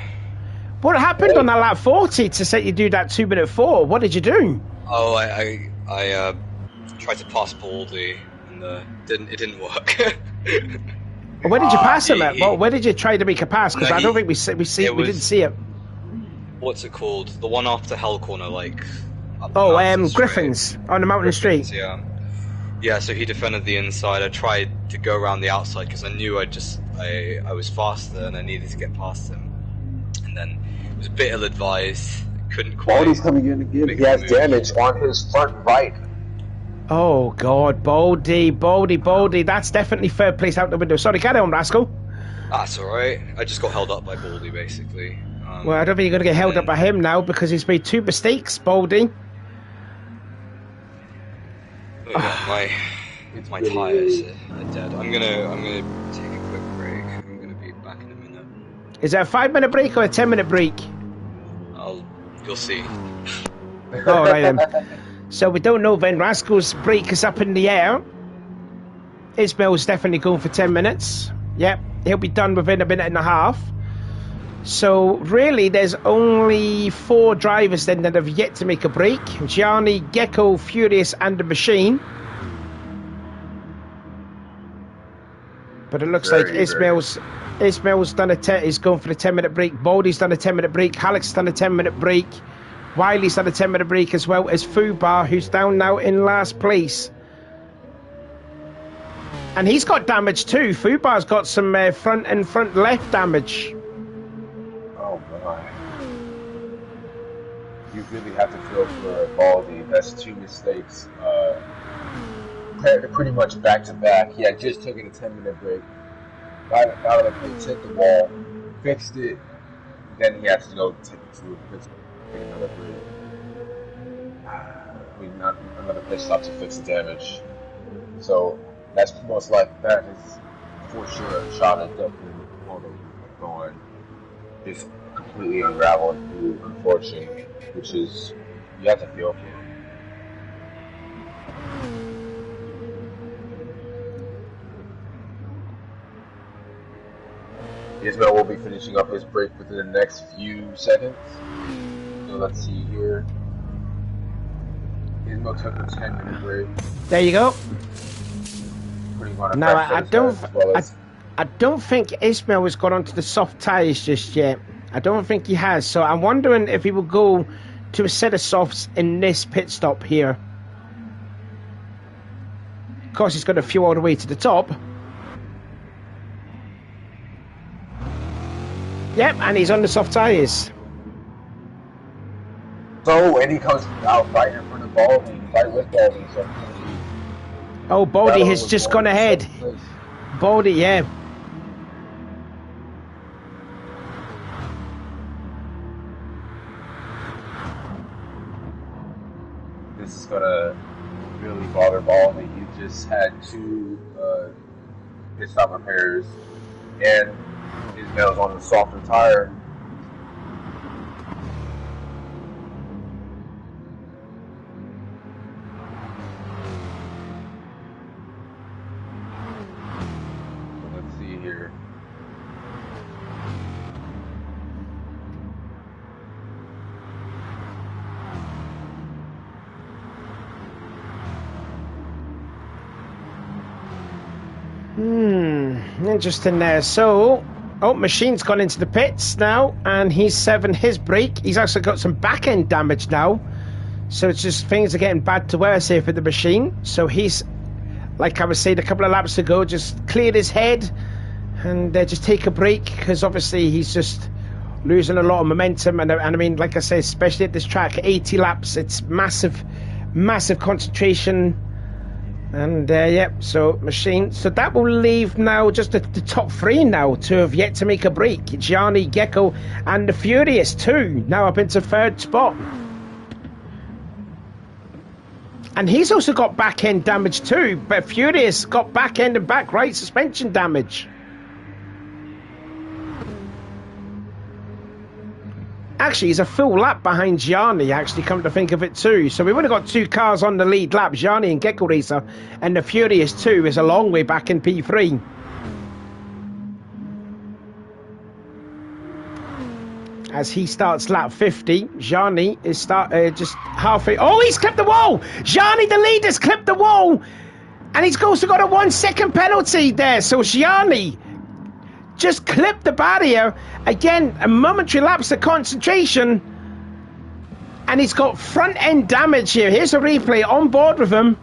What happened on that lap 40 to say you do that 2-minute 4? What did you do? Oh, I tried to pass Baldy and it didn't work. Where did you pass him at? Well, where did you try to make a pass? Because I don't think we didn't see it. What's it called? The one after Hell Corner, like. Griffins on the mountain street. Yeah. So he defended the inside. I tried to go around the outside because I knew I was faster and I needed to get past him. And then it was a bit ill-advised. Couldn't quite. Baldy's coming in again. He has damage on his front right. Oh God, Baldy. That's definitely third place out the window. Sorry, carry on, Rascal. That's alright. I just got held up by Baldy, basically. Well, I don't think you're going to get held up by him now because he's made 2 mistakes, Baldy. My tires are dead. I'm gonna take a quick break. I'm gonna be back in a minute. Is that a 5-minute break or a 10-minute break? You'll see. All right then. So we don't know then. Rascal's break is up in the air. Ismail's definitely going for 10 minutes. Yep, he'll be done within a minute and a half. So really, there's only 4 drivers then that have yet to make a break: Gianni, Gecko, Furious, and the Machine. But it looks like Ismail's done he's going for the 10-minute break. Baldy's done a 10-minute break. Alex done a 10-minute break. Wiley's done a 10-minute break, as well as Fubar, who's down now in last place. And he's got damage too. Fubar's got some front and front left damage. Oh my. You really have to feel for Baldy. That's 2 mistakes. Pretty much back to back. He had just taken a 10-minute break. Got out of the pits, hit the wall, fixed it. Then he has to go take it to the pits. Another break. Another pit stop to fix the damage. So that's most like that is for sure a shot at definitely going just completely unraveled through unfortunately, which is you have to feel for. Ismail will be finishing up his break within the next few seconds. So let's see here. Ismail took a 10-minute break. There you go. Now I don't think Ismail has got onto the soft tyres just yet. I don't think he has. So I'm wondering if he will go to a set of softs in this pit stop here. Of course, he's got to fuel all the way to the top. Yep, and he's on the soft tyres. So, and he comes out right in front of Baldy, right with Baldy. So oh, Baldy has just gone ahead. Baldy, yeah. This is going to really bother Baldy. He just had 2 pit stop repairs, and Ismail's on the softer tire. So let's see here. Interesting there. So, Machine's gone into the pits now, and he's severing his brake. He's also got some back-end damage now. So it's just things are getting bad to worse here for the Machine. So he's, like I was saying a couple of laps ago, just cleared his head and just take a break, because obviously he's just losing a lot of momentum. And I mean, like I said, especially at this track, 80 laps, it's massive concentration. And so Machine. So that will leave now just the top three now to have yet to make a break. Gianni, Gecko, and the Furious too, now up into third spot. And he's also got back end damage too, but Furious got back end and back right suspension damage. Actually, he's a full lap behind Gianni, actually, come to think of it too. So we've only got 2 cars on the lead lap, Gianni and Gecko Racer, and the Furious 2 is a long way back in P3. As he starts lap 50, Gianni is just halfway. Oh, he's clipped the wall! Gianni, the leader's clipped the wall! And he's also got a 1 second penalty there. So Gianni just clipped the barrier. Again, a momentary lapse of concentration. And he's got front end damage here. Here's a replay on board with him.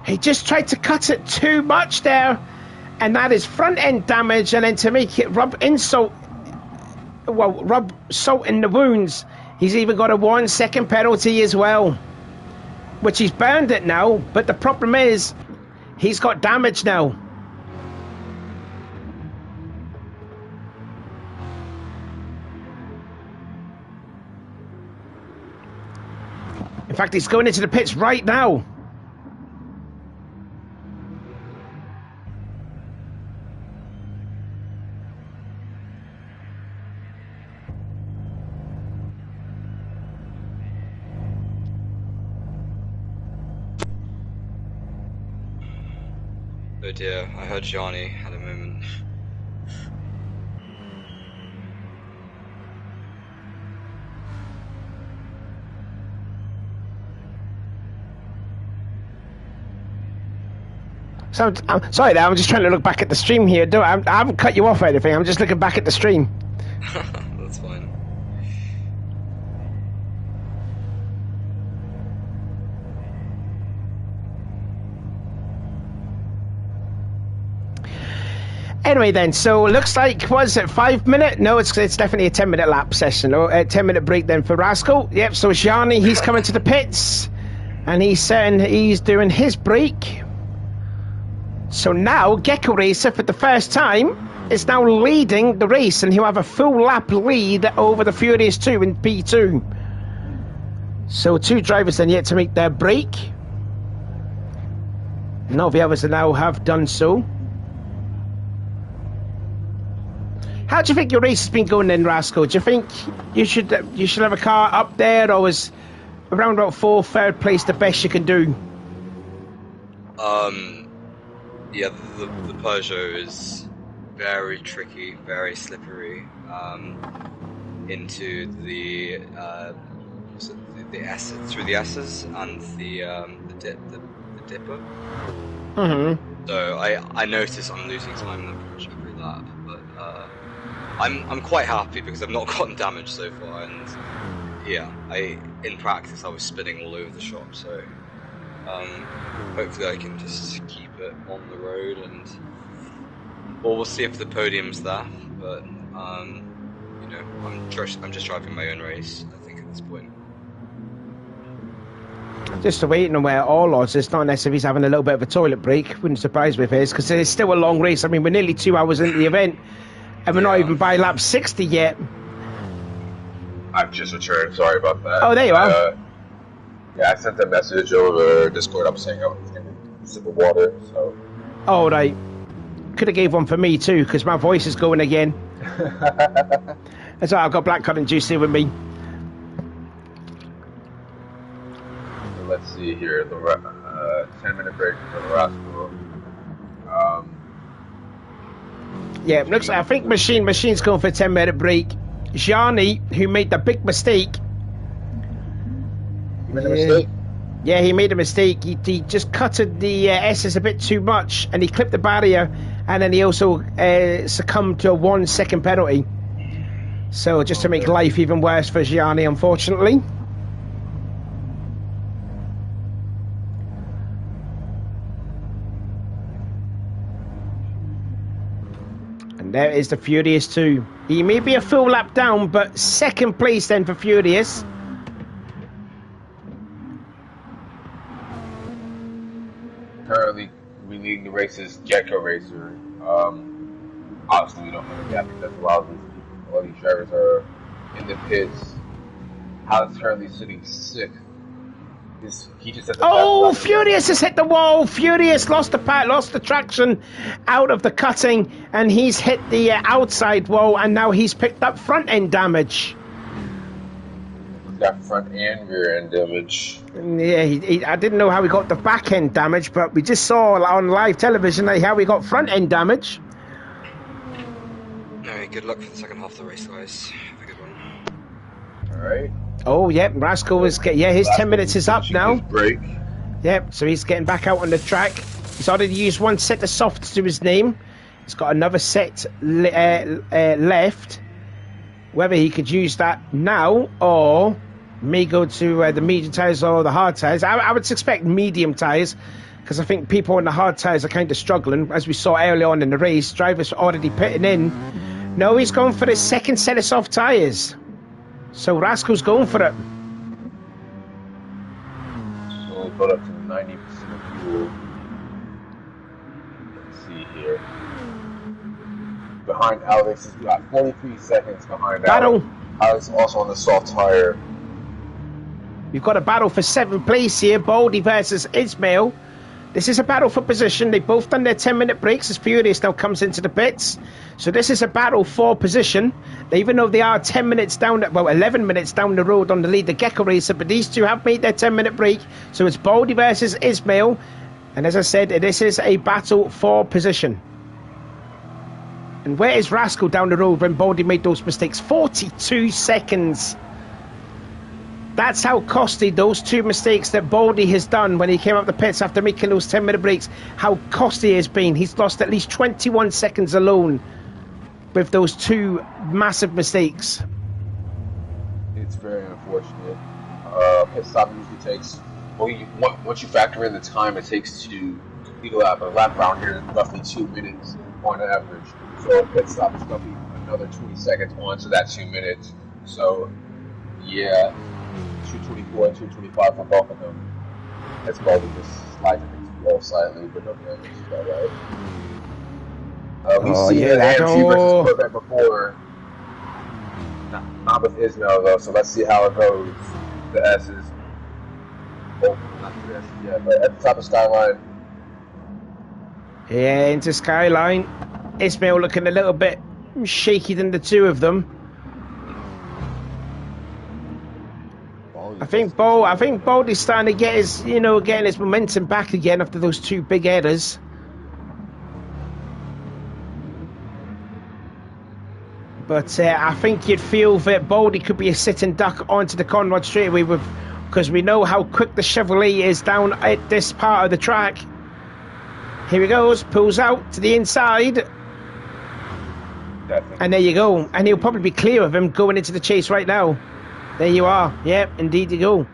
He just tried to cut it too much there. And that is front end damage. And then to make it rub salt in the wounds, he's even got a 1 second penalty as well, which he's burned it now. But the problem is, he's got damage now. In fact, he's going into the pits right now. Oh dear, I heard Gianni had a moment. So I'm sorry there, I'm just trying to look back at the stream here. I haven't cut you off or anything, I'm just looking back at the stream. That's fine. Anyway then, so it looks like, was it 5 minute? No, it's definitely a 10-minute lap session, or a 10-minute break then for Rascal. Yep, so Gianni, he's coming to the pits, and he's doing his break. So now, Gecko Racer, for the first time, is now leading the race, and he'll have a full lap lead over the Furious 2 in P2. So 2 drivers then yet to make their break. None of the others now have done so. How do you think your race has been going then, Rascal? Do you think you should have a car up there, or was around about 4th, 3rd place the best you can do? Yeah, the Peugeot is very tricky, very slippery into the S, through the S's and the dipper. Mm-hmm. So I notice I'm losing time in the approach every lap, but I'm quite happy because I've not gotten damage so far, and yeah, in practice I was spinning all over the shop, so hopefully I can just keep it on the road, and we'll see if the podium's there, but you know, I'm just driving my own race, I think, at this point. Just waiting on where all odds. It's not necessarily he's having a little bit of a toilet break. Wouldn't surprise me if it is, because it's still a long race. I mean, we're nearly 2 hours into the event, and we're not even by lap 60 yet. I've just returned. Sorry about that. Oh, there you are. Yeah, I sent a message over Discord. I'm saying I was going to sip of water. So. Oh, right. Could have gave one for me too, because my voice is going again. That's all right, I've got black cotton juice here with me. So let's see here. The 10-minute break for the Rascal. Yeah, looks like, I think Machine's going for a 10-minute break. Gianni, who made the big mistake. You made a mistake? Yeah, he made a mistake. He just cutted the S's a bit too much, and he clipped the barrier, and then he also succumbed to a 1 second penalty. So just to make life even worse for Gianni, unfortunately. And there is the Furious 2. He may be a full lap down, but second place then for Furious. Currently, we leading the race is Gecko Racer. Obviously, we don't know the gap because a lot of these drivers are in the pits. Alex currently sitting 6th. He just has Furious has hit the wall. Furious lost the traction out of the cutting, and he's hit the outside wall, and now he's picked up front end damage. He's got front and rear end damage. Yeah, I didn't know how he got the back end damage, but we just saw on live television how he got front end damage. Alright, good luck for the second half of the race, guys. Have a good one. Alright. Oh, yep, Rascal is his 10 minutes is up now. Break. Yep, so he's getting back out on the track. He's already used one set of softs to his name. He's got another set left. Whether he could use that now or may go to the medium tyres or the hard tyres. I would suspect medium tyres, because I think people on the hard tyres are kind of struggling. As we saw early on in the race, drivers are already pitting in. No, he's going for the second set of soft tyres. So Rascal's going for it. So only put up to 90% of fuel. Let's see here. Behind Alex, he's got 43 seconds behind Battle. Alex also on the soft tire. We've got a battle for 7th place here. Baldy versus Ismail. This is a battle for position. They've both done their 10-minute breaks as Furious now comes into the pits. So this is a battle for position. Even though they are 10 minutes down, 11 minutes down the road on the lead, the Gecko Racer, but these two have made their 10-minute break. So it's Baldy versus Ismail. And as I said, this is a battle for position. And where is Rascal down the road when Baldy made those mistakes? 42 seconds. That's how costly those two mistakes that Baldy has done when he came up the pits after making those 10-minute breaks, how costly it has been. He's lost at least 21 seconds alone with those two massive mistakes. It's very unfortunate. Pit stop usually takes, once you factor in the time it takes to complete a lap around here is roughly 2 minutes on average. So a pit stop is going to be another 20 seconds onto that 2 minutes. So, yeah. 224 and 225 for both of them. That's probably just sliding into the wall slightly, but no damage. All right. We've seen the AMG versus Corvette before. Not with Ismail though, so let's see how it goes. The S's. Oh, not the S yet, but at the top of Skyline. Yeah, into Skyline. Ismail looking a little bit shaky than the two of them. I think Baldy's starting to get his, getting his momentum back again after those two big headers. But I think you'd feel that Baldy could be a sitting duck onto the Conrad straight away, because we know how quick the Chevrolet is down at this part of the track. Here he goes, pulls out to the inside. Definitely. And there you go. And he'll probably be clear of him going into the chase right now. There you are. Yep, indeed you go.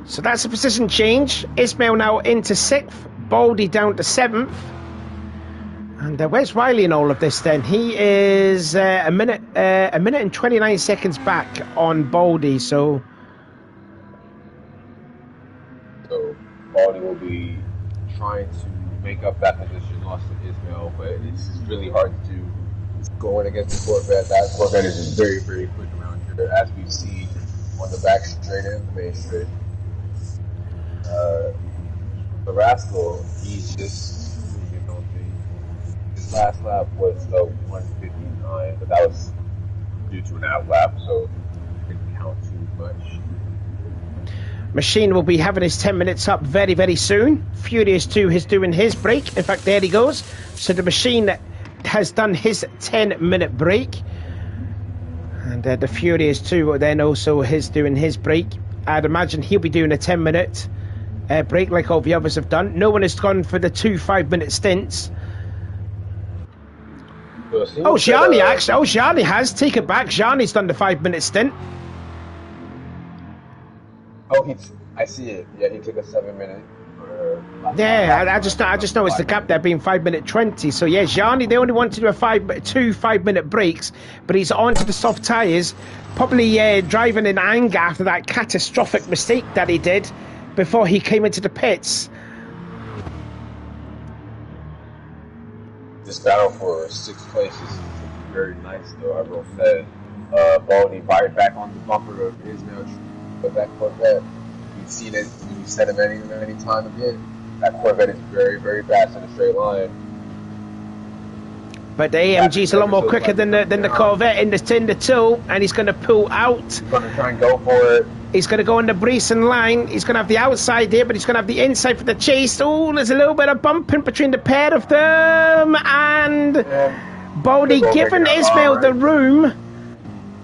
So that's a position change. Ismail now into 6th. Baldy down to 7th. And where's Riley in all of this then? He is a minute and 29 seconds back on Baldy. So Baldy will be trying to make up that position lost to Ismail, but it's really hard to do. It's going against the Corvette. That Corvette is very, very quick around here, as we see on the back straight and the main straight. The Rascal, he's just moving on things. His last lap was 1:59, but that was due to an out lap, so it didn't count too much. Machine will be having his 10 minutes up very, very soon. Furious 2 is doing his break. In fact, there he goes. So the Machine has done his 10-minute break. And the Furious 2 then also is doing his break. I'd imagine he'll be doing a 10-minute break like all the others have done. No one has gone for the 2 5-minute stints. Oh, Gianni actually. Oh, Gianni has. Take it back. Gianni's done the 5-minute stint. Oh, I see it. Yeah, he took a 7-minute. Yeah, I just noticed the gap there being 5-minute 20. So yeah, Gianni, they only wanted to do a 2 5-minute breaks, but he's onto the soft tyres, probably driving in anger after that catastrophic mistake that he did before he came into the pits. This battle for 6th place is very nice, though. I will say, Baldy fired back on the bumper of Ismail with that Corvette. You've seen it. You've said it many times again. That Corvette is very, very fast in a straight line. But the AMG's a lot more quicker than the Corvette in the 2, and he's going to pull out. He's going to try and go for it. He's going to go on the Breeson line. He's going to have the outside here, but he's going to have the inside for the chase. Oh, there's a little bit of bumping between the pair of them, and Baldy giving Ismail the room,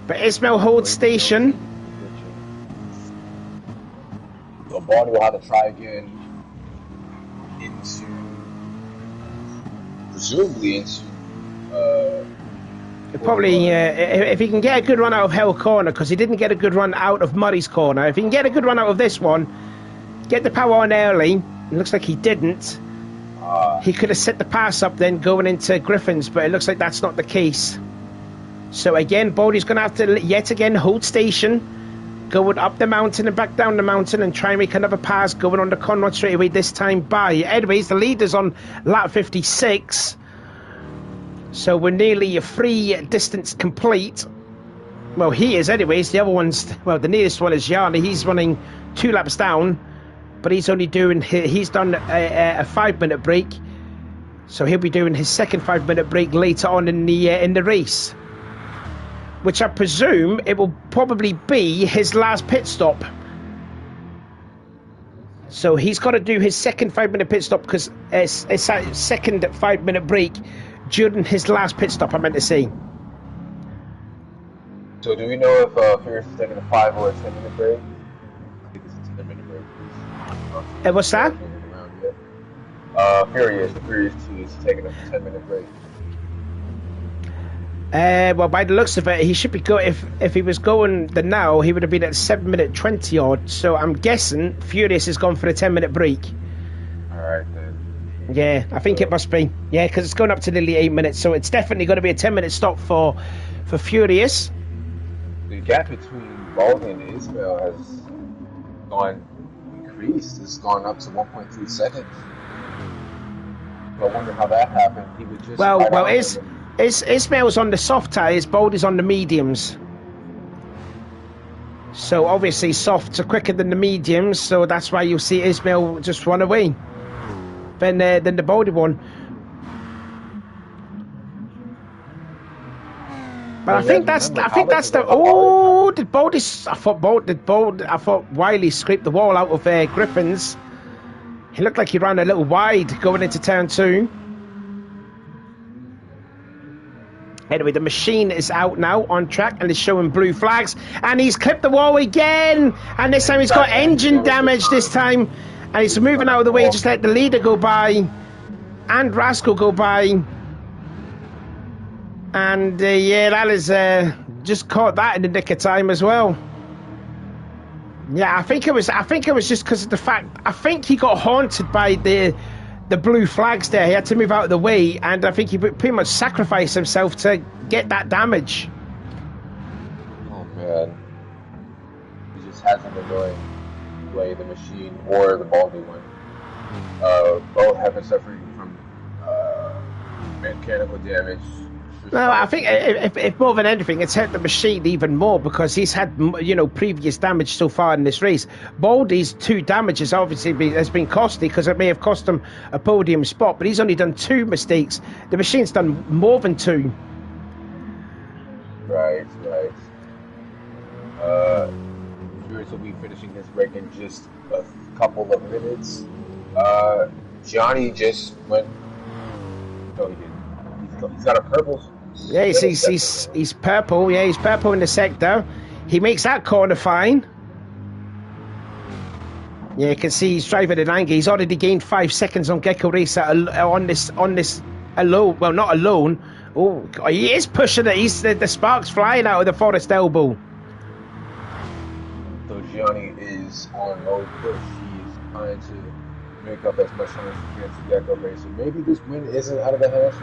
but Ismail holds station. So Baldy will have to try again presumably into probably if he can get a good run out of Hell Corner, because he didn't get a good run out of Murray's Corner. If he can get a good run out of this one, get the power on early. It looks like he didn't. He could have set the pass up then going into Griffin's, but it looks like that's not the case. So again, Baldy's going to have to yet again hold station, going up the mountain and back down the mountain, and try and make another pass going on the Conrad straightaway, this time by. Anyways, the leader's on lap 56. So we're nearly a free distance complete. Well, he is anyways. The other one's, well, the nearest one is Gianni. He's running 2 laps down, but he's only doing, he's done a 5-minute break. So he'll be doing his second 5-minute break later on in the race, which I presume it will probably be his last pit stop. So he's got to do his second 5-minute pit stop, because it's a second 5-minute break during his last pit stop, I meant to say. So do we know if Furious is taking a 5 or a 10-minute break? I think it's a 10-minute break. What's that? Furious 2 is taking a 10-minute break. Well, by the looks of it, he should be going. If he was going the now, he would have been at 7-minute 20 odd. So I'm guessing Furious has gone for a 10-minute break. All right then. Yeah, I think it must be. Yeah, because it's going up to nearly 8 minutes, so it's definitely going to be a 10-minute stop for Furious. The gap between Baldy and Ismail has increased. It's gone up to 1.3 seconds. I wonder how that happened. He would just Ismail's on the soft tyres, Baldy's on the mediums. So obviously softs are quicker than the mediums, so that's why you'll see Ismail just run away than the Baldy one. But I think that's the did Baldy? I thought Wiley scraped the wall out of Griffin's. He looked like he ran a little wide going into turn 2. Anyway, the machine is out now on track and is showing blue flags, and he's clipped the wall again, and this time he's got engine damage this time, and he's moving out of the way, just let the leader go by and Rascal go by, and yeah, that is just caught that in the nick of time as well. Yeah, I think it was just because of the fact, I think he got haunted by the blue flags there. He had to move out of the way, and I think he pretty much sacrificed himself to get that damage. Oh man, he just hasn't annoying the way the machine or the Baldy one. Both have been suffering from mechanical damage. No, I think if more than anything, it's hurt the machine even more, because he's had, previous damage so far in this race. Baldy's 2 damages obviously has been costly, because it may have cost him a podium spot, but he's only done 2 mistakes. The machine's done more than 2. Right. Furious will be finishing his break in just a couple of minutes. Johnny just went. No, he didn't. He's got a purple. Yeah, he's purple. Yeah, he's purple in the sector. He makes that corner fine. Yeah, you can see he's driving at 90. He's already gained 5 seconds on Gecko Racer on this alone. Well, not alone. Oh, he is pushing it. He's the sparks flying out of the Forest elbow. So Gianni is on low push. He is trying to make up as much time as he can to Gecko Racer. Maybe this win isn't out of the hands.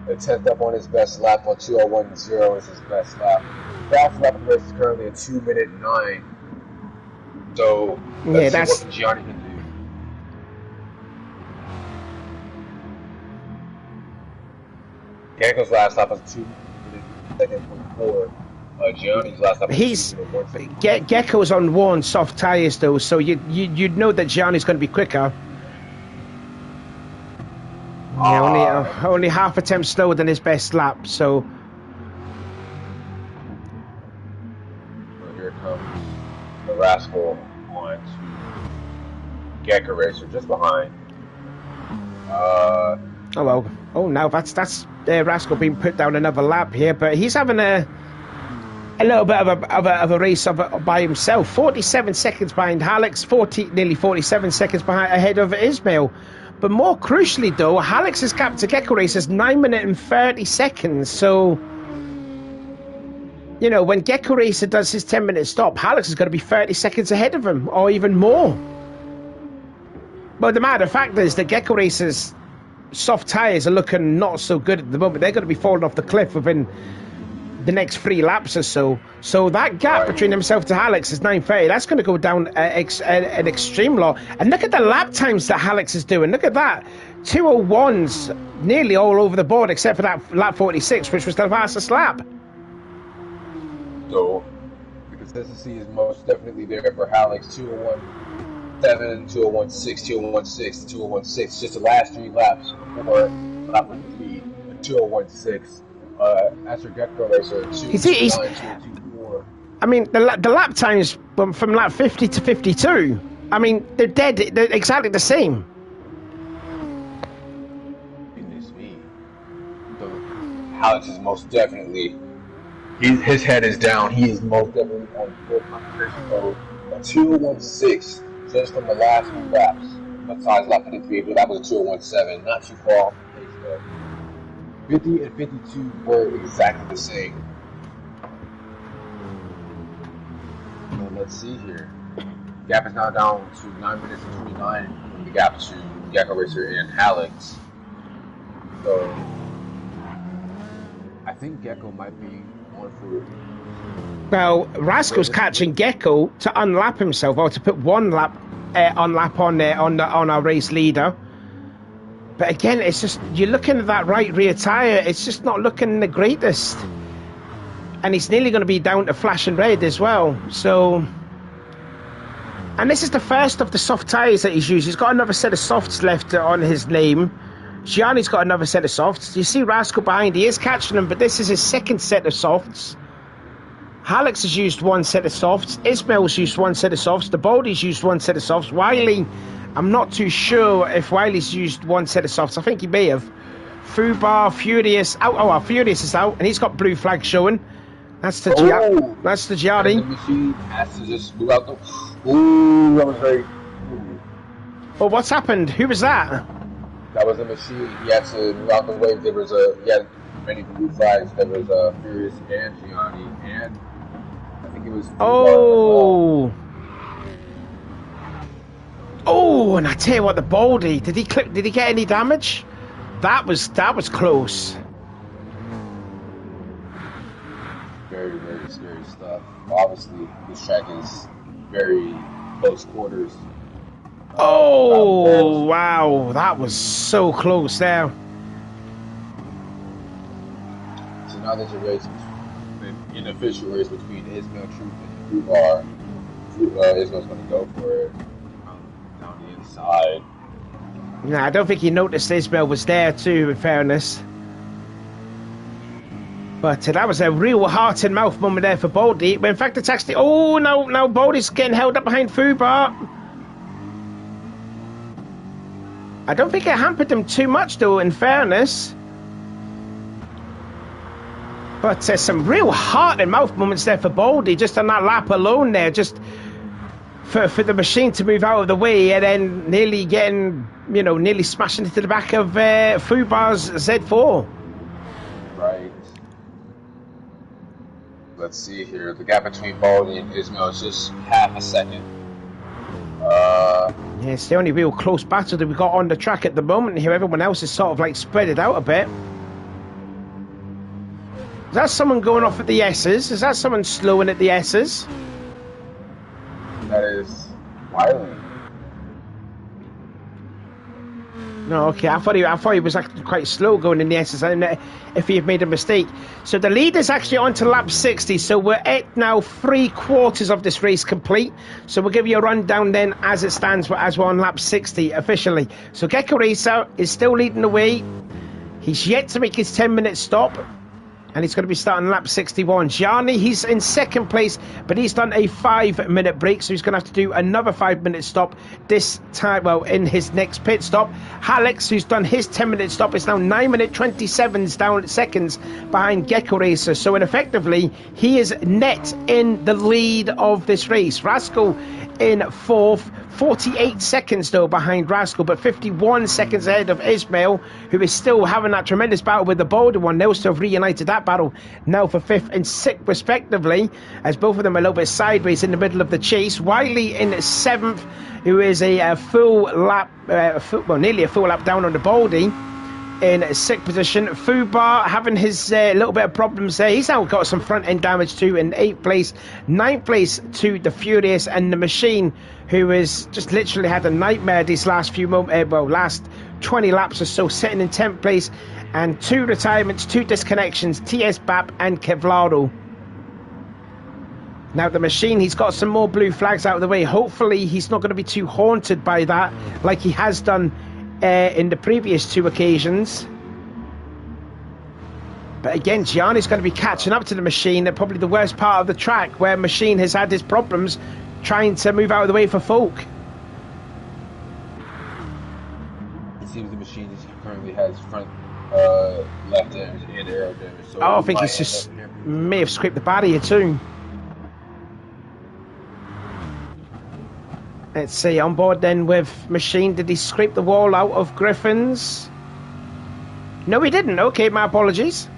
A 10th up on his best lap on 2:01.0 is his best lap. Fast lap of the race is currently at 2:09. So let's see what Gianni can do. Gecko's last lap was 2:04. Gianni's last lap was Gecko's on worn soft tyres though, so you'd know that Gianni's going to be quicker. Yeah, only half a temp slower than his best lap, so. Here comes the Rascal on to Gecko Racer just behind. Oh well. Oh, now that's Rascal being put down another lap here, but he's having a little bit of a race by himself. 47 seconds behind Alex, nearly 47 seconds ahead of Ismail. But more crucially, though, Alex's gap to Gecko Racer is 9 minutes and 30 seconds. So, you know, when Gecko Racer does his 10-minute stop, Alex is going to be 30 seconds ahead of him, or even more. But the matter of fact is that Gecko Racer's soft tyres are looking not so good at the moment. They're going to be falling off the cliff within the next 3 laps or so. So that gap between himself to Alex is 9:30. That's going to go down an extreme lot. And look at the lap times that Alex is doing. Look at that. 2:01's nearly all over the board, except for that lap 46, which was the fastest lap. So the consistency is most definitely there for Alex. 2:01.7, 2:01.6, 2:01.6, 2:01.6. Just the last 3 laps before lap 3 and 2:01.6. As for Gecko Racer, 2:09.224. I mean, the lap times from lap 50 to 52. I mean, they're exactly the same. Goodness me. So Alex is most definitely. His head is down. He is most definitely on full concentration mode. A 2:01.6 just from the last 2 laps. Besides lap 53, but that was a 2:01.7. Not too far off the pace though. 50 and 52 were exactly the same. So let's see here. Gap is now down to 9 minutes and 29 from the gap to Gecko Racer and Alex. So I think Gecko might be on for. Well, Rascal's catching Gecko to unlap himself, or to put 1 lap on our race leader. But again, it's just, you're looking at that right rear tyre, it's just not looking the greatest. And he's nearly going to be down to flashing red as well. So, and this is the first of the soft tyres that he's used. He's got another set of softs left on his name. Gianni's got another set of softs. You see Rascal behind, he is catching them, but this is his second set of softs. Alex has used 1 set of softs. Ismail's used 1 set of softs. The Baldy's used 1 set of softs. Wiley, I'm not too sure if Wiley's used 1 set of softs. I think he may have. Fubar, Furious out. Oh, well, Furious is out, and he's got blue flag showing. That's the that's the Gianni. The machine has to just move out the. Ooh, that was very. Oh, what's happened? Who was that? That was the machine. He had to move out the way. There was he had many blue flags. There was Furious and Gianni, and I think it was. Oh. Oh, and I tell you what, the Baldy, did he get any damage? That was close. Very, very scary stuff. Obviously, this track is very close quarters. Oh, wow, that was so close there. So now there's a race, an official race between Ismail Truth and Fubar. Ismail's going to go for it. Down the inside. No, I don't think he noticed Ismail was there too, in fairness. But that was a real heart and mouth moment there for Baldy. But in fact, it's actually... Oh, now Baldy's getting held up behind Fubar. I don't think it hampered him too much, though, in fairness. But some real heart and mouth moments there for Baldy, just on that lap alone there. Just for the machine to move out of the way and then nearly getting, you know, nearly smashing into the back of Fubar's Z4. Right. Let's see here. The gap between Baldy and Ismail is just half a second. Yeah, it's the only real close battle that we got on the track at the moment here. Everyone else is sort of like spread it out a bit. Is that someone going off at the S's? Is that someone slowing at the S's? That is Wiley. No, okay. I thought he was actually quite slow going in the S's. I don't know if he had made a mistake. So the lead is actually on to lap 60. So we're at now 3/4 of this race complete. So we'll give you a rundown then as it stands as we're on lap 60 officially. So Gecko Racer is still leading the way. He's yet to make his 10-minute stop. And he's going to be starting lap 61. Gianni, he's in second place, but he's done a 5-minute break, so he's going to have to do another 5-minute stop this time, well, in his next pit stop. Alex, who's done his 10-minute stop, is now 9-minute 27 down seconds behind Gecko Racer. So, effectively, he is net in the lead of this race. Rascal in fourth. 48 seconds though behind Rascal, but 51 seconds ahead of Ismail, who is still having that tremendous battle with the Boulder one. They'll still have reunited that battle now for 5th and 6th respectively, as both of them are a little bit sideways in the middle of the chase. Wiley in 7th, who is a full lap, nearly a full lap down on the Baldy, in 6th position. Fubar having his little bit of problems there. He's now got some front end damage too in 8th place. 9th place to the Furious and the Machine, who has just literally had a nightmare these last few last 20 laps or so, sitting in 10th place. And 2 retirements, 2 disconnections, TS Bap and Kevlaro. Now the Machine, he's got some more blue flags out of the way. Hopefully he's not going to be too haunted by that like he has done in the previous 2 occasions. But again, Gianni's going to be catching up to the Machine at probably the worst part of the track, where Machine has had his problems trying to move out of the way for Folk. It seems the Machine currently has front left damage and aero damage. So I think he's just may have scraped the barrier too. Let's see, on board then with Machine. Did he scrape the wall out of Griffin's? No, he didn't. Okay, my apologies.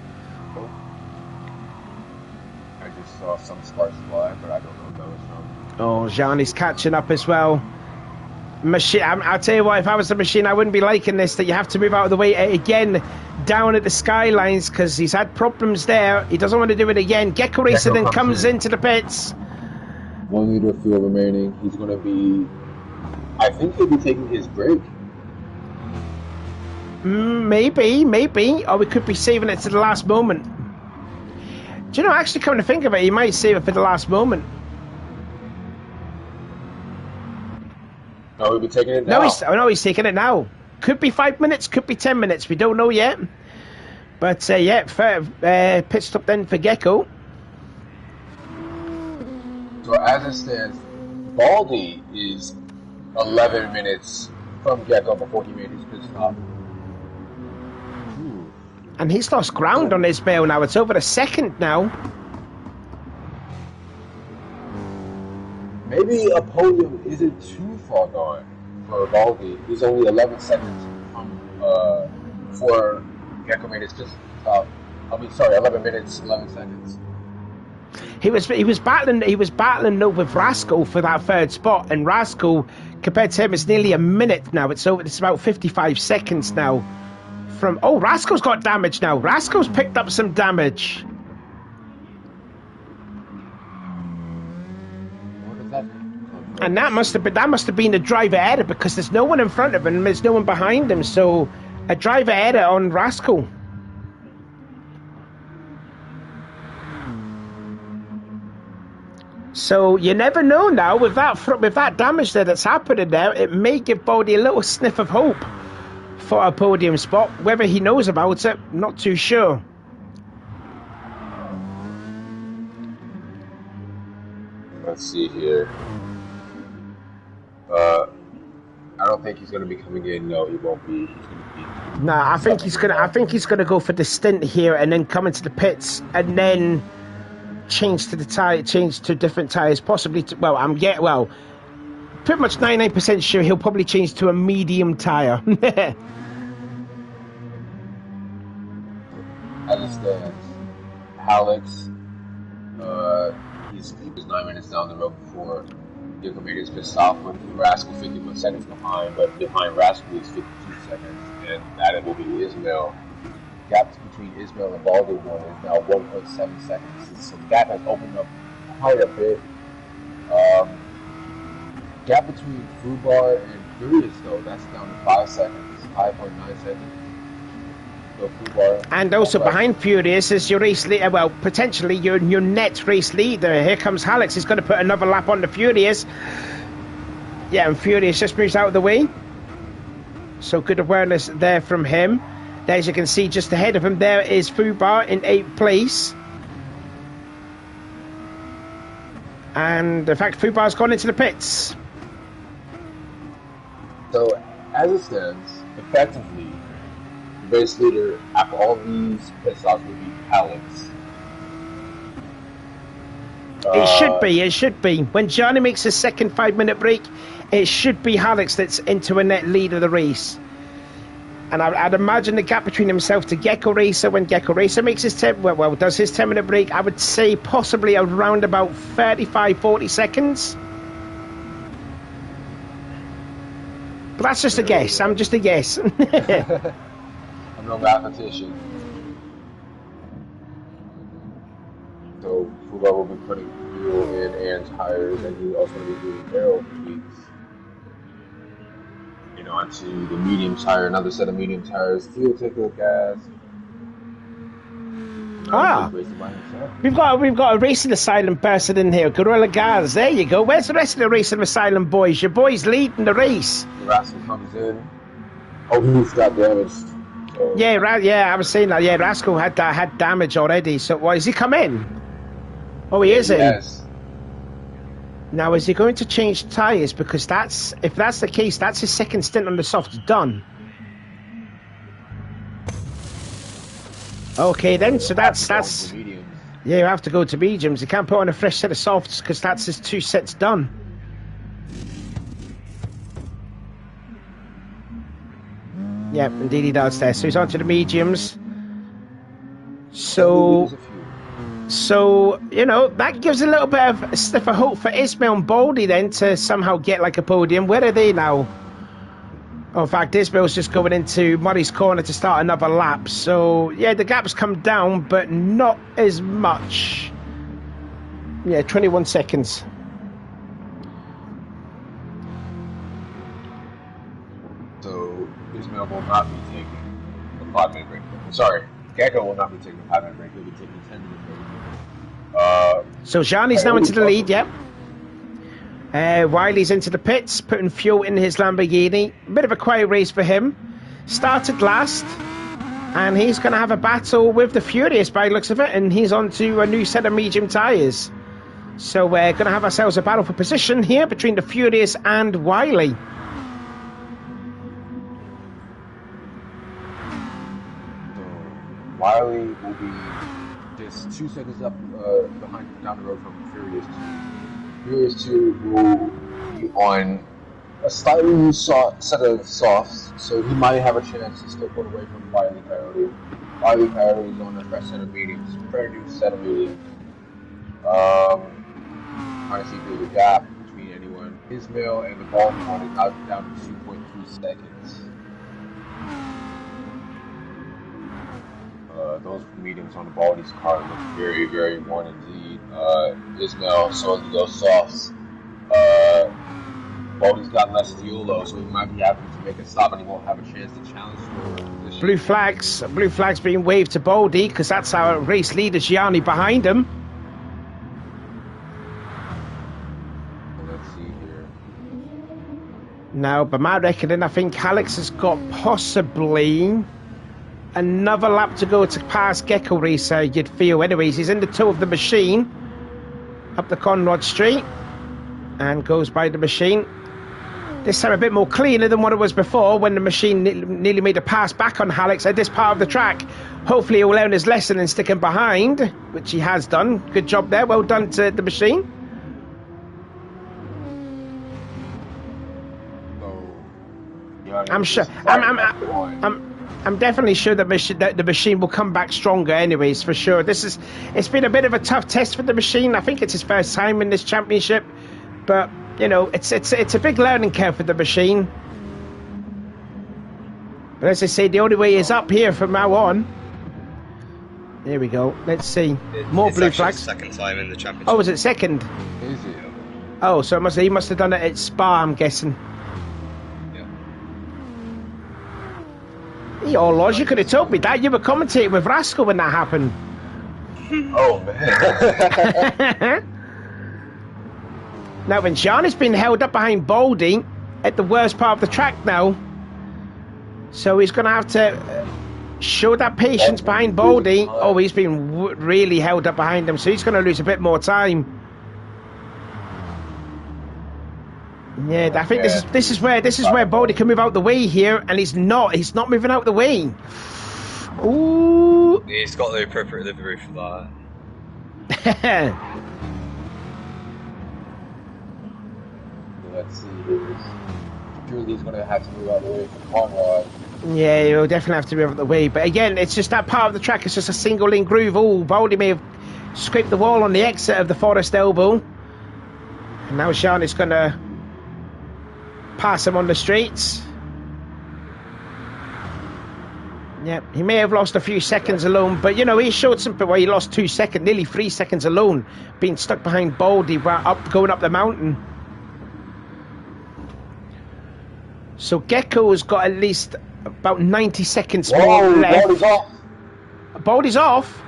I just saw some sparks fly, but I don't know what that was from. Oh, Gianni's catching up as well. Machine, I'll tell you what, if I was the Machine, I wouldn't be liking this, that you have to move out of the way again down at the skylines, because he's had problems there. He doesn't want to do it again. Gecko Racer then comes into the pits. 1 liter of fuel remaining. He's going to be... I think he'll be taking his break. Maybe. Or we could be saving it to the last moment. Do you know, actually, come to think of it, he might save it for the last moment. No, he'll be taking it now. No, he's taking it now. Could be 5 minutes, could be 10 minutes. We don't know yet. But, yeah, pit stop then for Gecko. So as it stands, Baldy is 11 minutes from Gecko before he made his pit stop. And he's lost ground on his bail now. It's over a second now. Maybe a podium isn't too far gone for Baldy. He's only 11 seconds from before Gecko made his pit stop. 11 minutes, 11 seconds. He was battling though with Rascal for that 3rd spot, and Rascal, compared to him, it's nearly a minute now. It's about 55 seconds now from... Oh, Rascal's got damage now. Rascal's picked up some damage. What is that? And that must have been a driver error, because there's no one in front of him, there's no one behind him, so a driver error on Rascal. So you never know now, with that damage that's happening there, it may give Baldy a little sniff of hope for a podium spot. Whether he knows about it, not too sure. Let's see here. I don't think he's going to be coming in. No, he won't be. He's going to be. Nah, I think he's gonna go for the stint here and then come into the pits and then change to different tires, possibly. pretty much 99% sure he'll probably change to a medium tyre. As it stands, Alex, he was 9 minutes down the road before Gecko made his pit stop with Rascal 51 seconds behind, but behind Rascal is 52 seconds, and that it will be Ismail. Gap between Ismail and Baldy one is now 1.7 seconds, so the gap has opened up quite a bit. Gap between Fubar and Furious, though, that's down to 5 seconds, 5.9 seconds. And also behind Furious is your race leader, well, potentially your net race leader. Here comes Alex. He's going to put another lap on the Furious. Yeah, and Furious just moves out of the way. So good awareness there from him. There, as you can see, just ahead of him, there is Fubar in 8th place. And in fact, Fubar's gone into the pits. So, as it stands, effectively, race leader after all these pit stops would be Alex. It should be. When Johnny makes his second 5-minute break, it should be Alex that's into a net lead of the race. And I'd imagine the gap between himself to Gecko Racer, when Gecko Racer makes his does his 10-minute break, I would say possibly around about 35-40 seconds. But that's just a guess. I'm just a guess. I'm no mathematician. So Fubar will be putting fuel in and tires, and he's also going to be doing aero tweaks. Onto the medium tire, another set of medium tires. Fuel tanker gas. We've got a Racing Asylum person in here. Gorilla Gas. There you go. Where's the rest of the Racing Asylum boys? Your boys leading the race. The Rascal comes in. Oh, he's got damaged. So. Yeah, I was saying that. Yeah, Rascal had damage already. So why is he come in? Oh, he is in. Yes. Now, is he going to change tyres? Because if that's the case, that's his second stint on the softs done. Okay, then, so that's yeah, you have to go to mediums. You can't put on a fresh set of softs because that's his 2 sets done. Yep, indeed he does there. So he's on to the mediums. So, that gives a little bit of a sniff of hope for Ismail and Baldy then to somehow get like a podium. Where are they now? Oh, in fact, Ismail's just going into Murray's corner to start another lap. So, yeah, the gap's come down, but not as much. Yeah, 21 seconds. So, Ismail will not be taking a 5-minute break. Sorry, Gecko will not be taking a 5-minute break. He'll be taking a 10-minute break. So Jean-Yves now into the lead, yep. Wiley's into the pits, putting fuel in his Lamborghini. A bit of a quiet race for him. Started last, and he's going to have a battle with the Furious by the looks of it, and he's on to a new set of medium tyres. So we're going to have ourselves a battle for position here between the Furious and Wiley. Wiley will be just 2 seconds up down the road from Furious 2. Furious 2 will be on a slightly loose set of softs, so he might have a chance to still put away from Wiley Coyote. Wiley Coyote is on a fresh set of mediums, very new set of mediums. Trying to see if there's a gap between anyone. Ismail and the ball one is now down to 2.3 seconds. Those mediums on the Baldy's car look very, very worn indeed. Ismail showing those softs. Baldy's got less fuel though, so he might be having to make a stop and he won't have a chance to challenge for position. Blue flags being waved to Baldy because that's our race leader Gianni behind him. Let's see here. Now, by my reckoning, I think Alex has got possibly another lap to go to pass Gecko Racer, you'd feel. Anyways, he's in the toe of the machine up the Conrad Street and goes by the machine. This time a bit more cleaner than what it was before when the machine nearly made a pass back on Alex at this part of the track. Hopefully he'll learn his lesson and stick him behind, which he has done. Good job there. Well done to the machine. I'm sure. I'm definitely sure that the machine will come back stronger, anyways, for sure. It's been a bit of a tough test for the machine. I think it's his first time in this championship, but you know, it's a big learning curve for the machine. But as I say, the only way is up here from now on. There we go. Let's see. More blue flags. Second time in the championship. Oh, is it second? Is it? Oh, so he must have done it at Spa, I'm guessing. Yeah. Oh, Lodge, you could have told me that. You were commentating with Rascal when that happened. Oh, man. Now, when Gianni's been held up behind Baldy at the worst part of the track now, so he's going to have to show that patience behind Baldy. Oh, he's been really held up behind him, so he's going to lose a bit more time. Yeah, I think this is where Baldy can move out the way here, and he's not moving out the way. Ooh. He's got the appropriate livery for that. Let's see. Julie's going to have to move out of the way from Conrad. Yeah, he'll definitely have to move out the way. But again, it's just that part of the track. It's just a single lane groove. Oh, Baldy may have scraped the wall on the exit of the Forest Elbow. And now Gianni's going to pass him on the straights. Yep, he may have lost a few seconds alone, but you know, he showed something where he lost 2 seconds, nearly 3 seconds alone, being stuck behind Baldy going up the mountain. So Gecko's got at least about 90 seconds more left. Baldy's off. Baldy's off?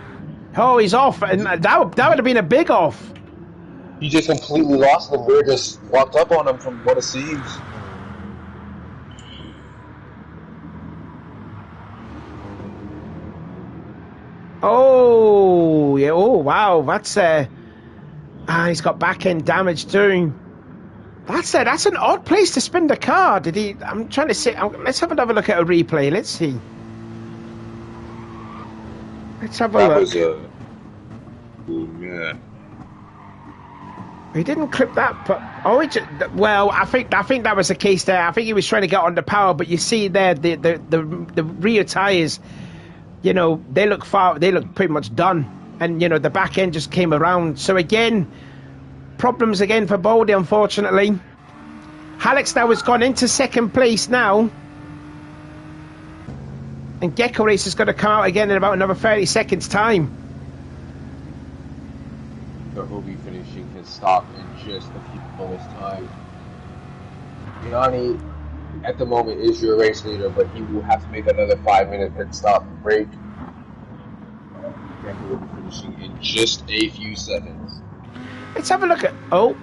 Oh, he's off, and that would have been a big off. He just completely lost them. We're just walked up on him from what it seems. Oh, yeah. Oh, wow. That's he's got back end damage too. That's an odd place to spin the car. Did he? I'm trying to see. Let's have another look at a replay. Let's see. Let's have a look. Yeah. He didn't clip that, but well, I think that was the case there. I think he was trying to get on the power, but you see there the rear tires. You know, they look pretty much done, and you know the back end just came around. So again, problems again for Baldy, unfortunately. Alex now has gone into second place now, and Gecko Race is going to come out again in about another 30 seconds time. So he'll be finishing his stop in just a few moments time. Gianni, at the moment, is your race leader, but he will have to make another 5-minute pit stop break. Gecko will be finishing in just a few seconds. Let's have a look at... Oh.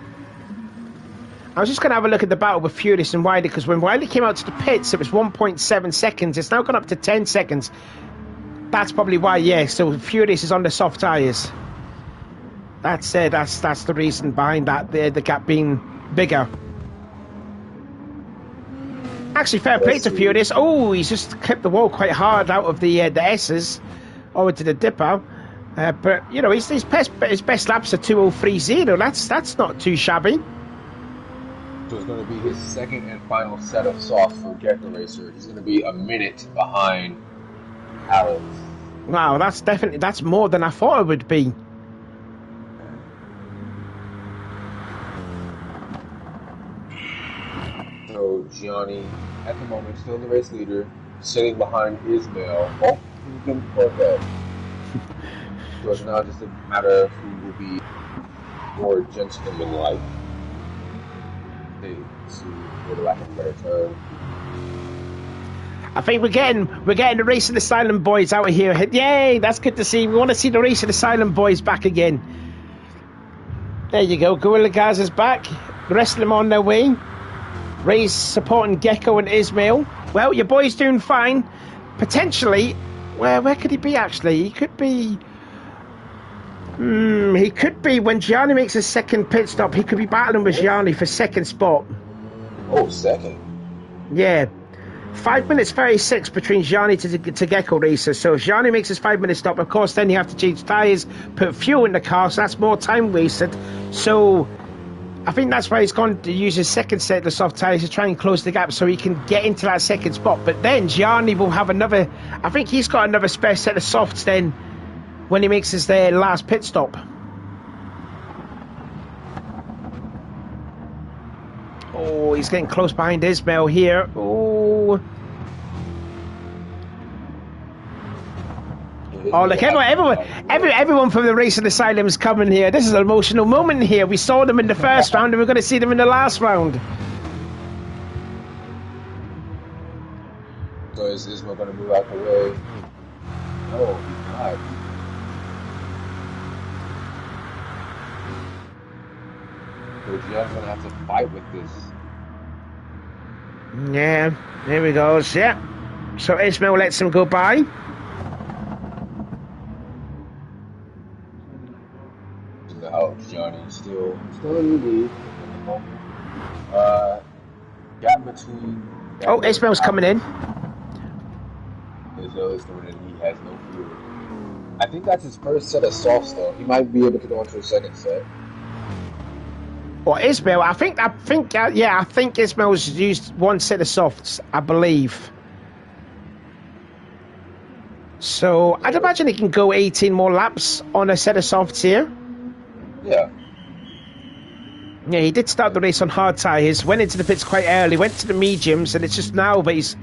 I was just going to have a look at the battle with Furious and Wiley, because when Wiley came out to the pits, it was 1.7 seconds. It's now gone up to 10 seconds. That's probably why, yeah. So Furious is on the soft tyres. That's the reason behind that, the gap being bigger. Actually, fair play to Furious. Oh, he's just clipped the wall quite hard out of the S's over to the dipper. But you know, his best laps are 2:03.0. That's not too shabby. So it's going to be his second and final set of softs for Gecko Racer. He's going to be a minute behind Alex. Wow, that's more than I thought it would be. So Gianni, at the moment, still the race leader, sitting behind Ismail. Oh, he's getting Corvette. So it's now just a matter of who will be more gentleman-like. For the lack of a better term. I think we're getting the Race of the Silent Boys out of here. Yay, that's good to see. We want to see the Race of the Silent Boys back again. There you go. Gorilla Gaz is back. The rest of them on their way. Ray's supporting Gecko and Ismail. Well, your boy's doing fine. Potentially, where could he be actually? He could be... when Gianni makes his second pit stop, he could be battling with Gianni for second spot. Oh, second? Yeah. 5 minutes 36 between Gianni to Gecko Racer. So if Gianni makes his 5 minute stop, of course, then you have to change tyres, put fuel in the car, so that's more time wasted. So I think that's why he's going to use his second set of soft tyres to try and close the gap so he can get into that second spot. But then Gianni will have another... I think he's got another spare set of softs then when he makes his last pit stop. Oh, he's getting close behind Ismail here. Oh... Oh, look, everyone from the Racing Asylum is coming here. This is an emotional moment here. We saw them in the first round and we're going to see them in the last round. So is Ismail going to move out the way? No, he's not. So Gian's going to have to fight with this. Yeah, there he goes, yeah. So Ismail lets him go by. Johnny still in the lead. Gap between. Oh, Ismail's coming in. Ismail is coming in. He has no fuel. I think that's his first set of softs, though. He might be able to go into a second set. Well, Ismail, I think Ismail's used one set of softs, I believe. So I'd imagine he can go 18 more laps on a set of softs here. Yeah. Yeah, he did start the race on hard tyres, went into the pits quite early, went to the mediums, and it's just now that he's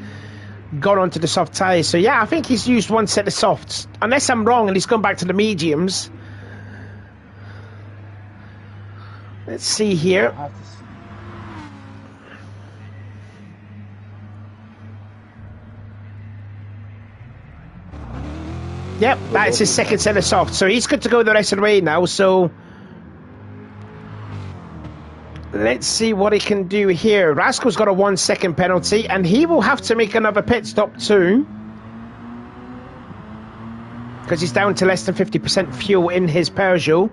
gone onto the soft tyres. So yeah, I think he's used one set of softs. Unless I'm wrong and he's gone back to the mediums. Let's see here. Yep, that's his second set of softs. So he's good to go the rest of the way now, so... Let's see what he can do here. Rascal's got a 1 second penalty, and he will have to make another pit stop too. Because he's down to less than 50% fuel in his Peugeot.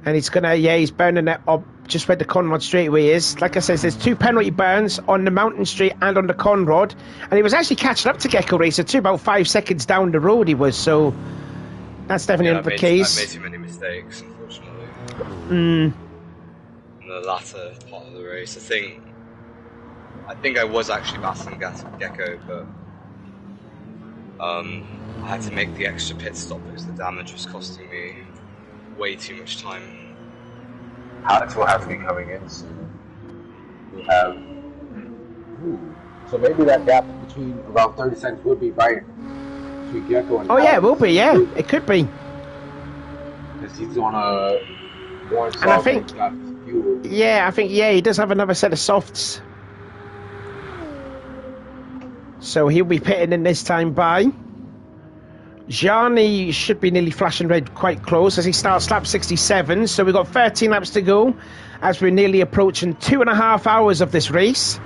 And he's gonna, yeah, he's burning it up just where the Conrod straightaway is. Like I said, there's 2 penalty burns on the Mountain Street and on the Conrod. And he was actually catching up to Gecko Racer too, about 5 seconds down the road he was, so that's definitely the case. I made too many mistakes, unfortunately. Mm. The latter part of the race. I think I was actually battling Gecko, but I had to make the extra pit stop because the damage was costing me way too much time. Alex will have to be coming in soon. We'll have... So maybe that gap between about 30 seconds would be right between Gecko and... Oh yeah, it will be, yeah. It could be. Because he's on a... And I think... Yeah, he does have another set of softs. So he'll be pitting in this time by. Gianni should be nearly flashing red quite close as he starts lap 67. So we've got 13 laps to go as we're nearly approaching 2.5 hours of this race.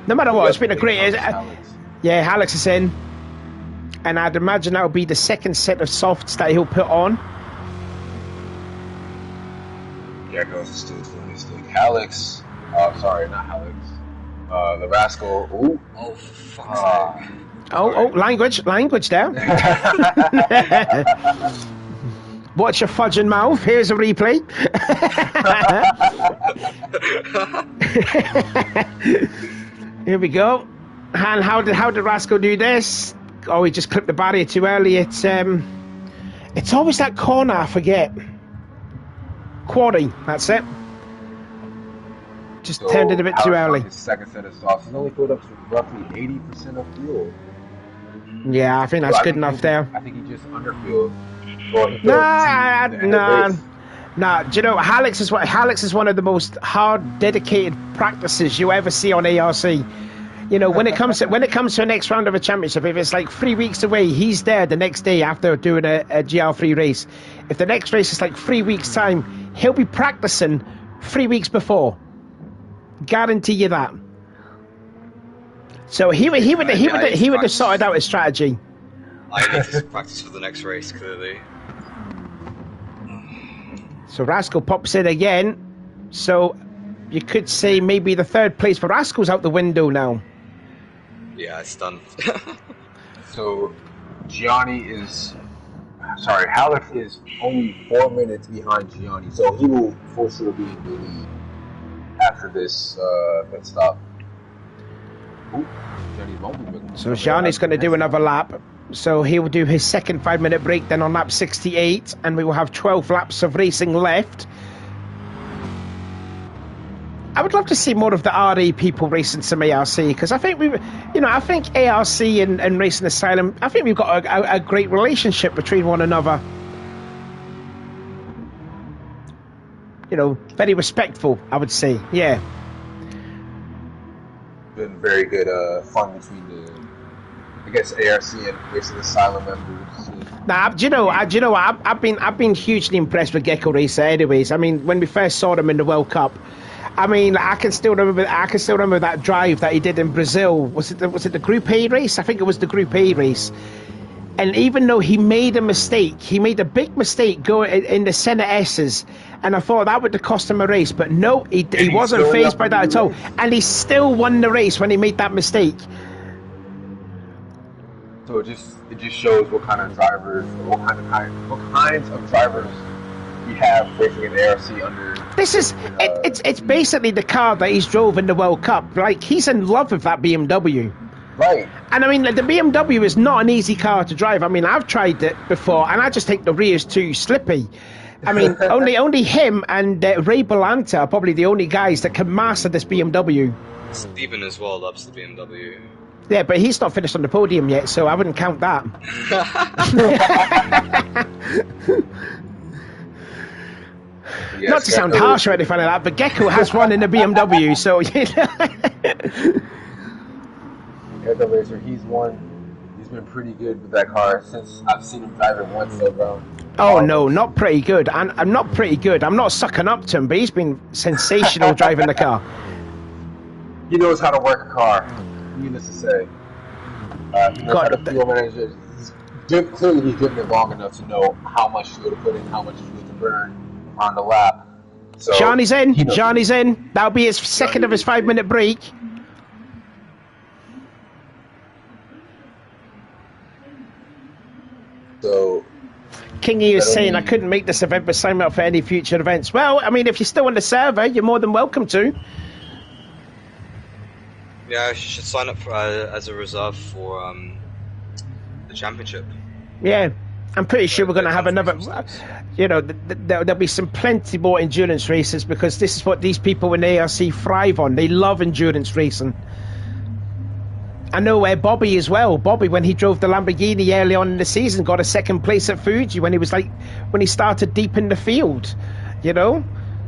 No matter what, it's been a great... Yeah, Alex is in. And I'd imagine that'll be the second set of softs that he'll put on. Gecko's still doing his thing. Alex, sorry, not Alex. The Rascal. Ooh. Oh, for fuck's sake. Oh, language there. Watch your fudging mouth. Here's a replay. Here we go. And how did Rascal do this? Oh, he just clipped the barrier too early. It's always that corner, I forget. Quarry, that's it. Just turned it a bit too early. His second set of softs. He's only filled up to roughly 80% of fuel. Yeah, I think that's good enough there. I think he just underfilled. Nah. Do you know, Hallex is one of the most hard, dedicated practices you ever see on ARC. You know, when it comes to the next round of a championship, if it's like 3 weeks away, he's there the next day after doing a GR3 race. If the next race is like 3 weeks' time, he'll be practicing 3 weeks before. Guarantee you that. So he would have sorted out his strategy. I need to practice for the next race, clearly. So Rascal pops in again. So you could say maybe the third place for Rascal's out the window now. Yeah, it's done. So Gianni is sorry, Alex is only 4 minutes behind Gianni, so he will for sure be in the lead after this pit stop. Ooh, so Gianni's going to do another lap. So he will do his second 5-minute break then on lap 68, and we will have 12 laps of racing left. I would love to see more of the RA people racing some ARC, because I think I think ARC and Racing Asylum, I think we've got a great relationship between one another. You know, very respectful, I would say. Yeah. Been very good fun between the, I guess, ARC and Racing Asylum members. Nah, do you know what? I've been hugely impressed with Gecko Racer. Anyways, I mean, when we first saw them in the World Cup, I mean, I can still remember that drive that he did in Brazil. Was it the Group A race? I think it was the Group A race. And even though he made a mistake, he made a big mistake going in the Senna S's, and I thought that would have cost him a race. But no, he wasn't fazed by that at all, and he still won the race when he made that mistake. So it just shows what kind of drivers, what kinds of drivers we have racing in ARC under. This is it's basically the car that he's drove in the World Cup. Like, he's in love with that BMW. Right. And I mean, the BMW is not an easy car to drive. I mean, I've tried it before, and I just think the rear is too slippy. I mean, only him and Ray Belanta are probably the only guys that can master this BMW. Stephen as well loves the BMW. Yeah, but he's not finished on the podium yet, so I wouldn't count that. Yes, not to sound harsh or anything like that, but Gecko has won in the BMW, so you know. Gecko Racer, he's won. He's been pretty good with that car since I've seen him drive it once around. Oh no, not pretty good. And I'm not pretty good. I'm not sucking up to him, but he's been sensational driving the car. He knows how to work a car. Needless to say, he knows how to fuel manage it. Clearly, he's driven it long enough to know how much fuel to put in, how much fuel to burn on the lap. So Johnny's in. Johnny's in. That'll be his second of his 5-minute break. So Kingy is saying, I couldn't make this event, but sign me up for any future events. Well, I mean, if you're still on the server, you're more than welcome to. Yeah, you should sign up for, as a reserve for the championship. Yeah, I'm pretty sure we're going to have another. You know, there'll be some plenty more endurance races, because this is what these people in ARC thrive on. They love endurance racing. I know Bobby as well. Bobby, when he drove the Lamborghini early on in the season, got a second place at Fuji when he started deep in the field. You know.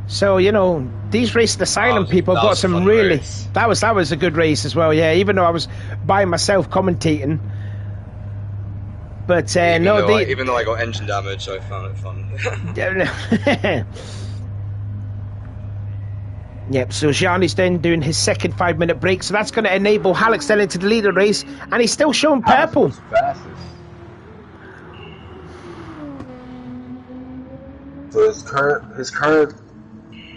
So, you know, these Racing Asylum people got some really... Race. That was a good race as well, yeah, even though I was by myself commentating. But, even though I got engine damage, I found it fun. Yep, so Gianni's then doing his second 5-minute break, so that's going to enable Alex then into the leader race, and he's still showing purple. So his current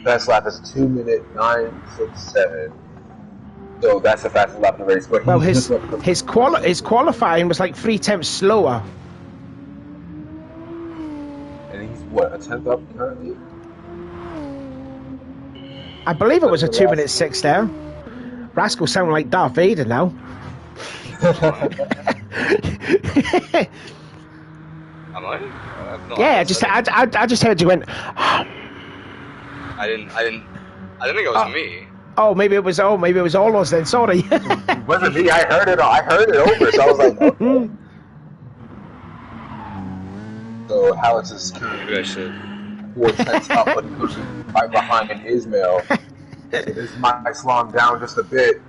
best lap is 2:09.67. So that's the fastest lap in the race. But well, his qualifying was like 3/10 slower. And he's what, a 10th up currently? I believe it was a 2:06 there. Rascal sounding like Darth Vader now. Am I? Yeah, I just heard you went. I didn't think it was me. Oh, maybe it was Olos then. Sorry. It wasn't me. I heard it over. So I was like, okay. So Alex is currently 4/10 up, but pushing right behind in Ismail. So this might slow him down just a bit.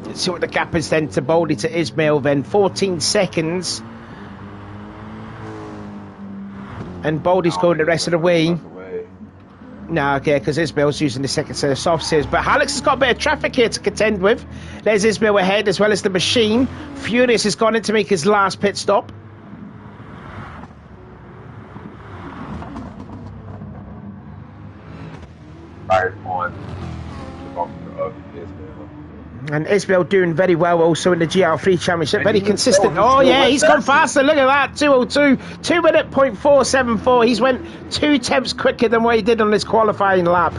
Let's see what the gap is then to Baldy to Ismail then. 14 seconds. And Baldy's going the rest of the way. No, okay, because Ismail's using the second set of soft seals. But Alex has got a bit of traffic here to contend with. There's Ismail ahead, as well as the machine. Furious has gone in to make his last pit stop. tires on the bumper of Ismail. And Ismail doing very well also in the GR3 Championship. Very consistent. He's gone faster. Look at that. 2:02. 2-minute .474. He's went 2 tenths quicker than what he did on this qualifying lap.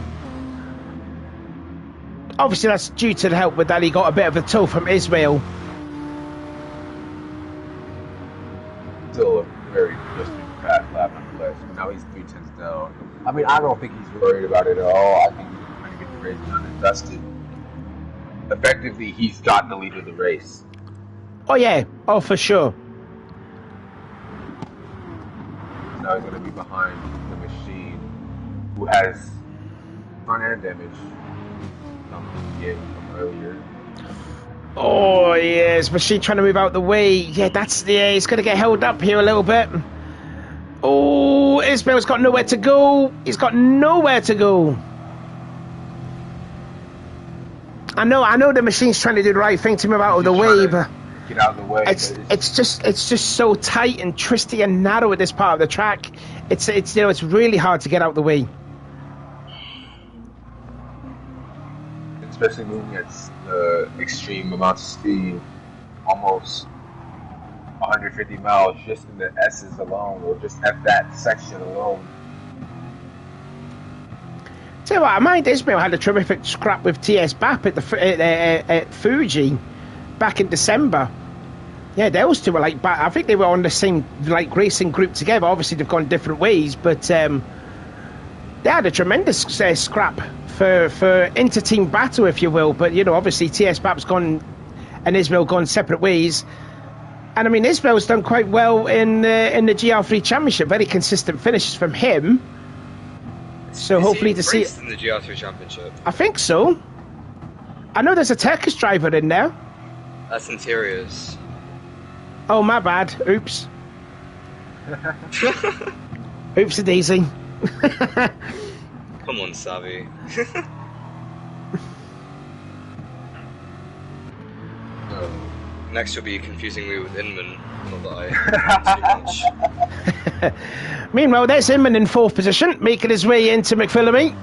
Obviously, that's due to the help with that. He got a bit of a tow from Ismail. Still a very just fast lap nonetheless. Now he's 3 tenths down. I mean, I don't think he's worried about it at all. I think he's trying to get the race done and dusted. Effectively, he's gotten the lead of the race. Oh, yeah. Oh, for sure. Now he's going to be behind the machine, who has front end damage from earlier. Oh, yes. Machine trying to move out the way. Yeah, he's going to get held up here a little bit. Oh, Ismail's got nowhere to go. He's got nowhere to go. I know the machine's trying to do the right thing to move out of the way, but get out of the way. It's just so tight and twisty and narrow at this part of the track. It's really hard to get out of the way. Especially moving at extreme amounts of speed, almost 150 miles just in the S's alone, or just at that section alone. Tell you what, I mind Ismail had a terrific scrap with TS BAP at Fuji back in December. Yeah, those two were I think they were on the same racing group together. Obviously, they've gone different ways, but they had a tremendous scrap for inter-team battle, if you will. But obviously, TS BAP's gone and Ismail gone separate ways. And I mean, Ismail's done quite well in the GR3 Championship. Very consistent finishes from him. So hopefully to see in the GR3 Championship. I think so. I know there's a Turkish driver in there. That's Interiors. Oh, my bad. Oops. Oops a daisy. Come on, Savvy. Next you'll be confusing me with Inman. Not that I too much. Meanwhile, there's Inman in 4th position, making his way into McPhillamy.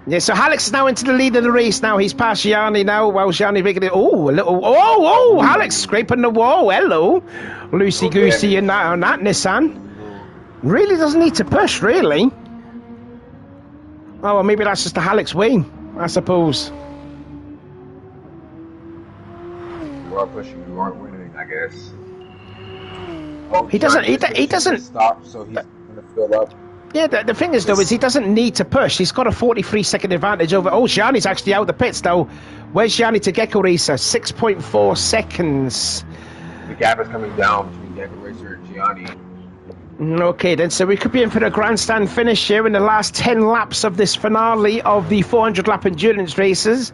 Yeah, so Alex is now into the lead of the race now. He's past Gianni now, while Gianni making it. Alex scraping the wall. Hello. Loosey-goosey on that Nissan. Really doesn't need to push, really. Oh, well, maybe that's just the Alex way, I suppose. You are pushing, you aren't winning, I guess. Oh, he doesn't stop, so he's gonna fill up. Yeah, the thing is though, is he doesn't need to push. He's got a 43-second advantage over. Oh, Gianni's actually out the pits though. Where's Gianni to Gecko Racer? 6.4 seconds. The gap is coming down between Gecko Racer and Gianni. Okay then, so we could be in for the grandstand finish here in the last 10 laps of this finale of the 400 lap endurance races.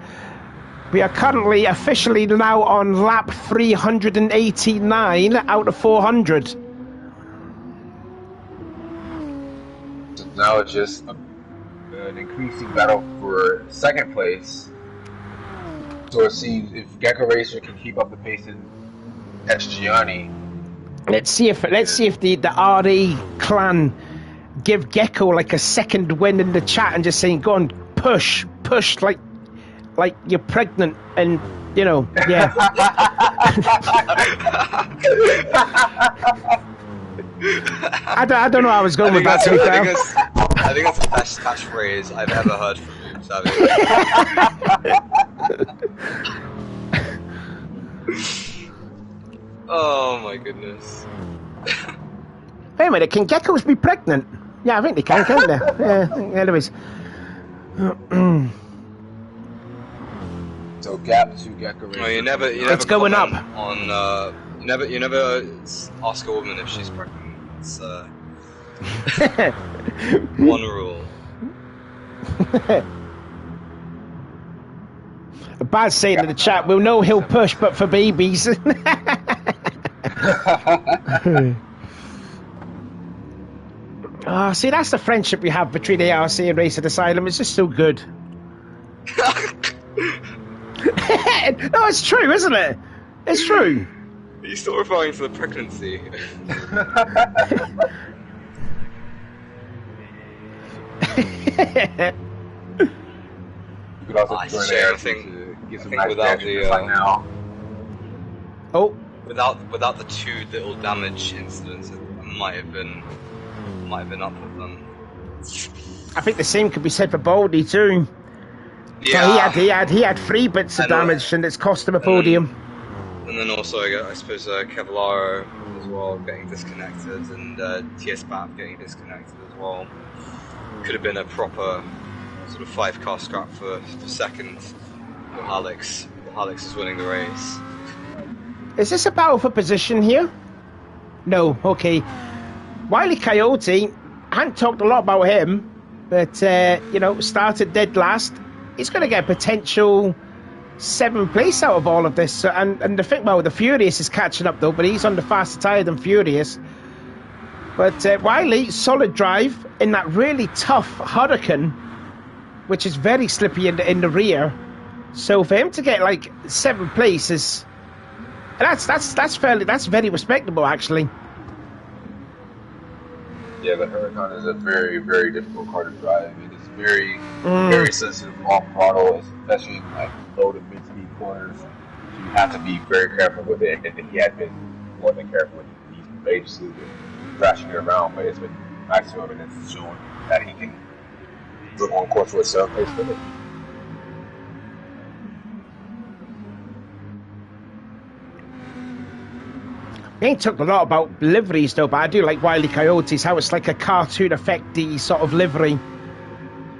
We are currently officially now on lap 389 out of 400. So now it's just an increasing battle for second place. So it seems if Gecko Racer can keep up the pace and catch Gianni. Let's see if the RE clan give Gecko like a second win in the chat and just saying, go on, push like you're pregnant and yeah. I don't know how I was going with that. I think that's the best catchphrase I've ever heard from you, Savvy. Oh my goodness. Wait a minute, can geckos be pregnant? Yeah, I think they can, can't they? Yeah, anyways. So gap to Gecko Racer. No, you never it's going up. On you never ask a woman if she's pregnant. It's one rule. Bad saying in the chat, we'll know he'll push, but for babies. See, that's the friendship we have between ARC and Racing Asylum. It's just so good. No, it's true, isn't it? It's true. Are you still referring to the pregnancy? You could also join the air to get some nice damage right now. Oh. Without the 2 little damage incidents, it might have been up with them. I think the same could be said for Baldy too. Yeah. So he had 3 bits of damage, and it's cost him a podium. And then also, I suppose Cavallaro as well getting disconnected, and TS BAP getting disconnected as well. Could have been a proper sort of 5-car scrap for second. Alex is winning the race. Is this a battle for position here? No, okay. Wile E. Coyote, I hadn't talked a lot about him, but, you know, started dead last. He's going to get a potential 7th place out of all of this. And the thing about the Furious is catching up, though, but he's on the faster tyre than Furious. But Wiley, solid drive in that really tough Hurricane, which is very slippy in the rear. So for him to get, like, 7th place is... That's very respectable, actually. Yeah, the Huracan is a very, very difficult car to drive. It is very, very sensitive off throttle, especially in like low to mid speed corners. So you have to be very careful with it. And he had been more than careful with it. He's basically been crashing it around, but it's been maximum, and it's shown that he can look on course for a 7th place finish. We ain't talked a lot about liveries though, but I do like Wile E. Coyote's, how it's like a cartoon effect-y sort of livery.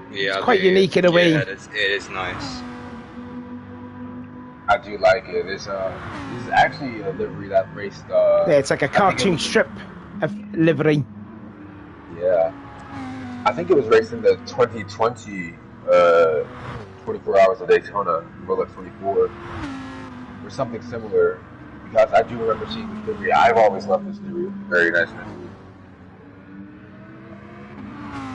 Yeah, it's quite unique in a way. It is nice. I do like it. This is actually a livery that raced... yeah, it's like a cartoon strip of livery. Yeah. I think it was racing the 2020 24 Hours of Daytona, Rolex 24, or something similar. Because I do remember seeing this livery. I've always loved this livery. Very nice livery.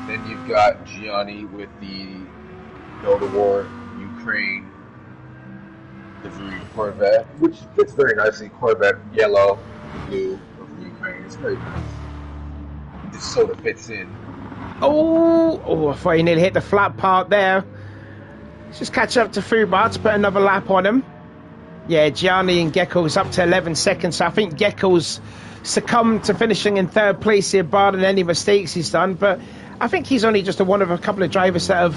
Then you've got Gianni with the No to War Ukraine livery Corvette, which fits very nicely. Corvette yellow, blue of Ukraine. It's very nice. This sort of fits in. Oh, I thought he nearly hit the flat part there. Let's just catch up to Fubart to put another lap on him. Yeah, Gianni and Gecko's up to 11 seconds. So I think Gecko's succumbed to finishing in 3rd place here, barring any mistakes he's done. But I think he's only just one of a couple of drivers that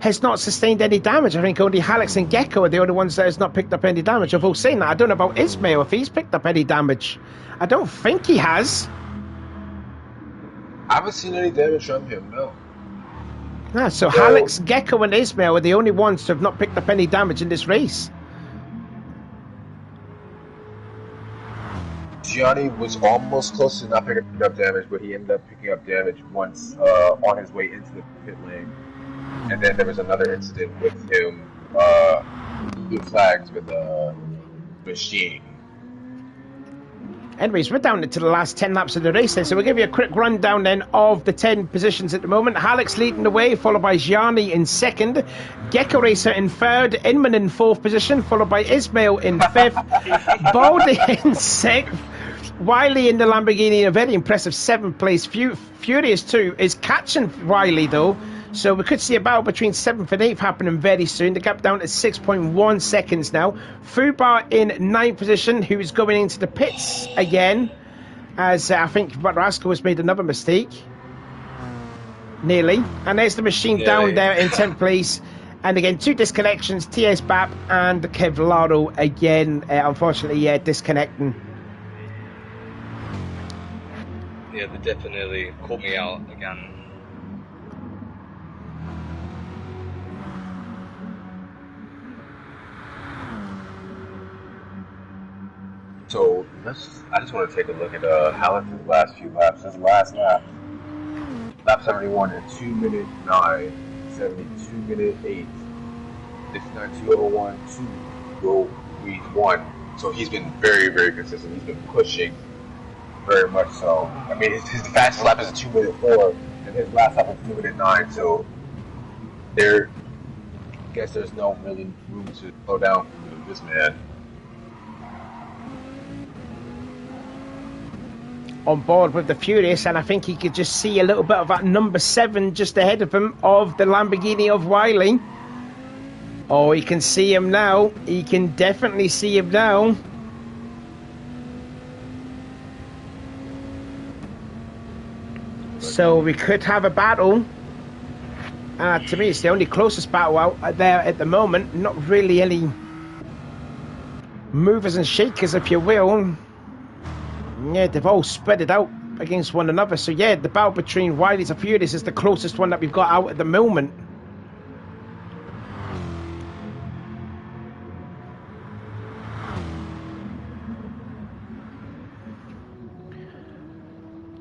has not sustained any damage. I think only Alex and Gecko are the only ones that has not picked up any damage. Although saying that, I don't know about Ismail, if he's picked up any damage. I don't think he has. I haven't seen any damage from him, no. So Alex, Gecko and Ismail are the only ones to have not picked up any damage in this race. Gianni was almost close to not picking up damage, but he ended up picking up damage once on his way into the pit lane. And then there was another incident with him, blue flags with a machine. Anyways, we're down to the last 10 laps of the race then, so we'll give you a quick rundown then of the 10 positions at the moment. Alex leading the way, followed by Gianni in 2nd, Gecko Racer in 3rd, Inman in 4th position, followed by Ismail in 5th, Baldy in 6th, Wiley in the Lamborghini in a very impressive 7th place. Furious 2 is catching Wiley though, so we could see a battle between 7th and 8th happening very soon. The gap down to 6.1 seconds now. Fubar in 9th position, who is going into the pits again, as I think Rascal has made another mistake. Nearly. And there's the machine down there in 10th place. And again, 2 disconnections, TS BAP and Kevlaro again, unfortunately, disconnecting. Yeah, the dipper nearly caught me out again. So I just want to take a look at Alex's last few laps. His last lap, lap 71 at 2 minute 9, 72 minute 8, 69.201, 2.01. So he's been very, very consistent. He's been pushing very much so. I mean, his fastest lap is a 2 minute 4, and his last lap is 2 minute 9. So I guess there's no really room to slow down for this man. on board with the Furious, and I think he could just see a little bit of that number 7 just ahead of him of the Lamborghini of Wiley. Oh, he can see him now. He can definitely see him now. So we could have a battle. To me, it's the only closest battle out there at the moment. Not really any movers and shakers, if you will. Yeah, they've all spread it out against one another. So yeah, the battle between Wiley's and Furious is the closest one that we've got out at the moment.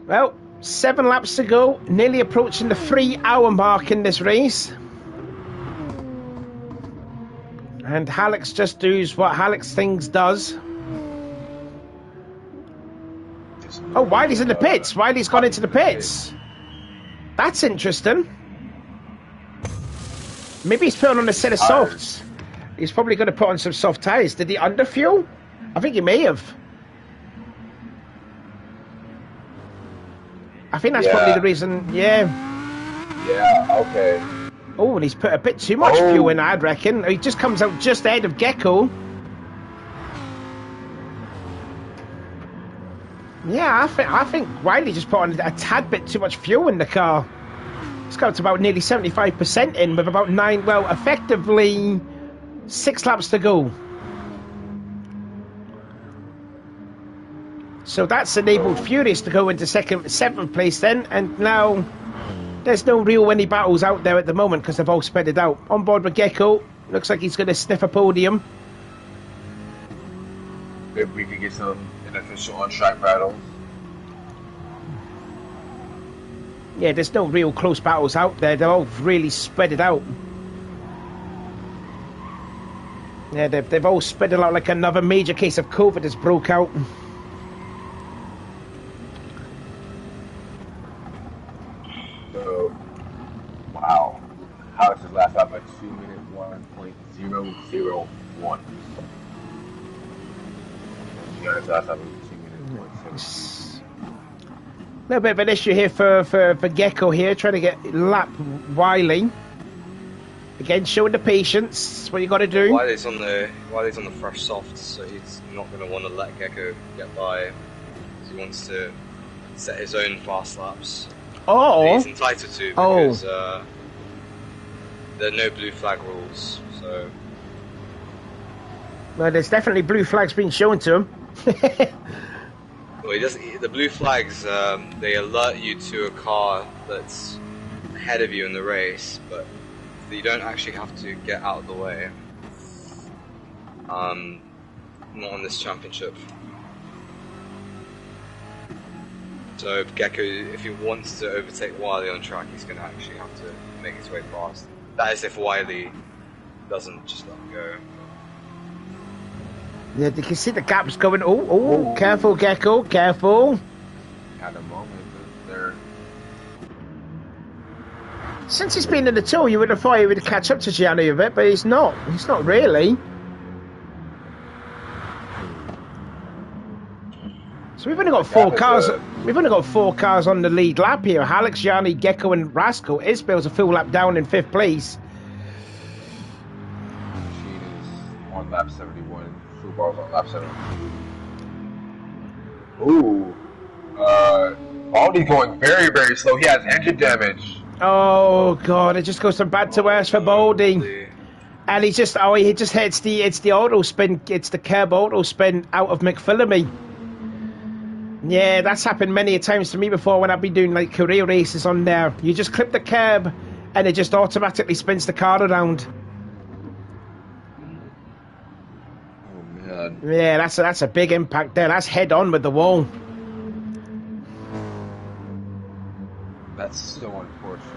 Well, 7 laps to go, nearly approaching the 3-hour mark in this race. And Alex just does what Alex things does. Oh, Wiley's in the pits. Wiley's gone into the pits. That's interesting. Maybe he's putting on a set of softs. He's probably going to put on some soft tyres. Did he underfuel? I think he may have. I think that's probably the reason, yeah. Yeah, okay. Oh, and he's put a bit too much fuel in, I'd reckon. He just comes out just ahead of Gecko. Yeah, I think Wiley just put on a tad bit too much fuel in the car. It's got to about nearly 75% in with about 9, well, effectively 6 laps to go. So that's enabled Furious to go into 7th place then, and now there's no real any battles out there at the moment because they've all spread it out. On board with Gecko, looks like he's going to sniff a podium. Maybe we could get some unofficial on-track battles. Yeah, there's no real close battles out there. They're all really spread it out. Yeah, they've all spread it out like another major case of COVID has broke out. Wow. Alex's last lap by 2 minute 1.001. His last lap by 2 minutes. A little bit of an issue here for Gecko here, trying to get lap Wiley. Again, showing the patience. That's what you got to do. Wiley's on the fresh softs, so he's not going to want to let Gecko get by. He wants to set his own fast laps. Oh, he's entitled to because there are no blue flag rules. So, well, there's definitely blue flags being shown to him. Well, the blue flags they alert you to a car that's ahead of you in the race, but you don't actually have to get out of the way. Not on this championship. So Gecko, if he wants to overtake Wiley on track, he's going to actually have to make his way past. That is if Wiley doesn't just let him go. Yeah, you can see the gaps going. Oh, careful, Gecko, careful. At the moment, they're... Since he's been in the tour, you would have thought he would catch up to Gianni a bit, but he's not. He's not really. So we've only got 4 cars. We've only got 4 cars on the lead lap here. Alex, Gianni, Gecko, and Rascal. Isbell's a full lap down in 5th place. Machine is on lap 71. Fubar's on lap 72. Ooh. Baldy's going very, very slow. He has engine damage. Oh God! It just goes from bad to worse for Baldy. And he just hits the auto spin. It's the curb auto spin out of McPhillamy. Yeah, that's happened many a times to me before when I've been doing like career races on there. You just clip the curb and it just automatically spins the car around. Oh man. Yeah, that's a big impact there. That's head on with the wall. That's so unfortunate.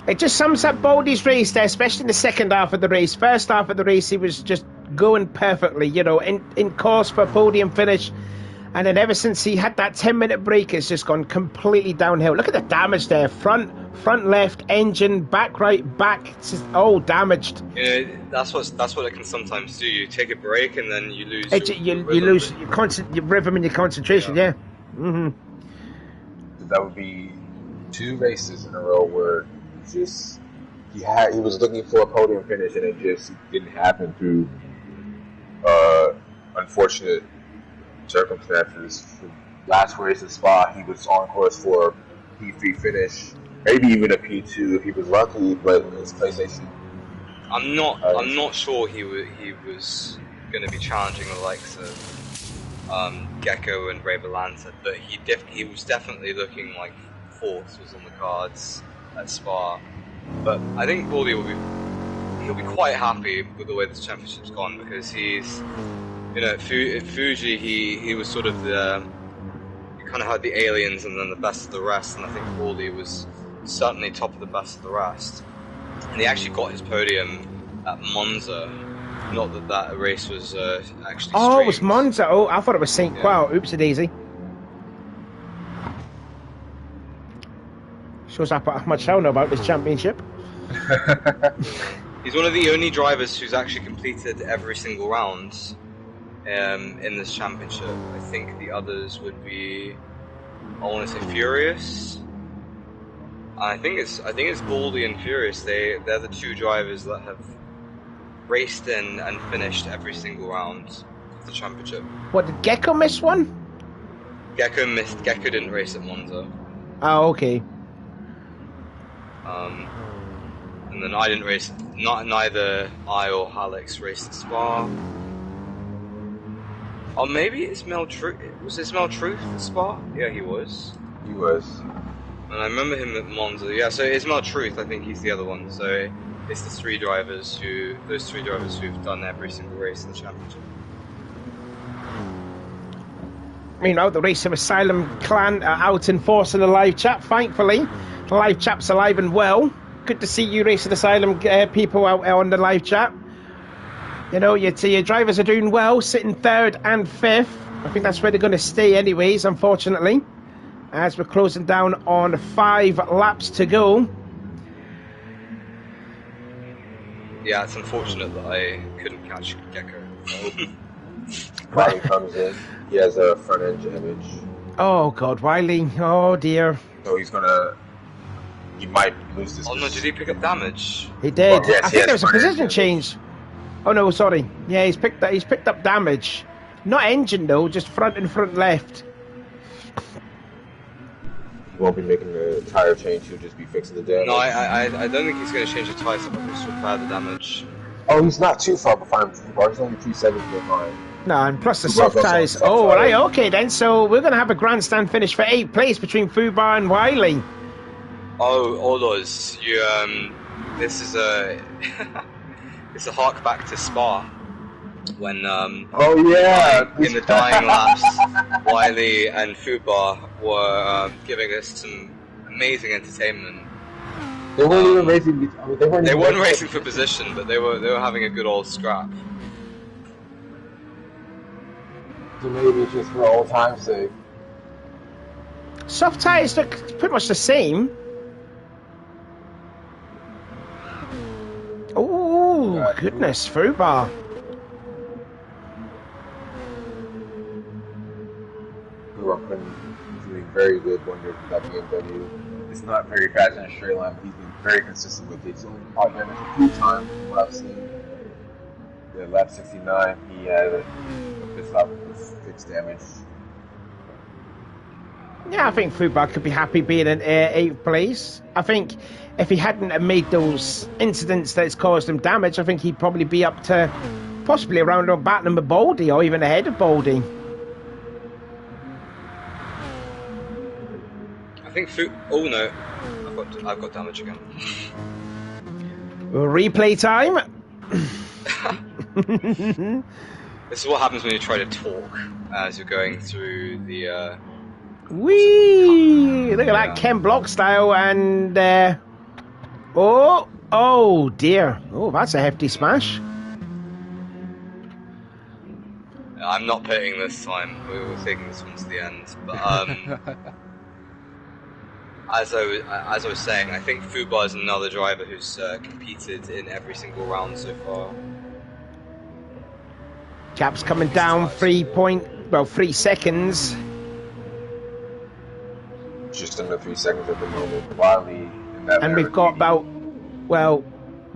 It just sums up Baldy's race there, especially in the second half of the race. First half of the race, he was just going perfectly, you know, in course for a podium finish. And then ever since he had that 10-minute break, it's just gone completely downhill. Look at the damage there. Front left, engine, back right, back. It's just all damaged. You know, that's what it can sometimes do. You take a break and then you lose You lose your rhythm and your concentration, yeah. That would be 2 races in a row where he was looking for a podium finish and it just didn't happen through unfortunate circumstances. Last race in Spa, he was on course for a P3 finish, maybe even a P2 if he was lucky, but his PlayStation. I'm not sure he was going to be challenging the likes of Gecko and Ray Balanta, but he was definitely looking like 4th was on the cards at Spa. But I think Baldy he'll be quite happy with the way this championship's gone, because he's, you know, at Fuji he was sort of you kind of had the aliens and then the best of the rest, and I think Baldy was certainly top of the best of the rest. And he actually got his podium at Monza. Not that race was actually Oh, streamed. it was Monza. Oh, I thought it was St. Quao. Oops a daisy. Shows how much I know about this championship. He's one of the only drivers who's actually completed every single round in this championship. I think the others would be, I want to say Furious. I think it's Baldy and Furious. They're the 2 drivers that have raced in and finished every single round of the championship. What, did Gecko miss one? Gecko didn't race at Monza. Oh, okay. And then I didn't race. Neither I or Alex raced at Spa. Or maybe it's Mel Truth. Was it Mel Truth at Spa? Yeah, he was. He was. And I remember him at Monza. Yeah, so it's Mel Truth. I think he's the other one. So it's those 3 drivers who've done every single race in the championship. Meanwhile, the Race of Asylum clan are out in force in the live chat. Thankfully, the live chat's alive and well. Good to see you, Race of Asylum people out on the live chat. You know, your drivers are doing well, sitting 3rd and 5th. I think that's where they're going to stay anyways, unfortunately, as we're closing down on 5 laps to go. Yeah, it's unfortunate that I couldn't catch Gecko. Riley comes in. He has a front end damage. Oh God, Wiley. Oh dear. So he might lose this. Oh no, did he pick up damage? He did. Well, yes, I think there was a front end position change. Oh no, sorry. Yeah, he's picked up damage. Not engine though, just front and front left. He won't be making the tire change. He'll just be fixing the damage. No, I don't think he's going to change the tyres. But just repair the damage. Oh, he's not too far behind. He's only 270 behind. No, and plus the Fubar soft goes on tyres. soft Oh, tyres. right, okay then. So we're going to have a grandstand finish for 8th place between Fubar and Wiley. Oh, Olos, this is it's a hark back to Spa when Oh yeah, in the dying laps, Wiley and Fubar were giving us some amazing entertainment. they weren't even racing. They weren't racing for position, but they were having a good old scrap. So maybe just for old time's sake. Soft tyres look pretty much the same. Oh, goodness, Fubar. Grew up doing very good wonders with that BMW. It's not very fast in a straight line, but he's been very consistent with it. He's only caught damage a few times from what I've seen. Yeah, lap 69, he had a pit stop with fixed damage. Yeah, I think Fubar could be happy being in 8th place. I think if he hadn't have made those incidents that's caused him damage, I think he'd probably be up to possibly around or battling with Baldy or even ahead of Baldy. I think oh no, I've got damage again. Replay time. This is what happens when you try to talk as you're going through the. Whee! Look at that Ken Block style and oh dear. Oh, that's a hefty smash. I'm not pitting this time. We're taking this one to the end. But as I was saying, I think Fubar is another driver who's competed in every single round so far. Gap's coming down 3 seconds. Just under 3 seconds at the moment. Wiley. And we've got about, well,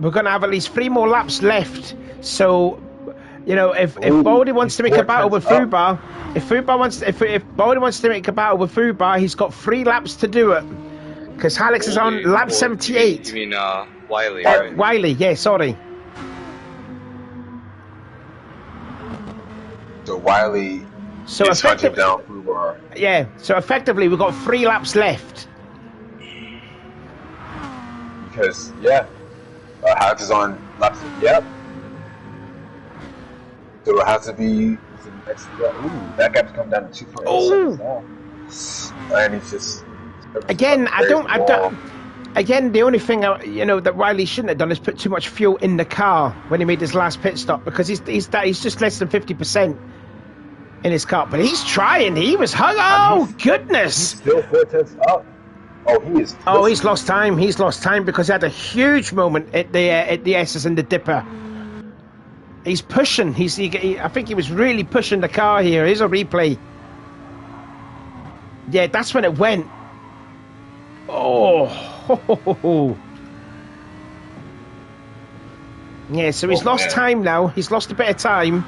we're going to have at least 3 more laps left. So, you know, if Baldy wants to make a battle with Fubar, if Baldy wants to make a battle with Fubar, he's got 3 laps to do it. Because Alex is on lap 78. You mean Wiley, right? Wiley, yeah, sorry. So Wiley is hunting down Fubar. Yeah, so effectively we've got 3 laps left. Because, Alex is on lap 78. So it'll have to be the next. Ooh, that gap's come down to 2.8 seconds now. And he's just. Again, Again, the only thing that Riley shouldn't have done is put too much fuel in the car when he made his last pit stop, because he's just less than 50% in his car. But he's trying. He was hung. Oh goodness! He's still 4 tenths up. Oh, he is. Oh, he's lost time. He's lost time because he had a huge moment at the S's and the Dipper. He's pushing. I think he was really pushing the car here. Here's a replay. Yeah, that's when it went. Oh. Yeah, so he's lost time now. He's lost a bit of time.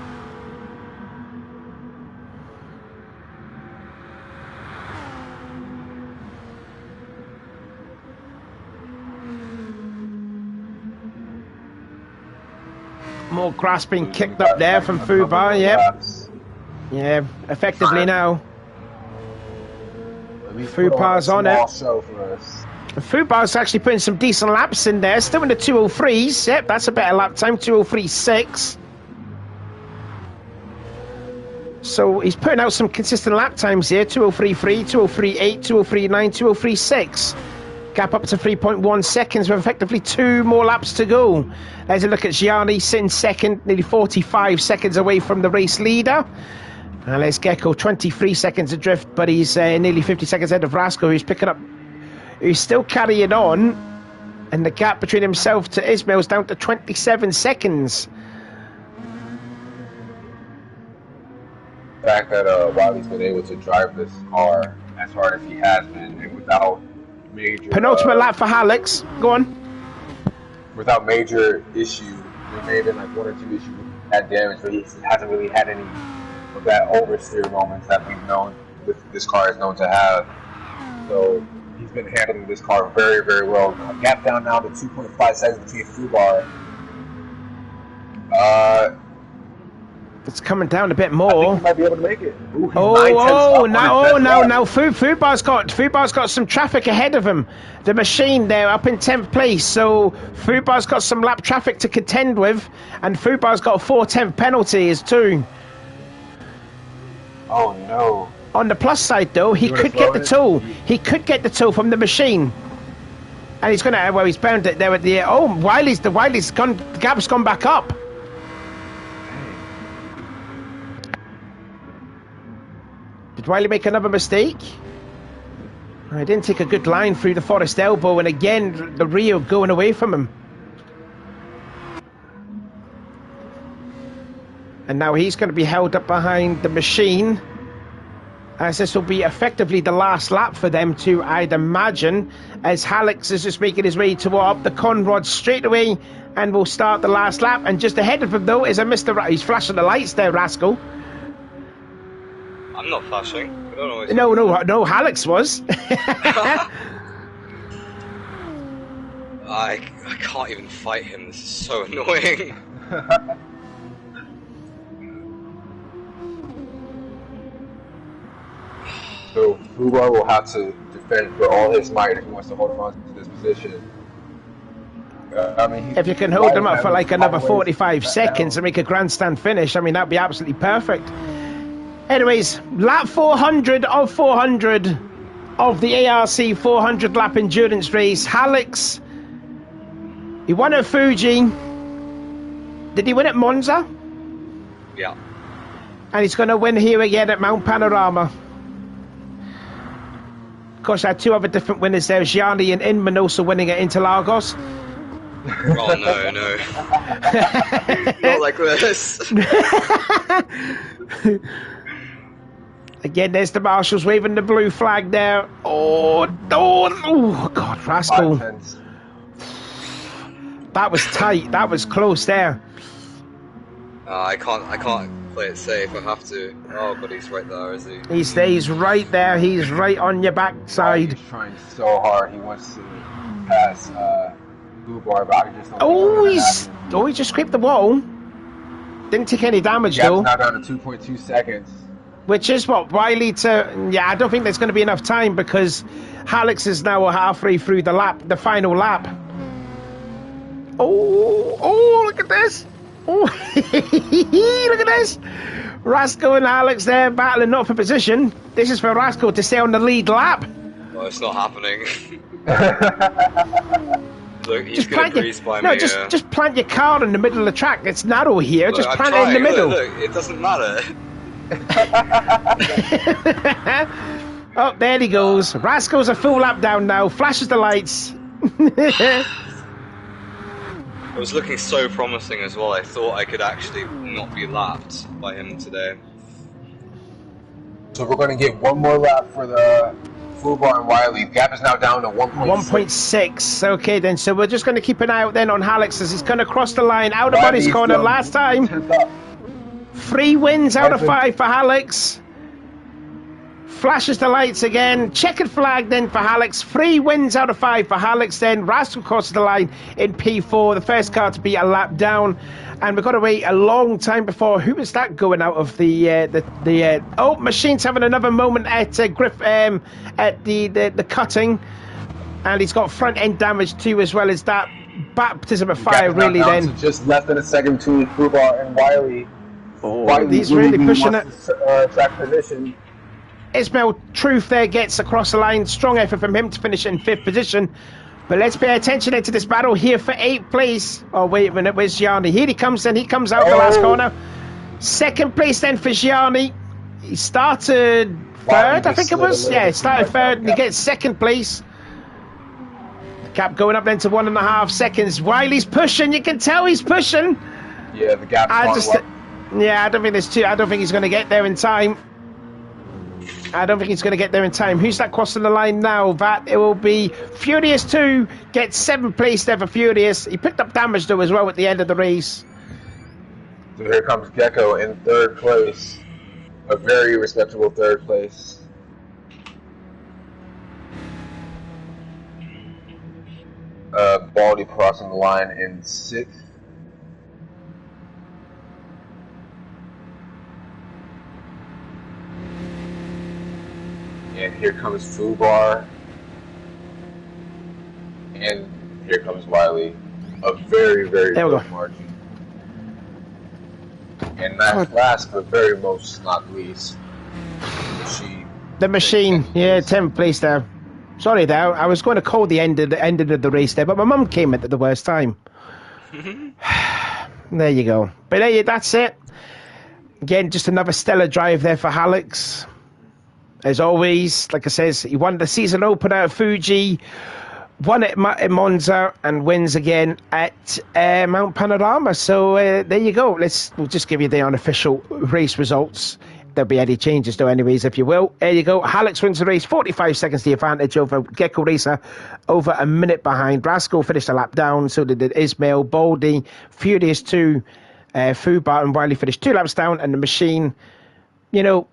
More grass being kicked up there from Fubar, yep. Yeah, effectively now. Fubar's on it. Fubar's actually putting some decent laps in there. Still in the 203s. Yep, that's a better lap time. 203.6. So he's putting out some consistent lap times here. 203.3, 203.8, 203.9, 203.6. Gap up to 3.1 seconds with effectively 2 more laps to go. There's a look at Gianni sitting second, nearly 45 seconds away from the race leader. And there's Gecko, 23 seconds adrift, but he's nearly 50 seconds ahead of Rasco, who's picking up. He's still carrying on, and the gap between himself to Ismail is down to 27 seconds. The fact that Wiley's been able to drive this car as hard as he has been, and without major... Penultimate lap for Alex. Go on. Without major issue. There may have been like 1 or 2 issues at damage, but he hasn't really had any of that oversteer moments that we've known this car is known to have. So he's been handling this car very, very well. Gap down now to 2.5 seconds between Fubar. It's coming down a bit more. I think he might be able to make it. Ooh, now Fubar's got some traffic ahead of him. The machine there up in 10th place, so Fubar's got some lap traffic to contend with, and Fubar's got a 4/10 penalty as too. Oh no. On the plus side though, he could get the tool. He could get the tool from the machine. And he's gonna he's bound it there at the Wiley's gone, the gap's gone back up. Did Wiley make another mistake? He didn't take a good line through the forest elbow, and again the Rio going away from him. And now he's going to be held up behind the machine, as this will be effectively the last lap for them too, I'd imagine, as Alex is just making his way toward the Conrod straight away and will start the last lap. And just ahead of him though is a Mr. He's flashing the lights there, Rascal. I'm not flashing. I don't know. No, Alex was. I can't even fight him. This is so annoying. So Fubar will have to defend for all his might if he wants to hold on to this position. If you can hold him up for like another 45 seconds and make a grandstand finish, I mean, that'd be absolutely perfect. Anyways, lap 400 of 400 of the ARC 400 lap endurance race. Alex, he won at Fuji. Did he win at Monza? Yeah. And he's going to win here again at Mount Panorama. Of course, I had two other different winners there. Gianni and Inman also winning at Interlagos. Oh, no. Not like this. Again, there's the marshals waving the blue flag there. Oh, God, Rascal. That was tight. That was close there. I can't play it safe. I have to. Oh, but he's right there, is he? He stays right there. He's right on your backside. He's trying so hard. He wants to pass Blue Bar, but I just don't he just scraped the wall. Didn't take any damage though. Now down to 2.2 seconds. Which is what Wiley to. Yeah, I don't think there's going to be enough time because Alex is now halfway through the final lap. Oh, look at this. Oh, look at this. Rascal and Alex there battling not for position. This is for Rascal to stay on the lead lap. Oh, it's not happening. Look, he's going to breeze by me. No, just plant your car in the middle of the track. It's narrow here. Look, just plant it in the middle. Look, it doesn't matter. Oh, there he goes. Rascal's a full lap down now. Flashes the lights. It was looking so promising as well. I thought I could actually not be lapped by him today. So we're going to get one more lap for the Fubar and Wiley. Gap is now down to 1.6. 1.6. Okay, then. So we're just going to keep an eye out then on Alex as he's going to cross the line out of Buddy's corner last time. 3 wins out of 5 for Alex. Flashes the lights again. Checkered flag then for Alex. 3 wins out of 5 for Alex then. Rascal crosses the line in P4. The first car to be a lap down. And we've got to wait a long time before. Who was that going out of the oh, Machine's having another moment at at the cutting. And he's got front end damage too, as well as that baptism of fire really then. Just less than a second between Fubar and Wiley. Oh, he's really pushing it. Track position. Ismail Truth there gets across the line. Strong effort from him to finish in 5th position. But let's pay attention into this battle here for 8th place. Oh, wait a minute. Where's Gianni? Here he comes then. He comes out the last corner. 2nd place then for Gianni. He started 3rd, I think it was. Yeah, he started 3rd and he gets 2nd place. The gap going up then to 1.5 seconds. Wiley's pushing. You can tell he's pushing. Yeah, the gap's yeah, I don't think there's 2. I don't think he's going to get there in time. Who's that crossing the line now? It will be Furious 2. Gets 7th place there for Furious. He picked up damage though as well at the end of the race. So here comes Gecko in 3rd place. A very respectable 3rd place. Baldy crossing the line in 6th. And here comes Fubar. And here comes Wiley. A very, very good margin. And last, but very most not least, The Machine. Yeah, 10th place there. Sorry there, I was going to call the end of the race there, but my mum came at the worst time. There you go. But that's it. Again, just another stellar drive there for Alex. As always, like I says, he won the season opener at Fuji, won at Monza, and wins again at Mount Panorama. So there you go. We'll just give you the unofficial race results. There'll be any changes though, anyways, if you will. There you go. Alex wins the race, 45 seconds the advantage over Gecko Racer, over a minute behind. Rascal finished a lap down, so did Ismail, Baldy, Furious 2, Fubar and Wiley finished 2 laps down, and the Machine, you know,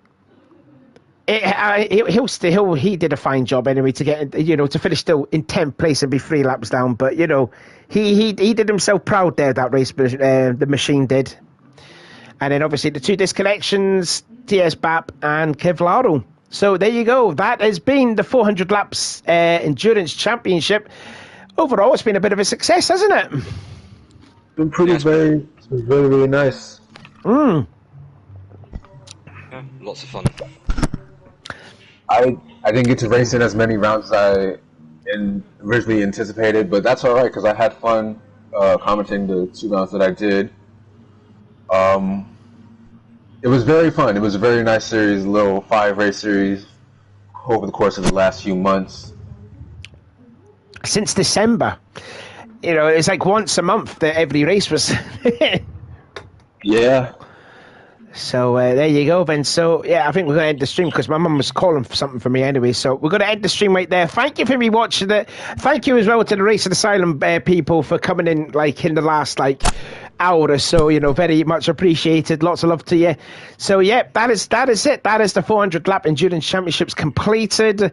he did a fine job anyway to get, to finish still in 10th place and be 3 laps down. But he did himself proud there, that race. The Machine did. And then obviously the 2 disconnections, TS Bap and Kevlaro. So there you go. That has been the 400 laps endurance championship. Overall, it's been a bit of a success, hasn't it? It's been it's been very, really nice. Yeah, lots of fun. I didn't get to race in as many rounds as I originally anticipated, but that's all right because I had fun commenting the 2 rounds that I did. It It was very fun. It was a very nice series, little 5-race series over the course of the last few months. Since December. You know, it's like once a month that every race was. Yeah. So there you go, Ben. So yeah, I think we're going to end the stream because my mum was calling for something for me anyway. So we're going to end the stream right there. Thank you for me watching it. Thank you as well to the Race of the Asylum people for coming in like in the last like hour or so. You know, very much appreciated. Lots of love to you. So yeah, that is it. That is the 400 lap endurance championships completed.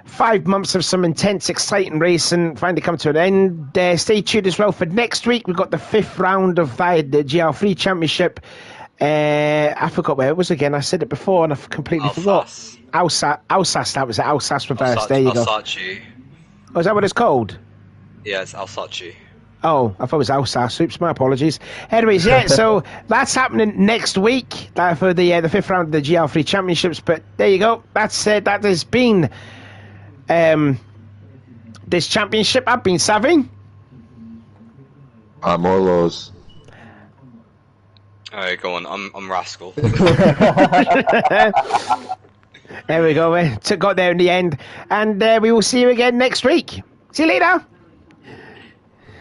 5 months of some intense, exciting racing finally come to an end. Stay tuned as well for next week. We've got the 5th round of the GR3 Championship. I forgot where it was again. I said it before and I've completely forgot. Alsace, that was it. Alsace reverse. There you go. Alsace. Oh, is that what it's called? Yeah, it's Alsace. Oh, I thought it was Alsace. Oops, my apologies. Anyways, yeah, so that's happening next week for the 5th round of the GR3 Championships. But there you go. That's that has been this championship. I've been Savvy. I'm Orlos. Alright, go on. I'm Rascal. There we go. Got there in the end. And we will see you again next week. See you later.